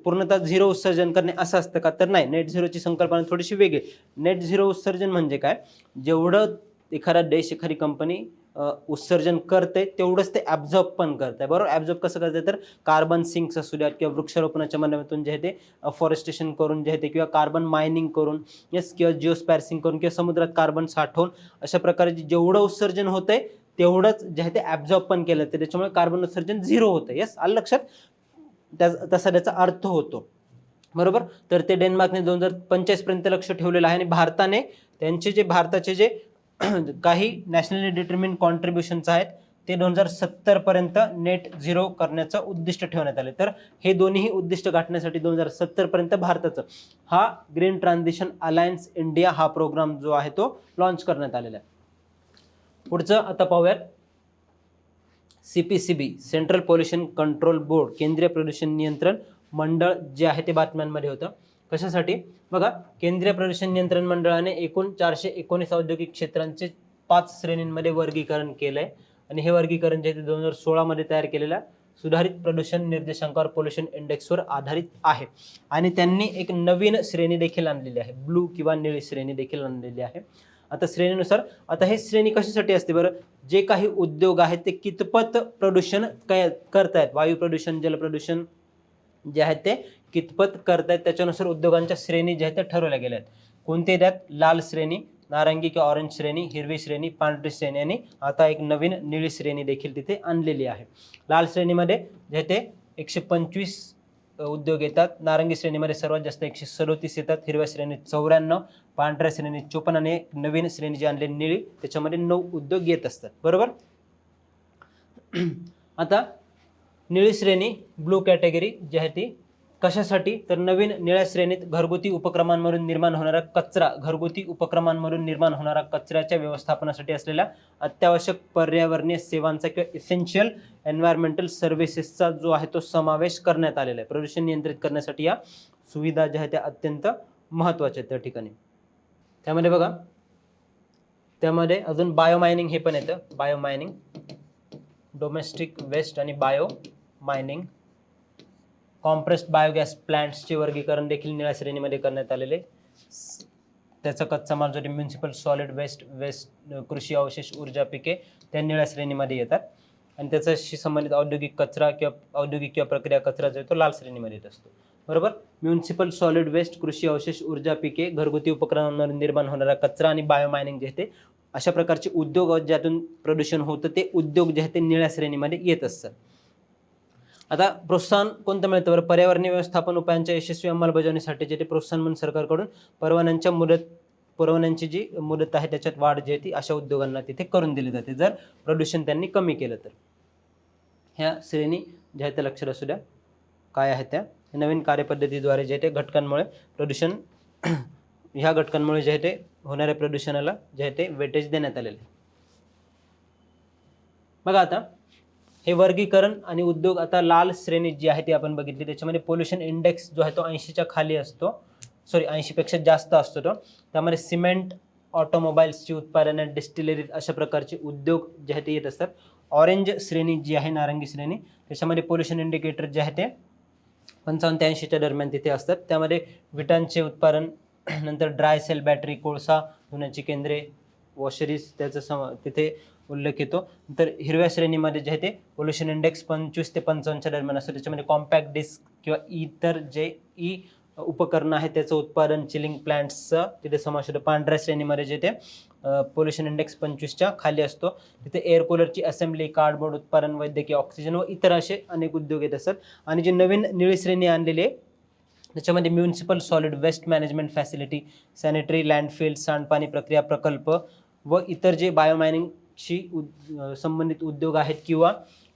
पूर्णतः झिरो उत्सर्जन करणे असं असतं का तर नाही. नेट झिरोची संकल्पना थोडीशी वेगळी. नेट झिरो उत्सर्जन म्हणजे काय, जेवढं एखादा देश, एखादी कंपनी उत्सर्जन करते तेवढंच ते ॲब्झॉर्ब पण करते, बरोबर. ॲब्झॉर्ब कसं करते, तर कार्बन सिंक्स असू द्यात किंवा वृक्षारोपणाच्या माध्यमातून जे आहे ते फॉरेस्टेशन करून जे आहे ते, किंवा कार्बन मायनिंग करून, येस, किंवा जिओस्पॅर्सिंग करून, किंवा समुद्रात कार्बन साठवून, अशा प्रकारे जेवढं उत्सर्जन होतंय तेवढंच जे आहे ते ॲब्झॉर्ब पण केलं जातं. त्याच्यामुळे कार्बन उत्सर्जन 0 होतं. येस, आलं लक्षात. तसा त्याचा अर्थ होतो, बरोबर. तर ते डेन्मार्कने 2045 पर्यंत लक्ष ठेवलेलं आहे आणि भारताने भारताचे जे काही नॅशनली डिटरमिन कॉन्ट्रीब्युशन्स आहेत ते 2070 पर्यंत नेट झिरो करण्याचं उद्दिष्ट ठेवण्यात आले. तर हे दोन्ही उद्दिष्ट गाठण्यासाठी 2070 पर्यंत भारताचं हा ग्रीन ट्रान्झिशन अलायन्स इंडिया हा प्रोग्राम जो आहे तो लॉन्च करण्यात आलेला आहे. पुढचं आता पाहूयात. CPCB central pollution control board, केंद्रीय प्रदूषण नियंत्रण मंडळ जे आहे ते बातम्यांमध्ये होतं. कशासाठी बघा, केंद्रीय प्रदूषण नियंत्रण मंडळाने एकूण 419 औद्योगिक क्षेत्रांचे 5 श्रेणींमध्ये वर्गीकरण केलंय आणि हे वर्गीकरण जे आहे ते 2016 मध्ये तयार केलेलं सुधारित प्रदूषण निर्देशांकावर, पोल्युशन इंडेक्सवर आधारित आहे. आणि त्यांनी एक नवीन श्रेणी देखील आणलेली आहे, ब्लू किंवा निळी श्रेणी देखील आणलेली आहे. आता श्रेणीनुसार, आता हे श्रेणी कशासाठी असते बरं, जे काही उद्योग आहेत ते कितपत प्रदूषण करतायत, वायू प्रदूषण, जल प्रदूषण जे आहेत ते कितपत करतायत, त्याच्यानुसार उद्योगांच्या श्रेणी ज्या आहेत त्या ठरवल्या गेल्या आहेत. कोणते त्यात, लाल श्रेणी, नारंगी किंवा ऑरेंज श्रेणी, हिरवी श्रेणी, पांढरी श्रेणी आणि आता एक नवीन निळी श्रेणी देखील तिथे आणलेली आहे. लाल श्रेणीमध्ये जे ते 125 उद्योग येतात, नारंगी श्रेणीमध्ये सर्वात जास्त 137 येतात, हिरव्या श्रेणीत 94, पांढऱ्या श्रेणीत 54 आणि नवीन श्रेणी जी आणली निळी त्याच्यामध्ये 9 उद्योग येत असतात, बरोबर. आता निळी श्रेणी, ब्लू कॅटेगरी जी आहे ती कशासाठी, तर नवीन निळ्या श्रेणीत घरगुती उपक्रमांमधून निर्माण होणारा कचऱ्याच्या व्यवस्थापनासाठी असलेल्या अत्यावश्यक पर्यावरणीय सेवांचा किंवा इसेन्शियल एन्व्हायरमेंटल सर्व्हिसेसचा जो आहे तो समावेश करण्यात आलेला आहे. प्रदूषण नियंत्रित करण्यासाठी या सुविधा ज्या आहेत त्या अत्यंत महत्त्वाच्या आहेत त्या ठिकाणी. त्यामध्ये बघा, त्यामध्ये अजून बायोमायनिंग हे पण येतं, बायोमायनिंग, डोमेस्टिक वेस्ट आणि बायो मायनिंग, कॉम्प्रेस्ड बायोगॅस प्लांट्सचे वर्गीकरण देखील निळ्या श्रेणीमध्ये करण्यात आलेले. त्याचा कच्चा माल जो म्युनिसिपल सॉलिड वेस्ट, कृषी अवशेष, ऊर्जा पिके त्या निळ्या श्रेणीमध्ये येतात आणि त्याच्याशी संबंधित औद्योगिक कचरा किंवा प्रक्रिया कचरा जो तो लाल श्रेणीमध्ये येत असतो, बरोबर. म्युनिसिपल सॉलिड वेस्ट, कृषी अवशेष, ऊर्जा पिके, घरगुती उपकरणांमधून निर्माण होणारा कचरा आणि बायोमायनिंग जे ते अशा प्रकारचे उद्योग ज्यातून प्रदूषण होतं ते उद्योग जे आहेत ते निळ्या श्रेणीमध्ये येत असतात. आता प्रोत्साहन कोणतं मिळतं बरं, पर्यावरणीय व्यवस्थापन उपायांच्या यशस्वी अंमलबजावणीसाठी जे ते प्रोत्साहन म्हणून सरकारकडून परवान्यांची जी मुदत आहे त्याच्यात वाढ जी आहे ती अशा उद्योगांना तिथे करून दिली जाते जर प्रदूषण त्यांनी कमी केलं तर. ह्या श्रेणी ज्या आहेत त्या लक्षात असू द्या काय आहेत त्या नवीन कार्यपद्धतीद्वारे जे ते घटकांमुळे प्रदूषण ह्या घटकांमुळे जे आहे ते होणाऱ्या प्रदूषणाला जे आहे ते वेटेज देण्यात आलेले. बघा आता हे वर्गीकरण आणि उद्योग, आता लाल श्रेणी जी आहे ती आपण बघितली त्याच्यामध्ये पोल्युशन इंडेक्स जो आहे तो 80च्या खाली असतो, 80 पेक्षा जास्त असतो तो. त्यामध्ये सिमेंट, ऑटोमोबाईल्सची उत्पादने, डिस्टिलरीज अशा प्रकारचे उद्योग जे आहे ते येत असतात. ऑरेंज श्रेणी जी आहे, नारंगी श्रेणी, त्याच्यामध्ये पोल्युशन इंडिकेटर जे आहे ते 55 ते 80च्या दरम्यान तिथे असतात. त्यामध्ये विटांचे उत्पादन, नंतर ड्राय सेल बॅटरी, कोळसा धुण्याची केंद्रे, वॉशरीज त्याचा तिथे उल्लेख येतो. तर हिरव्या श्रेणीमध्ये जे आहे ते पोल्युशन इंडेक्स 25 ते 55च्या दरम्यान असतं. त्याच्यामध्ये कॉम्पॅक्ट डिस्क किंवा इतर जे उपकरणं आहेत त्याचं उत्पादन, चिलिंग प्लांट्सचा तिथे समावेश होतो. पांढऱ्या श्रेणीमध्ये जे ते पोल्युशन इंडेक्स 25च्या खाली असतो. तिथे एअर कूलरची असेंब्ली, कार्डबोर्ड उत्पादन, वैद्यकीय ऑक्सिजन व इतर असे अनेक उद्योग येत असतात. आणि जी नवीन निळी श्रेणी आणलेली आहे त्याच्यामध्ये municipal solid waste management facility, sanitary landfill, सांडपाणी प्रक्रिया प्रकल्प व इतर जे बायोमायनिंगशी संबंधित उद्योग आहेत किंवा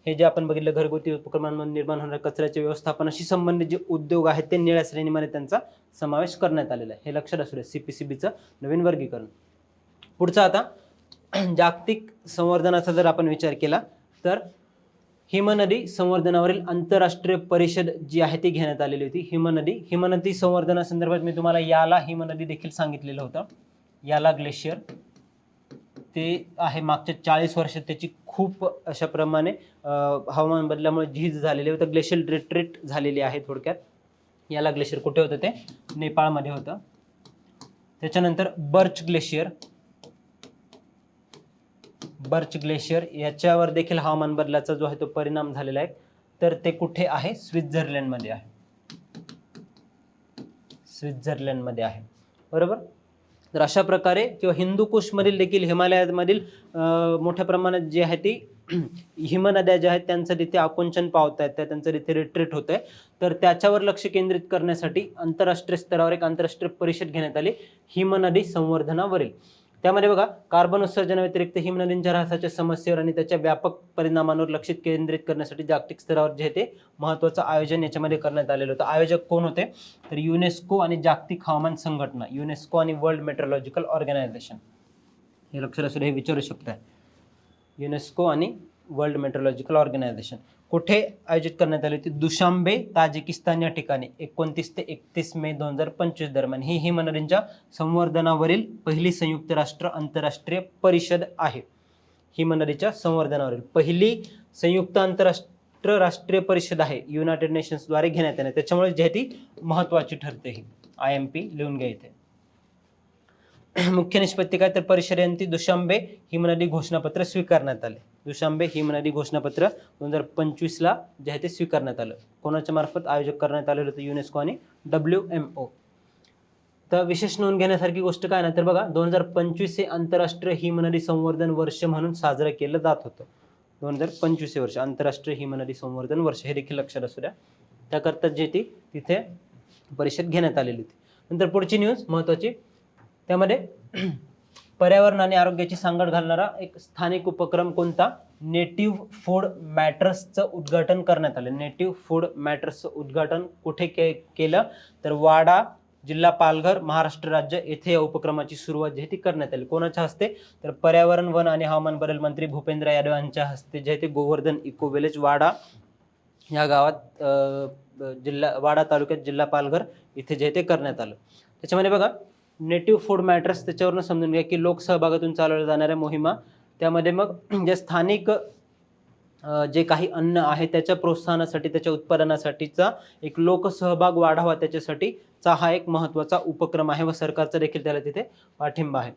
हे जे आपण बघितलं घरगुती उपक्रमांमधून निर्माण होणाऱ्या कचऱ्याच्या व्यवस्थापनाशी संबंधित जे उद्योग आहेत ते निळ्या श्रेणीमध्ये त्यांचा समावेश करण्यात आलेला आहे. हे लक्षात असू द्या CPCBचं नवीन वर्गीकरण. पुढचं आता जागतिक संवर्धनाचा जर आपण विचार केला तर हिमनदी संवर्धनावरील आंतरराष्ट्रीय परिषद जी आहे ती घेण्यात आलेली होती. हिमनदी संवर्धनासंदर्भात मी तुम्हाला याला हिमनदी देखील सांगितलेलं होतं. याला ग्लेशियर ते आहे मागच्या 40 वर्षात त्याची खूप अशा प्रमाणे हवामान बदलामुळे झीज झालेली होतं, ग्लेशियल रिट्रीट झालेली आहे. थोडक्यात याला ग्लेशियर कुठे होतं ते नेपाळमध्ये होतं. त्याच्यानंतर बर्च ग्लेशियर, बर्च ग्लेशियर याच्यावर देखील हवामान बदलाचा जो आहे तो परिणाम झालेला आहे. तर ते कुठे आहे? स्वित्झर्लंडमध्ये आहे. स्वित्झर्लंडमध्ये आहे. बरोबर. तर अशा प्रकारे किंवा हिंदुकुशमधील देखील हिमालयामधील मोठ्या प्रमाणात जे आहे ती हिमनद्या ज्या आहेत त्यांचं तिथे आकुंचन पावत आहेत, त्यांचं तिथे रिट्रीट होत आहे. तर त्याच्यावर लक्ष केंद्रित करण्यासाठी आंतरराष्ट्रीय स्तरावर एक आंतरराष्ट्रीय परिषद घेण्यात आली हिमनदी संवर्धनावरील. त्यामध्ये बघा, कार्बन उत्सर्जनाव्यतिरिक्त हिमनदींच्या ऱ्हासाच्या समस्येवर आणि त्याच्या व्यापक परिणामांवर लक्ष केंद्रित करण्यासाठी जागतिक स्तरावर जे ते महत्त्वाचं आयोजन याच्यामध्ये करण्यात आलेलं होतं. आयोजक कोण होते? तर युनेस्को आणि जागतिक हवामान संघटना, युनेस्को आणि वर्ल्ड मेट्रोलॉजिकल ऑर्गनायझेशन. हे लक्षात असू दे, हे विचारू शकता. युनेस्को आणि वर्ल्ड मेट्रोलॉजिकल ऑर्गनायझेशन कुठे आयोजित करण्यात आली होती? दुशांबे, ताजिकिस्तान या ठिकाणी 29 ते 31 मे 2025 दरम्यान. ही हिमनदींच्या संवर्धनावरील पहिली संयुक्त राष्ट्र आंतरराष्ट्रीय परिषद आहे. हिमनदीच्या संवर्धनावरील पहिली संयुक्त आंतरराष्ट्रीय राष्ट्रीय परिषद आहे, युनायटेड नेशन्सद्वारे घेण्यात येणार. त्याच्यामुळे जे ती महत्त्वाची ठरते. ही IMP लिहून घ्या इथे. मुख्य निष्पत्ती काय? तर परिषदेंती दुशांबे हिमनदी घोषणापत्र स्वीकारण्यात आले. दुशांबे हिमनदी घोषणापत्र 2025 जे आहे ते स्वीकारण्यात आलं. कोणाच्या मार्फत आयोजक करण्यात आलेलं होतं? युनेस्को आणि WMO. तर विशेष नोंद घेण्यासारखी गोष्ट काय ना, तर बघा 2025 हे आंतरराष्ट्रीय हिमनदी संवर्धन वर्ष म्हणून साजरं केलं जात होतं. 2025 वर्ष आंतरराष्ट्रीय हिमनदी संवर्धन वर्ष, हे देखील लक्षात असू द्या. त्याकरता जे ती तिथे परिषद घेण्यात आलेली होती. नंतर पुढची न्यूज महत्त्वाची, त्यामध्ये पर्यावरण आणि आरोग्याची सांगड घालणारा एक स्थानिक उपक्रम कोणता? नेटिव्ह फूड मॅटर्सचं उद्घाटन करण्यात आलं. नेटिव्ह फूड मॅटर्सचं उद्घाटन कुठे केलं? तर वाडा, जिल्हा पालघर, महाराष्ट्र राज्य येथे या उपक्रमाची सुरुवात जी ती करण्यात आली. कोणाच्या हस्ते? तर पर्यावरण, वन आणि हवामान बदल मंत्री भूपेंद्र यादव यांच्या हस्ते जे ते गोवर्धन इको विलेज वाडा या गावात जिल्हा वाडा तालुक्यात जिल्हा पालघर इथे जे ते करण्यात आलं. त्याच्यामध्ये बघा, नेटिव्ह फूड मॅटर्स त्याच्यावरून समजून घ्या की लोकसहभागातून चालवल्या जाणाऱ्या मोहिमा. त्यामध्ये मग जे स्थानिक जे काही अन्न आहे त्याच्या प्रोत्साहनासाठी, त्याच्या उत्पादनासाठीचा एक लोकसहभाग वाढावा त्याच्यासाठीचा हा एक महत्त्वाचा उपक्रम आहे व सरकारचा देखील त्याला तिथे पाठिंबा आहे.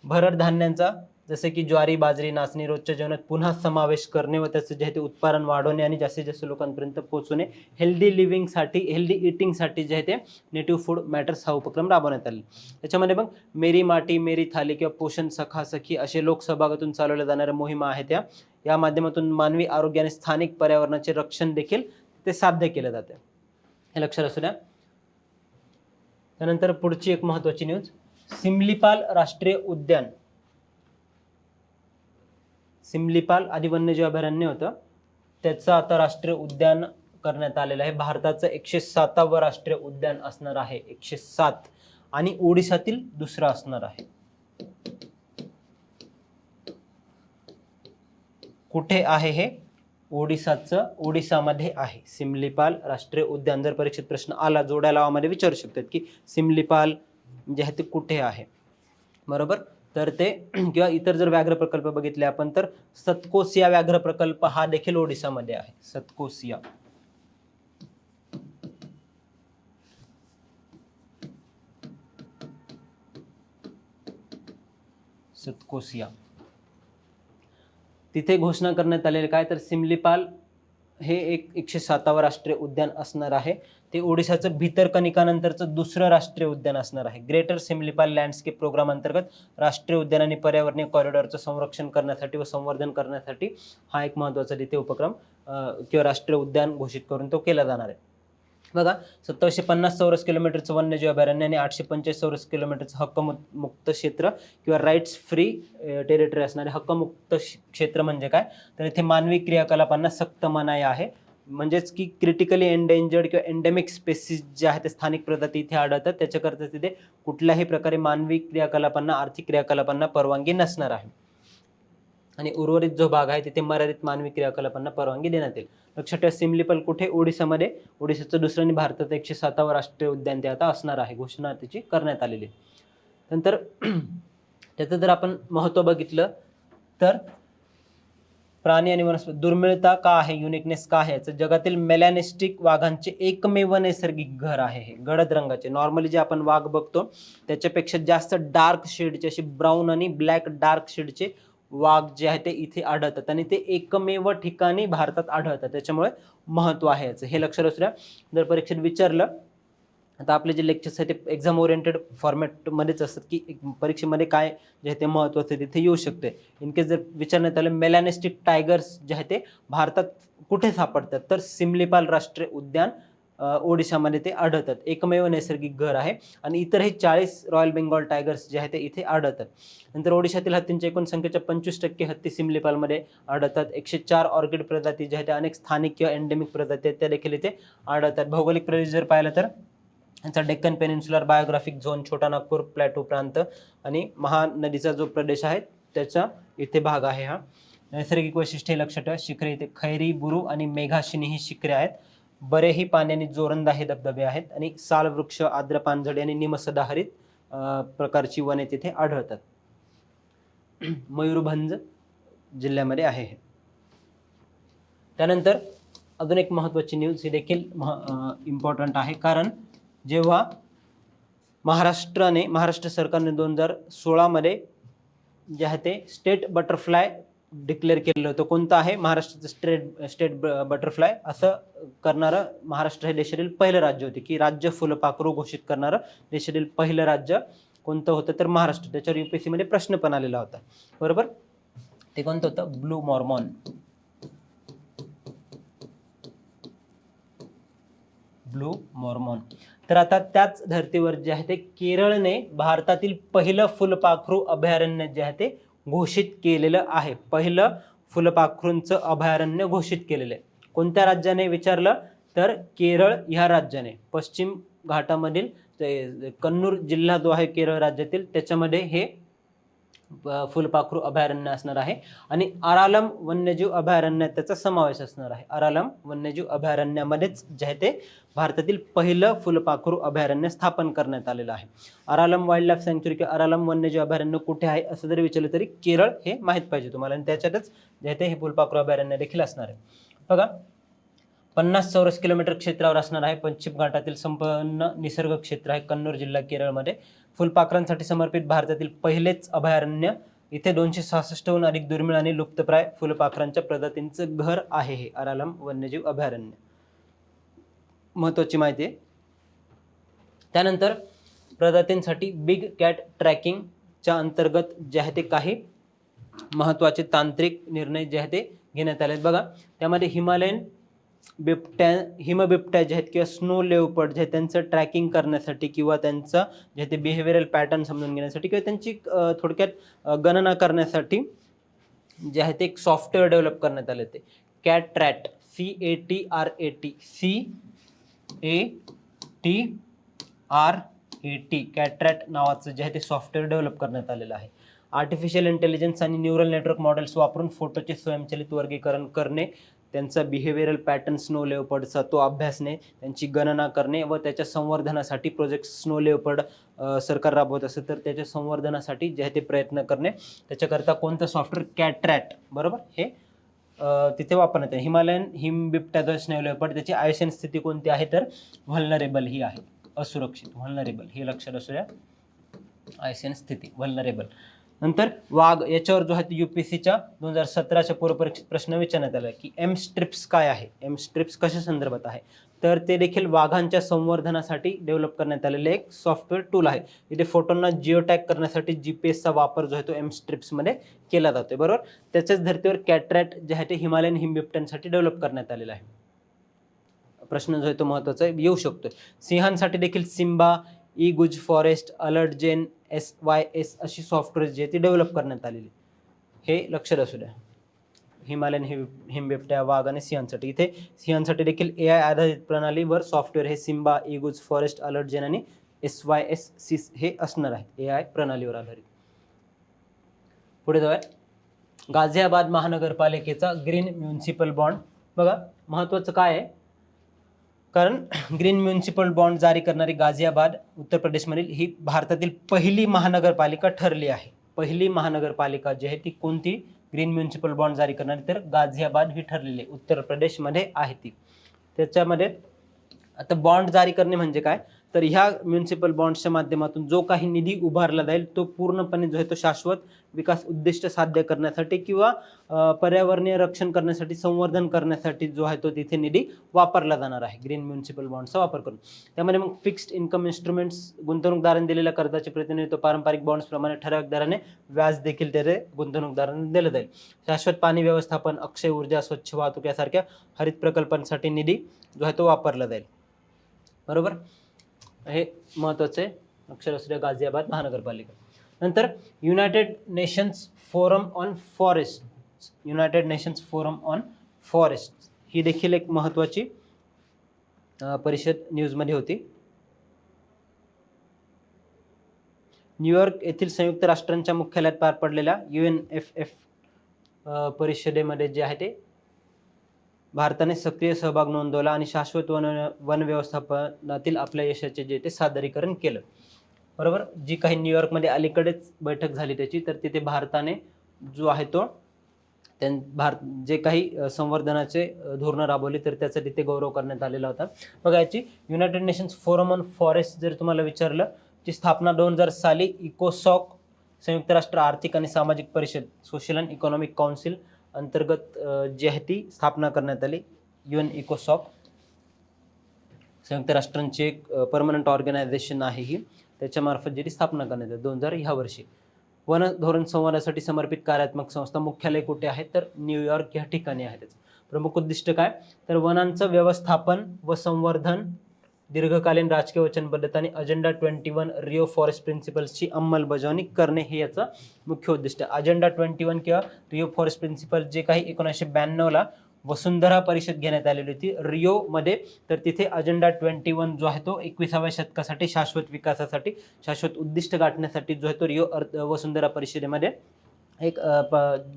भरड धान्यांचा जसे की ज्वारी, बाजरी, नाचणी रोजच्या जेवणात पुन्हा समावेश करणे व त्याचं जे ते उत्पादन वाढवणे आणि जास्तीत जास्त लोकांपर्यंत पोहोचवणे, हेल्दी लिव्हिंगसाठी, हेल्दी इटिंगसाठी जे आहे ते नेटिव्ह फूड मॅटर्स हा उपक्रम राबवण्यात आला. त्याच्यामध्ये मग मेरी माटी मेरी थाली किंवा पोषण सखा सखी असे लोकसहभागातून चालवल्या जाणाऱ्या मोहिमा आहेत. या माध्यमातून मानवी आरोग्य आणि स्थानिक पर्यावरणाचे रक्षण देखील ते साध्य केले जाते. हे लक्षात असू द्या. त्यानंतर पुढची एक महत्त्वाची न्यूज, सिमलीपाल राष्ट्रीय उद्यान. सिमलीपाल आदी वन्यजीव अभयारण्य होतं, त्याचं आता राष्ट्रीय उद्यान करण्यात आलेलं आहे. भारताचं 107वे राष्ट्रीय उद्यान असणार आहे, 107, आणि ओडिशातील दुसरं असणार आहे. कुठे आहे हे? ओडिसामध्ये आहे सिमलीपाल राष्ट्रीय उद्यान. जर परीक्षेत प्रश्न आला जोड्या लावामध्ये विचारू शकतात की सिमलीपाल जे आहे ते कुठे आहे. बरोबर. तर ते किंवा इतर जर व्याघ्र प्रकल्प बघितले आपण तर सतकोसिया व्याघ्र प्रकल्प हा देखील ओडिसामध्ये आहे. सतकोसिया. सतकोसिया तिथे घोषणा करण्यात आलेले काय? तर सिमलीपाल हे एक 107वे राष्ट्रीय उद्यान असणार आहे. ते ओडिशाचं भितरकनिकानंतरचं दुसरं राष्ट्रीय उद्यान असणार आहे. ग्रेटर सिमलीपाल लँडस्केप प्रोग्राम अंतर्गत राष्ट्रीय उद्यान आणि पर्यावरणीय कॉरिडॉरचं संरक्षण करण्यासाठी व संवर्धन करण्यासाठी हा एक महत्त्वाचा तिथे उपक्रम किंवा राष्ट्रीय उद्यान घोषित करून तो केला जाणार आहे. बघा, 2750 चौरस किलोमीटरचं वन्यजीव अभयारण्य आणि 845 चौरस किलोमीटरचं हक्कमुक्त क्षेत्र किंवा राईट्स फ्री टेरिटरी असणारे हक्कमुक्त क्षेत्र म्हणजे काय? तर इथे मानवी क्रियाकलापांना सक्त मनाई आहे. म्हणजेच की क्रिटिकली एंडेंजर्ड किंवा एंडेमिक स्पेसिस जे आहेत ते स्थानिक प्रजाती इथे आढळतात, त्याच्याकरता तिथे कुठल्याही प्रकारे मानवी क्रियाकलापांना, आर्थिक क्रियाकलापांना परवानगी नसणार आहे. आणि उर्वरित जो भाग आहे तिथे मर्यादित मानवी क्रियाकलापांना परवानगी देण्यात येईल. लक्षात ठेवा, सिमलीपाल कुठे? ओडिसामध्ये. ओडिशाचं दुसरं आणि भारतात 107वे राष्ट्रीय उद्यान ते आता असणार आहे. घोषणा त्याची करण्यात आलेली. नंतर त्याचं जर आपण महत्त्व बघितलं तर प्राणी आणि वनस्पती दुर्मिळता का आहे, युनिकनेस का आहे याचं, जगातील मेलॅनिस्टिक वाघांचे एकमेव नैसर्गिक घर आहे हे. गडद रंगाचे, नॉर्मली जे आपण वाघ बघतो त्याच्यापेक्षा जास्त डार्क शेडचे, असे ब्राऊन आणि ब्लॅक डार्क शेडचे वाघ जे आहे ते इथे आढळतात आणि ते एकमेव ठिकाणी भारतात आढळतात, त्याच्यामुळे महत्व आहे याचं, हे लक्षात असू द्या. जर परीक्षेत विचारलं, आता आपले जे लेक्चर्स आहेत ते एक्झाम ओरिएंटेड फॉर्मॅटमध्येच असतात, की परीक्षेमध्ये काय जे आहे ते महत्त्वाचं आहे तिथे येऊ शकते. इन केस जर विचारण्यात आलं मेलॅनिस्टिक टायगर्स जे आहे ते भारतात कुठे सापडतात, तर सिमलीपाल राष्ट्रीय उद्यान ओडिशामध्ये ते आढळतात, एकमेव नैसर्गिक घर आहे. आणि इतरही 40 रॉयल बेंगॉल टायगर्स जे आहे ते इथे आढळतात. नंतर ओडिशातील हत्तींच्या एकूण संख्येच्या 25% हत्ती सिमलीपालमध्ये आढळतात. 104 ऑर्किड प्रजाती ज्या आहेत त्या अनेक स्थानिक किंवा एंडेमिक प्रजाती आहेत त्या देखील इथे आढळतात. भौगोलिक प्रदेश जर पाहिलं तर यांचा डेक्कन पेनिन्सुलर बायोग्राफिक झोन, छोटा नागपूर प्लॅटो प्रांत आणि महानदीचा जो प्रदेश आहे त्याचा इथे भाग आहे हा. नैसर्गिक वैशिष्ट्ये लक्षात ठेवा, शिखरे इथे खैरी, बुरू आणि मेघाशिनी ही शिखरे आहेत. बरेही पाण्याने जोरंदा हे धबधबे आहेत आणि साल वृक्ष, आर्द्र पानझडी आणि निमसदाहरित प्रकारची वने तिथे आढळतात. मयूरभंज जिल्ह्यामध्ये आहे हे. त्यानंतर अजून एक महत्त्वाची न्यूज, ही देखील इम्पॉर्टंट आहे, कारण जेव्हा महाराष्ट्र सरकारने 2016 मध्ये जे आहे ते स्टेट बटरफ्लाय डिक्लेअर केलेलं होतं. कोणतं आहे? महाराष्ट्राचं स्टेट बटरफ्लाय असं करणारं महाराष्ट्र हे देशातील पहिलं राज्य होते, की राज्य फुलपाखरू घोषित करणारं देशातील पहिलं राज्य कोणतं होतं, तर महाराष्ट्र. त्याच्यावर UPSC मध्ये प्रश्न पण आलेला होता, बरोबर. ते कोणतं होतं? Blue Mormon. Blue Mormon. तर आता त्याच धर्तीवर जे आहे ते केरळने भारतातील पहिलं फुलपाखरू अभयारण्य जे आहे ते घोषित केलेलं आहे. पहिलं फुलपाखरूंचं अभयारण्य घोषित केलेलं आहे. कोणत्या राज्याने विचारलं, तर केरळ ह्या राज्याने. पश्चिम घाटामधील कन्नूर जिल्हा जो आहे केरळ राज्यातील, त्याच्यामध्ये हे फुलपाखरू अभयारण्य असणार आहे. आणि अरालम वन्यजीव अभयारण्यात त्याचा समावेश असणार आहे. अरालम वन्यजीव अभयारण्यामध्येच जे आहे ते भारतातील पहिलं फुलपाखरू अभयारण्य स्थापन करण्यात आलेलं आहे. अरालम वाईल्ड लाईफ सँक्च्युरी किंवा अरालम वन्यजीव अभयारण्य कुठे आहे असं जरी विचारलं तरी केरळ हे माहीत पाहिजे तुम्हाला, आणि त्याच्यातच जे आहे ते हे फुलपाखरू अभयारण्य देखील असणार आहे. बघा, 50 चौरस किलोमीटर क्षेत्रावर असणार आहे. पश्चिम घाटातील संपन्न निसर्ग क्षेत्र आहे कन्नूर जिल्हा केरळमध्ये. फुलपाखरांसाठी समर्पित भारतातील पहिलेच अभयारण्य. इथे 266हून अधिक दुर्मिळ आणि लुप्तप्राय फुलपाखरांच्या प्रजातींचं घर आहे हे अरालम वन्यजीव अभयारण्य. महत्वाची माहिती आहे. त्यानंतर प्रजातींसाठी बिग कॅट ट्रॅकिंगच्या अंतर्गत जे आहे ते काही महत्वाचे तांत्रिक निर्णय जे आहे ते घेण्यात आले आहेत. बघा, त्यामध्ये हिमबिबट्या जे आहेत किंवा स्नो लेओपर्ड जे आहेत त्यांचं ट्रॅकिंग करण्यासाठी किंवा त्यांचं जे ते बिहेवियरल पॅटर्न समजून घेण्यासाठी किंवा त्यांची थोडक्यात गणना करण्यासाठी जे आहे ते एक सॉफ्टवेअर डेव्हलप करण्यात आले ते कॅटरॅट, CATRAT कॅटरॅट नावाचं जे आहे ते सॉफ्टवेअर डेव्हलप करण्यात आलेलं आहे. आर्टिफिशियल इंटेलिजन्स आणि न्यूरल नेटवर्क मॉडेल्स वापरून फोटोचे स्वयंचलित वर्गीकरण करणे, त्यांचा बिहेवियरल पॅटर्न स्नो लेओपर्डचा तो अभ्यासणे, त्यांची गणना करणे व त्याच्या संवर्धनासाठी प्रोजेक्ट स्नो लेओपर्ड सरकार राबवत असेल तर त्याच्या संवर्धनासाठी जे आहे ते प्रयत्न करणे. त्याच्याकरता कोणतं सॉफ्टवेअर? कॅटरॅट, बरोबर, हे तिथे वापरण्यात आहे. हिमालयन हिमबिबट्या स्नो लेओपर्ड, त्याची आयसन स्थिती कोणती आहे, तर व्हल्नरेबल ही आहे, असुरक्षित, व्हल्नरेबल, हे लक्षात असू द्या. आयसन स्थिती व्हल्नरेबल. नंतर वाघ, याच्यावर जो आहे UPSCच्या 2017च्या पूर्वपरीक्षेत प्रश्न विचारण्यात आला की एमस्ट्रिप्स काय आहे, एमस्ट्रिप्स कशा संदर्भात आहे, तर ते देखील वाघांच्या संवर्धनासाठी डेव्हलप करण्यात आलेले एक सॉफ्टवेअर टूल आहे. इथे फोटोंना जिओटॅग करण्यासाठी GPSचा वापर जो आहे तो एमस्ट्रिप्समध्ये केला जातोय, बरोबर. त्याच्याच धर्तीवर कॅटरॅट जे आहे ते हिमालयन हिमबिबट्यांसाठी डेव्हलप करण्यात आलेलं आहे. प्रश्न जो आहे तो महत्त्वाचा येऊ शकतोय. सिंहांसाठी देखील सिम्बा, गुज फॉरेस्ट, अलर्ट जेन, SYS अशी सॉफ्टवेअर जी आहे ती डेव्हलप करण्यात आलेली, हे लक्षात असू द्या. हिमालयन हिमबिबट्या, वाघ आणि सिंहांसाठी. इथे सिंहांसाठी देखील AI आधारित प्रणालीवर सॉफ्टवेअर हे सिम्बा, गुज फॉरेस्ट, अलर्ट जेन आणि SYS हे असणार आहे, AI प्रणालीवर आधारित. पुढे जाऊया. गाझियाबाद महानगरपालिकेचा ग्रीन म्युनिसिपल बॉन्ड. बघा, महत्त्वाचं काय आहे, कारण ग्रीन म्युनिसिपल बॉन्ड जारी करणारी गाझियाबाद उत्तर प्रदेशमधील ही भारतातील पहिली महानगरपालिका ठरली आहे. पहिली महानगरपालिका जी आहे ती कोणती ग्रीन म्युनिसिपल बॉन्ड जारी करणारी, तर गाझियाबाद ही ठरलेली आहे, उत्तर प्रदेशमध्ये आहे ती. त्याच्यामध्ये आता बॉन्ड जारी करणे म्हणजे काय, तर ह्या म्युनिसिपल बॉन्ड्सच्या माध्यमातून जो काही निधी उभारला जाईल तो पूर्णपणे जो आहे तो शाश्वत विकास उद्दिष्ट साध्य करण्यासाठी किंवा पर्यावरणीय रक्षण करण्यासाठी, संवर्धन करण्यासाठी जो आहे तो तिथे निधी वापरला जाणार आहे ग्रीन म्युनिसिपल बॉन्ड्सचा वापर करून. त्यामध्ये मग फिक्स्ड इन्कम इन्स्ट्रुमेंट्स, गुंतवणूकदारांनी दिलेल्या कर्जाचे प्रतिनिधित्व पारंपरिक बॉन्ड्स प्रमाणे ठराविक दराने व्याज देखील त्याचे गुंतवणूकदारांना दिलं जाईल. शाश्वत पाणी व्यवस्थापन, अक्षय ऊर्जा, स्वच्छ वाहतूक यासारख्या हरित प्रकल्पांसाठी निधी जो आहे तो वापरला जाईल. बरोबर, हे महत्वाचे अक्षर असलेल्या गाझियाबाद महानगरपालिका. नंतर United Nations forum on forest, United Nations forum on forest ही देखील एक महत्वाची परिषद न्यूजमध्ये होती. न्यूयॉर्क येथील संयुक्त राष्ट्रांच्या मुख्यालयात पार पडलेल्या UNFF परिषदेमध्ये जे आहे ते भारताने सक्रिय सहभाग नोंदवला आणि शाश्वत वन व्यवस्थापनातील आपल्या यशाचे जे ते सादरीकरण केलं. बरोबर, जी काही न्यूयॉर्कमध्ये अलीकडेच बैठक झाली त्याची, तर तिथे भारताने जो आहे तो जे काही संवर्धनाचे धोरणं राबवली तर त्याचा तिथे गौरव करण्यात आलेला होता. बघा, याची United Nations forum on forest जर तुम्हाला विचारलं, ची स्थापना 2000 साली इकोसॉक संयुक्त राष्ट्र आर्थिक आणि सामाजिक परिषद, सोशल अँड इकॉनॉमिक काउन्सिल अंतर्गत जी आहे ती स्थापना करण्यात आली. UN इकोसॉक संयुक्त राष्ट्रांची एक परमनंट ऑर्गनायझेशन आहे ही, त्याच्यामार्फत जी स्थापना करण्यात आली 2000 ह्या वर्षी. वन धोरण संवादासाठी समर्पित कार्यात्मक संस्था, मुख्यालय कुठे आहे तर न्यूयॉर्क या ठिकाणी आहे. त्याचं प्रमुख उद्दिष्ट काय तर वनांचं व्यवस्थापन व संवर्धन, दीर्घकालीन राजकीय वचनबद्धता आणि अजेंडा 21 रिओ फॉरेस्ट प्रिन्सिपल्सची अंमलबजावणी करणे हे याचं मुख्य उद्दिष्ट. अजेंडा 21 किंवा रिओ फॉरेस्ट प्रिन्सिपल जे काही 1992ला वसुंधरा परिषद घेण्यात आलेली होती रिओमध्ये, तर तिथे अजेंडा 21 जो आहे तो 21व्या शतकासाठी शाश्वत विकासासाठी, शाश्वत उद्दिष्ट गाठण्यासाठी जो आहे तो रिओ वसुंधरा परिषदेमध्ये एक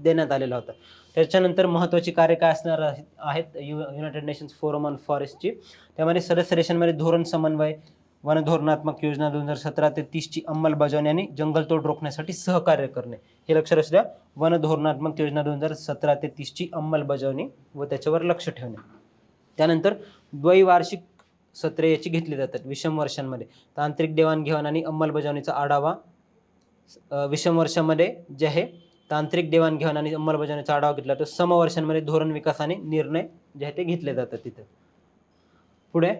देण्यात आलेला होता. त्याच्यानंतर महत्त्वाची कार्य काय असणार आहेत युनायटेड नेशन्स फोरम ऑन फॉरेस्टची, त्यामध्ये सदस्य देशांमध्ये धोरण समन्वय, वन धोरणात्मक योजना 2017 ते 30 ची अंमलबजावणी आणि जंगलतोड रोखण्यासाठी सहकार्य करणे हे लक्षात असू द्या. वन धोरणात्मक योजना 2017 ते 30 ची अंमलबजावणी व त्याच्यावर लक्ष ठेवणे. त्यानंतर द्वैवार्षिक सत्रे याची घेतली जातात विषम वर्षांमध्ये. तांत्रिक देवाणघेवाण आणि अंमलबजावणीचा आढावा विषम वर्षामध्ये जे आहे तांत्रिक देवाणघेवाण आणि अंमलबजावणीचा आढावा घेतला, तर समवर्षांमध्ये धोरण विकास आणि निर्णय जे आहे ते घेतले जातात तिथे. पुढे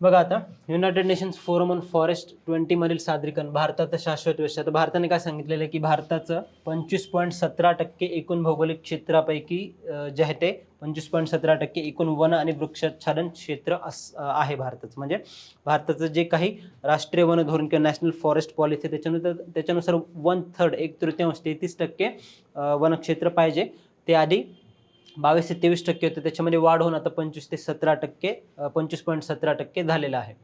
बघा, आता United Nations forum on forest 20 मधील सादरीकरण, भारताचं शाश्वत व्यवस्था. तर भारताने काय सांगितलेलं आहे की भारताचं 25.17% एकूण भौगोलिक क्षेत्रापैकी जे आहे ते 25.17% एकूण वन आणि वृक्षाच्छादन क्षेत्र आहे भारताचं. म्हणजे भारताचं जे काही राष्ट्रीय वन धोरण किंवा नॅशनल फॉरेस्ट पॉलिसी त्याच्यानुसार 1/3 1/3 33% वनक्षेत्र पाहिजे. ते आधी 22 ते 23% होते, त्याच्यामध्ये वाढ होऊन आता 25 ते 17%, 25.17% झालेला आहे.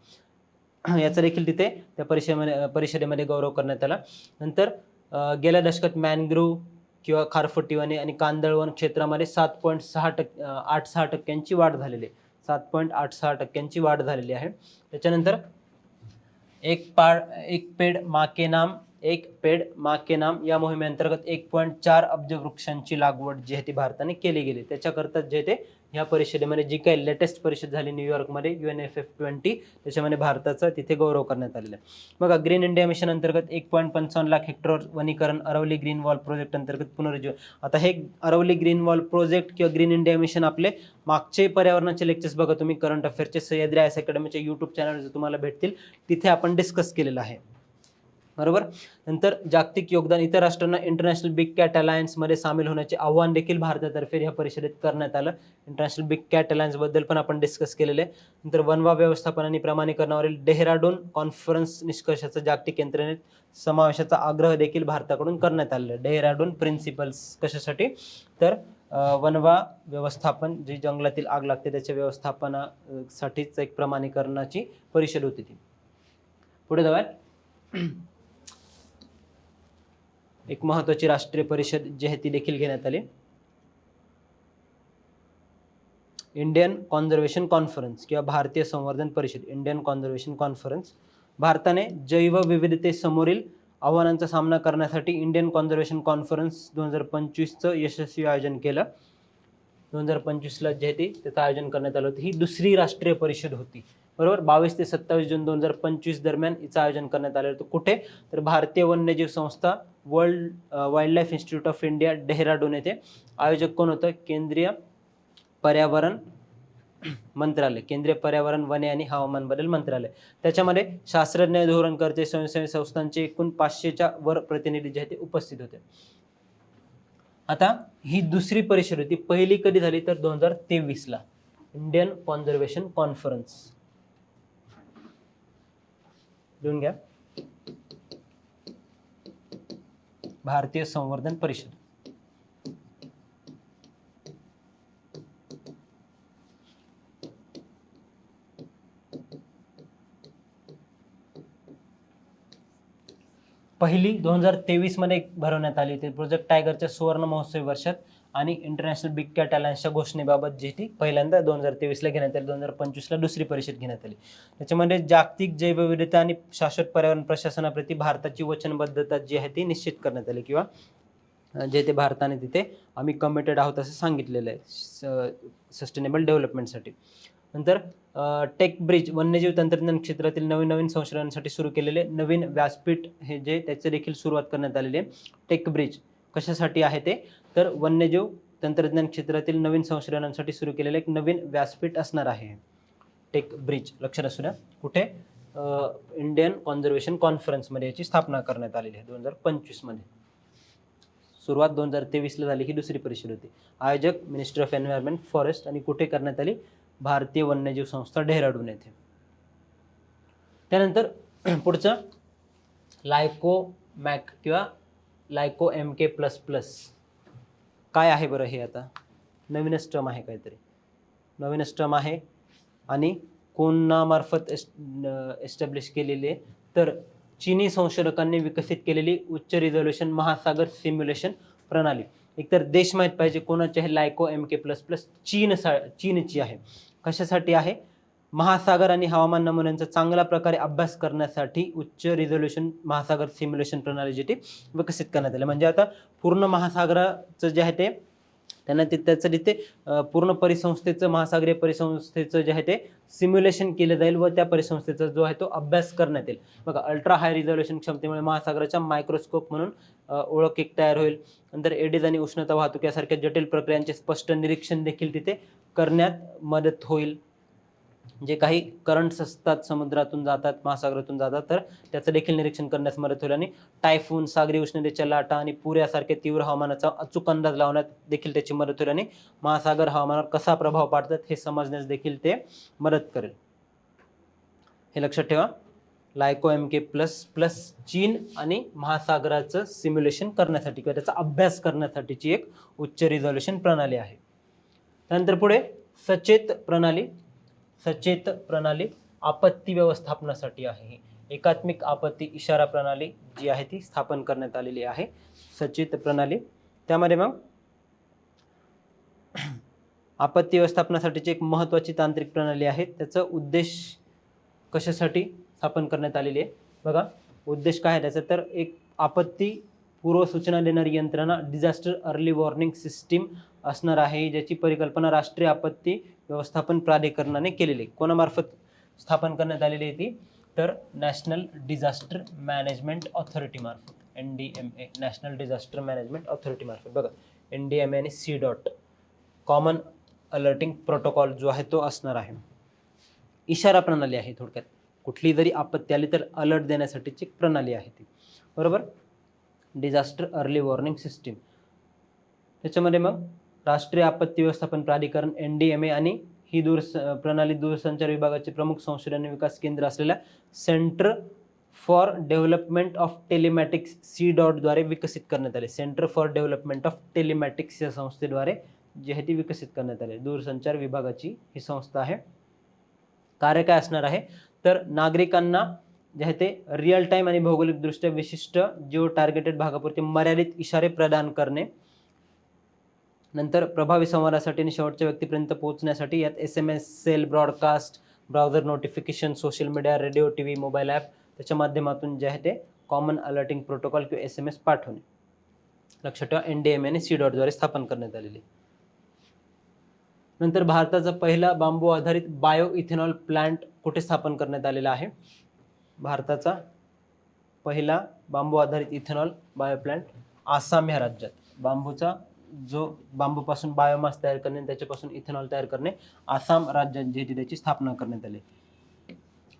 याचा देखील तिथे त्या परिषदेमध्ये गौरव करण्यात आला. नंतर गेल्या दशकात मॅनग्रोव्ह किंवा खारफुटी वने आणि कांदळवन क्षेत्रामध्ये 7.86% वाढ झालेली आहे. 7.86% वाढ झालेली आहे. त्याच्यानंतर एक पेड माँ के नाम या मोहिमेअंतर्गत 1.4 अब्ज वृक्षांची लागवड जी आहे ती भारताने केली गेली. त्याच्याकरता जे ते ह्या परिषदेमध्ये जी काही लेटेस्ट परिषद झाली न्यूयॉर्कमध्ये UNFF20, त्याच्यामध्ये भारताचा तिथे गौरव करण्यात आलेला आहे. बघा, ग्रीन इंडिया मिशन अंतर्गत 1.55 लाख हेक्टर वनीकरण, अरवली ग्रीन वॉल प्रोजेक्ट अंतर्गत पुनरुज्जीवन. आता हे अरवली ग्रीन वॉल प्रोजेक्ट किंवा ग्रीन इंडिया मिशन आपले मागचे पर्यावरणाचे लेक्चर्स बघा तुम्ही करंट अफेअरचे सह्याद्री IAS अकॅडमीच्या यूट्यूब चॅनल तुम्हाला भेटतील, तिथे आपण डिस्कस केलेलं आहे. बरोबर. नंतर जागतिक योगदान, इतर राष्ट्रांना इंटरनॅशनल बिग कॅट अलायन्समध्ये सामील होण्याचे आव्हान देखील भारतातर्फे या परिषदेत करण्यात आलं. इंटरनॅशनल बिग कॅट अलायन्सबद्दल पण आपण डिस्कस केलेले. नंतर वनवा व्यवस्थापन आणि प्रमाणीकरणावरील डेहराडून कॉन्फरन्स निष्कर्षाचा जागतिक यंत्रणेत समावेशाचा आग्रह देखील भारताकडून करण्यात आलेला आहे. डेहराडून प्रिन्सिपल्स कशासाठी तर वनवा व्यवस्थापन, जी जंगलातील आग लागते त्याच्या व्यवस्थापनासाठीच एक प्रमाणीकरणाची परिषद होती ती. पुढे जाऊयात. एक महत्त्वाची राष्ट्रीय परिषद जी आहे ती देखील घेण्यात आली, इंडियन कॉन्झर्वेशन कॉन्फरन्स किंवा भारतीय संवर्धन परिषद, इंडियन कॉन्झर्वेशन कॉन्फरन्स. भारताने जैवविविधतेसमोरील आव्हानांचा सामना करण्यासाठी इंडियन कॉन्झर्वेशन कॉन्फरन्स 2025चं यशस्वी आयोजन केलं. 2025ला जे आहे ते त्याचं आयोजन करण्यात आलं होतं. ही दुसरी राष्ट्रीय परिषद होती, बरोबर. 22 ते 27 जून 2025 दरम्यान हिचं आयोजन करण्यात आलं होतं. कुठे? तर भारतीय वन्यजीव संस्था, world wild life institute of India, Dehradun येथे. आयोजक कोण होतं? केंद्रीय पर्यावरण मंत्रालय, केंद्रीय पर्यावरण, वने आणि हवामान बदल मंत्रालय. त्याच्यामध्ये शास्त्रज्ञ, धोरणकर्ते, स्वयंसेवी संस्थांचे एकूण 500च्या वर प्रतिनिधी जे आहेत ते उपस्थित होते. आता ही दुसरी परिषद होती. पहिली कधी झाली? तर 2023ला इंडियन कॉन्झर्वेशन कॉन्फरन्स. लिहून घ्या, भारतीय संवर्धन परिषद. पहिली 2023 मध्ये भरवण्यात आली होती. प्रोजेक्ट टायगरच्या सुवर्ण महोत्सवी वर्षात आणि इंटरनॅशनल बिग कॅट अलायन्सच्या घोषणेबाबत जी ती पहिल्यांदा 2023ला घेण्यात आली, 2025ला दुसरी परिषद घेण्यात आली. त्याच्यामध्ये जागतिक जैवविविधता आणि शाश्वत पर्यावरण प्रशासनाप्रती भारताची वचनबद्धता जी आहे ती निश्चित करण्यात आली, किंवा जे ते भारताने तिथे आम्ही कमिटेड आहोत असं सांगितलेलं आहे सस्टेनेबल डेव्हलपमेंटसाठी. नंतर टेक ब्रिज, वन्यजीव तंत्रज्ञान क्षेत्रातील नवीन संशोधनासाठी सुरू केलेले नवीन व्यासपीठ हे जे त्याचे देखील सुरुवात करण्यात आलेली आहे. टेक ब्रिज कशासाठी आहे ते? तर वन्यजीव तंत्रज्ञान क्षेत्रातील नवीन संशोधनांसाठी सुरू केलेले एक नवीन व्यासपीठ असणार आहे टेक ब्रिज. लक्षात असू द्या. कुठे? इंडियन कॉन्झर्वेशन कॉन्फरन्समध्ये याची स्थापना करण्यात आलेली आहे 2025 मध्ये. सुरुवात 2023ला झाली. ही दुसरी परिषद होती. आयोजक मिनिस्ट्री ऑफ एन्व्हायरमेंट, फॉरेस्ट आणि कुठे करण्यात आली? भारतीय वन्यजीव संस्था, डेहराडून येथे. त्यानंतर पुढचं लायकोमॅक किंवा लायको MK++. काय आहे बरं हे? आता नवीनच टर्म आहे, काहीतरी नवीनच टर्म आहे. आणि कोणामार्फत एस्टॅब्लिश केलेली आहे? तर चीनी संशोधकांनी विकसित केलेली उच्च रिझोल्युशन महासागर सिम्युलेशन प्रणाली. एकतर देश माहीत पाहिजे कोणाची आहे? लायको MK++. चीनची आहे. कशासाठी आहे? महासागर आणि हवामान नमुन्यांचा चांगल्या प्रकारे अभ्यास करण्यासाठी उच्च रिझोल्युशन महासागर सिम्युलेशन प्रणाली जी ती विकसित करण्यात आली. म्हणजे आता पूर्ण महासागराचं जे आहे ते त्यांना त्याचं तिथे पूर्ण परिसंस्थेचं, महासागरीय परिसंस्थेचं जे आहे ते सिम्युलेशन केलं जाईल व त्या परिसंस्थेचा जो आहे तो अभ्यास करण्यात येईल. बघा, अल्ट्रा हाय रिझोल्युशन क्षमतेमुळे महासागराच्या मायक्रोस्कोप म्हणून ओळख एक तयार होईल. नंतर एडिज आणि उष्णता वाहतूक यासारख्या जटिल प्रक्रियांचे स्पष्ट निरीक्षण देखील तिथे करण्यात मदत होईल. जे काही करंट्स असतात, समुद्रातून जातात, महासागरातून जातात, तर त्याचं देखील निरीक्षण करण्यास मदत होईल. आणि टायफून, सागरी उष्णतेच्या लाटा आणि पूर यासारख्या तीव्र हवामानाचा अचूक अंदाज लावण्यात देखील त्याची मदत होईल. आणि महासागर हवामानावर कसा प्रभाव पाडतात हे समजण्यास देखील ते मदत करेल. हे लक्षात ठेवा. लायको MK++ चीन आणि महासागराचं सिम्युलेशन करण्यासाठी किंवा त्याचा अभ्यास करण्यासाठीची एक उच्च रिझोल्युशन प्रणाली आहे. त्यानंतर पुढे सचेत प्रणाली. सचेत प्रणाली आपत्ती व्यवस्थापनासाठी आहे. एकात्मिक आपत्ती इशारा प्रणाली जी आहे ती स्थापन करण्यात आलेली आहे, सचेत प्रणाली. त्यामध्ये मग आपत्ती व्यवस्थापनासाठीची एक महत्त्वाची तांत्रिक प्रणाली आहे. त्याचा उद्देश कशासाठी स्थापन करण्यात आलेली आहे? बघा, उद्देश काय आहे त्याचा? तर एक आपत्ती पूर्व सूचना देणारी यंत्रणा, डिझास्टर अर्ली वॉर्निंग सिस्टीम असणार आहे, ज्याची परिकल्पना राष्ट्रीय आपत्ती व्यवस्थापन प्राधिकरणाने केलेली. कोणामार्फत स्थापन करण्यात आलेली आहे ती? तर नॅशनल डिझास्टर मॅनेजमेंट ऑथॉरिटी मार्फत, NDMA, national disaster management authority मार्फत. बघा, NDMA आणि C. कॉमन अलर्टिंग प्रोटोकॉल जो आहे तो असणार आहे. इशारा प्रणाली आहे थोडक्यात. कुठली जरी आपत्ती आली तर अलर्ट देण्यासाठीची एक प्रणाली आहे ती, बरोबर. Disaster early warning system. त्याच्यामध्ये मग राष्ट्रीय आपत्ती व्यवस्थापन प्राधिकरण NDMA आणि ही प्रणाली दूरसंचार विभागाचे प्रमुख संशोधन आणि विकास केंद्र असलेल्या centre for development of telematics C. द्वारे विकसित करण्यात आले. Centre for development of telematics या संस्थेद्वारे जी आहे ती विकसित करण्यात आली. दूरसंचार विभागाची ही संस्था आहे. कार्य काय असणार आहे? तर नागरिकांना जे आहे ते रिअल टाईम आणि भौगोलिकदृष्ट्या विशिष्ट जिओ टार्गेटेड भागापुरते मर्यादित इशारे प्रदान करणे. नंतर प्रभावी संवादासाठी आणि शेवटच्या व्यक्तीपर्यंत पोहोचण्यासाठी यात SMS, cell, broadcast, browser notification, social media, radio, TV, mobile app त्याच्या माध्यमातून जे आहे ते कॉमन अलर्टिंग प्रोटोकॉल किंवा SMS पाठवणे. लक्षात ठेवा, NDMA आणि C. द्वारे स्थापन करण्यात आलेली. नंतर भारताचा पहिला बांबू आधारित बायो इथेनॉल प्लांट कुठे स्थापन करण्यात आलेला आहे? भारताचा पहिला बांबू आधारित इथेनॉल बायो प्लांट आसाम ह्या राज्यात. बांबूचा जो बांबूपासून बायोमास तयार करणे आणि त्याच्यापासून इथेनॉल तयार करणे आसाम राज्यात जे त्याची स्थापना करण्यात आली.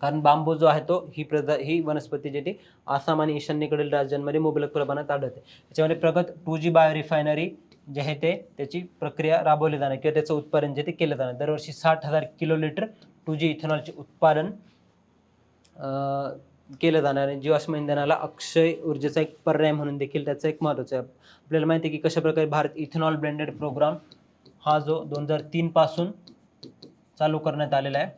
कारण बांबू जो आहे तो ही वनस्पती जी ती आसाम आणि ईशान्येकडील राज्यांमध्ये मुबलक प्रमाणात आढळते. त्याच्यामध्ये प्रगत 2G बायो रिफायनरी जे आहे ते त्याची प्रक्रिया राबवली जाणार किंवा त्याचं उत्पादन जे ते केलं जाणार. दरवर्षी 60,000 किलोलिटर 2G इथेनॉलचे उत्पादन केलं जाणार आहे. जीवाश्म इंधनाला अक्षय ऊर्जेचा एक पर्याय म्हणून देखील त्याचं एक महत्त्वाचं आहे. आपल्याला माहिती आहे की कशा प्रकारे भारत इथेनॉल ब्लेंडेड प्रोग्राम हा जो 2003 पासून चालू करण्यात आलेला आहे,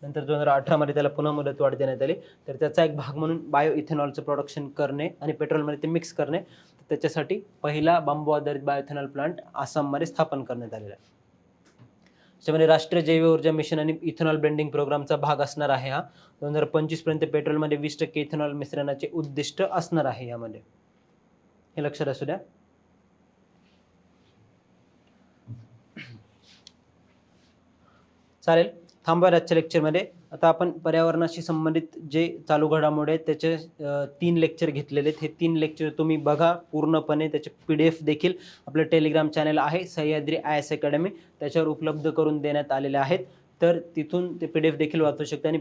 नंतर 2018 मध्ये त्याला पुन्हा मुदतवाढ देण्यात आली. तर त्याचा एक भाग म्हणून बायो इथेनॉलचं प्रोडक्शन करणे आणि पेट्रोलमध्ये ते मिक्स करणे, त्याच्यासाठी पहिला बांबू आधारित बायो इथेनॉल प्लांट आसाममध्ये स्थापन करण्यात आलेला आहे. त्याच्यामध्ये राष्ट्रीय जैव ऊर्जा मिशन आणि इथेनॉल ब्लेंडिंग प्रोग्रामचा भाग असणार आहे हा. 2025 पर्यंत पेट्रोलमध्ये 20% इथेनॉल मिश्रणाचे उद्दिष्ट असणार आहे यामध्ये, हे लक्षात असू द्या. चालेल, थांबूया आजच्या लेक्चरमध्ये. आता आपण पर्यावरणाशी संबंधित जे चालू घडामोडी आहेत त्याचे 3 लेक्चर घेतलेले आहेत. हे 3 लेक्चर तुम्ही बघा पूर्णपणे. त्याचे PDF देखील आपलं टेलिग्राम चॅनल आहे सह्याद्री IAS अकॅडमी, त्याच्यावर उपलब्ध करून देण्यात आलेले आहेत. तर तिथून ते PDF देखील वाचू शकता. आणि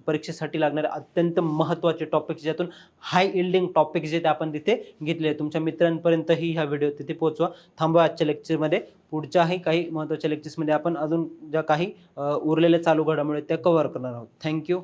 परीक्षेसाठी लागणारे अत्यंत महत्त्वाचे टॉपिक्स, ज्यातून हाय इल्डिंग टॉपिक्स जे ते आपण तिथे घेतले, तुमच्या मित्रांपर्यंतही हा व्हिडिओ तिथे पोहोचवा. थांबवा आजच्या लेक्चरमध्ये. पुढच्याही काही महत्त्वाच्या लेक्चर्समध्ये आपण अजून ज्या काही उरलेल्या चालू घडामोडी त्या कव्हर करणार आहोत. थँक्यू.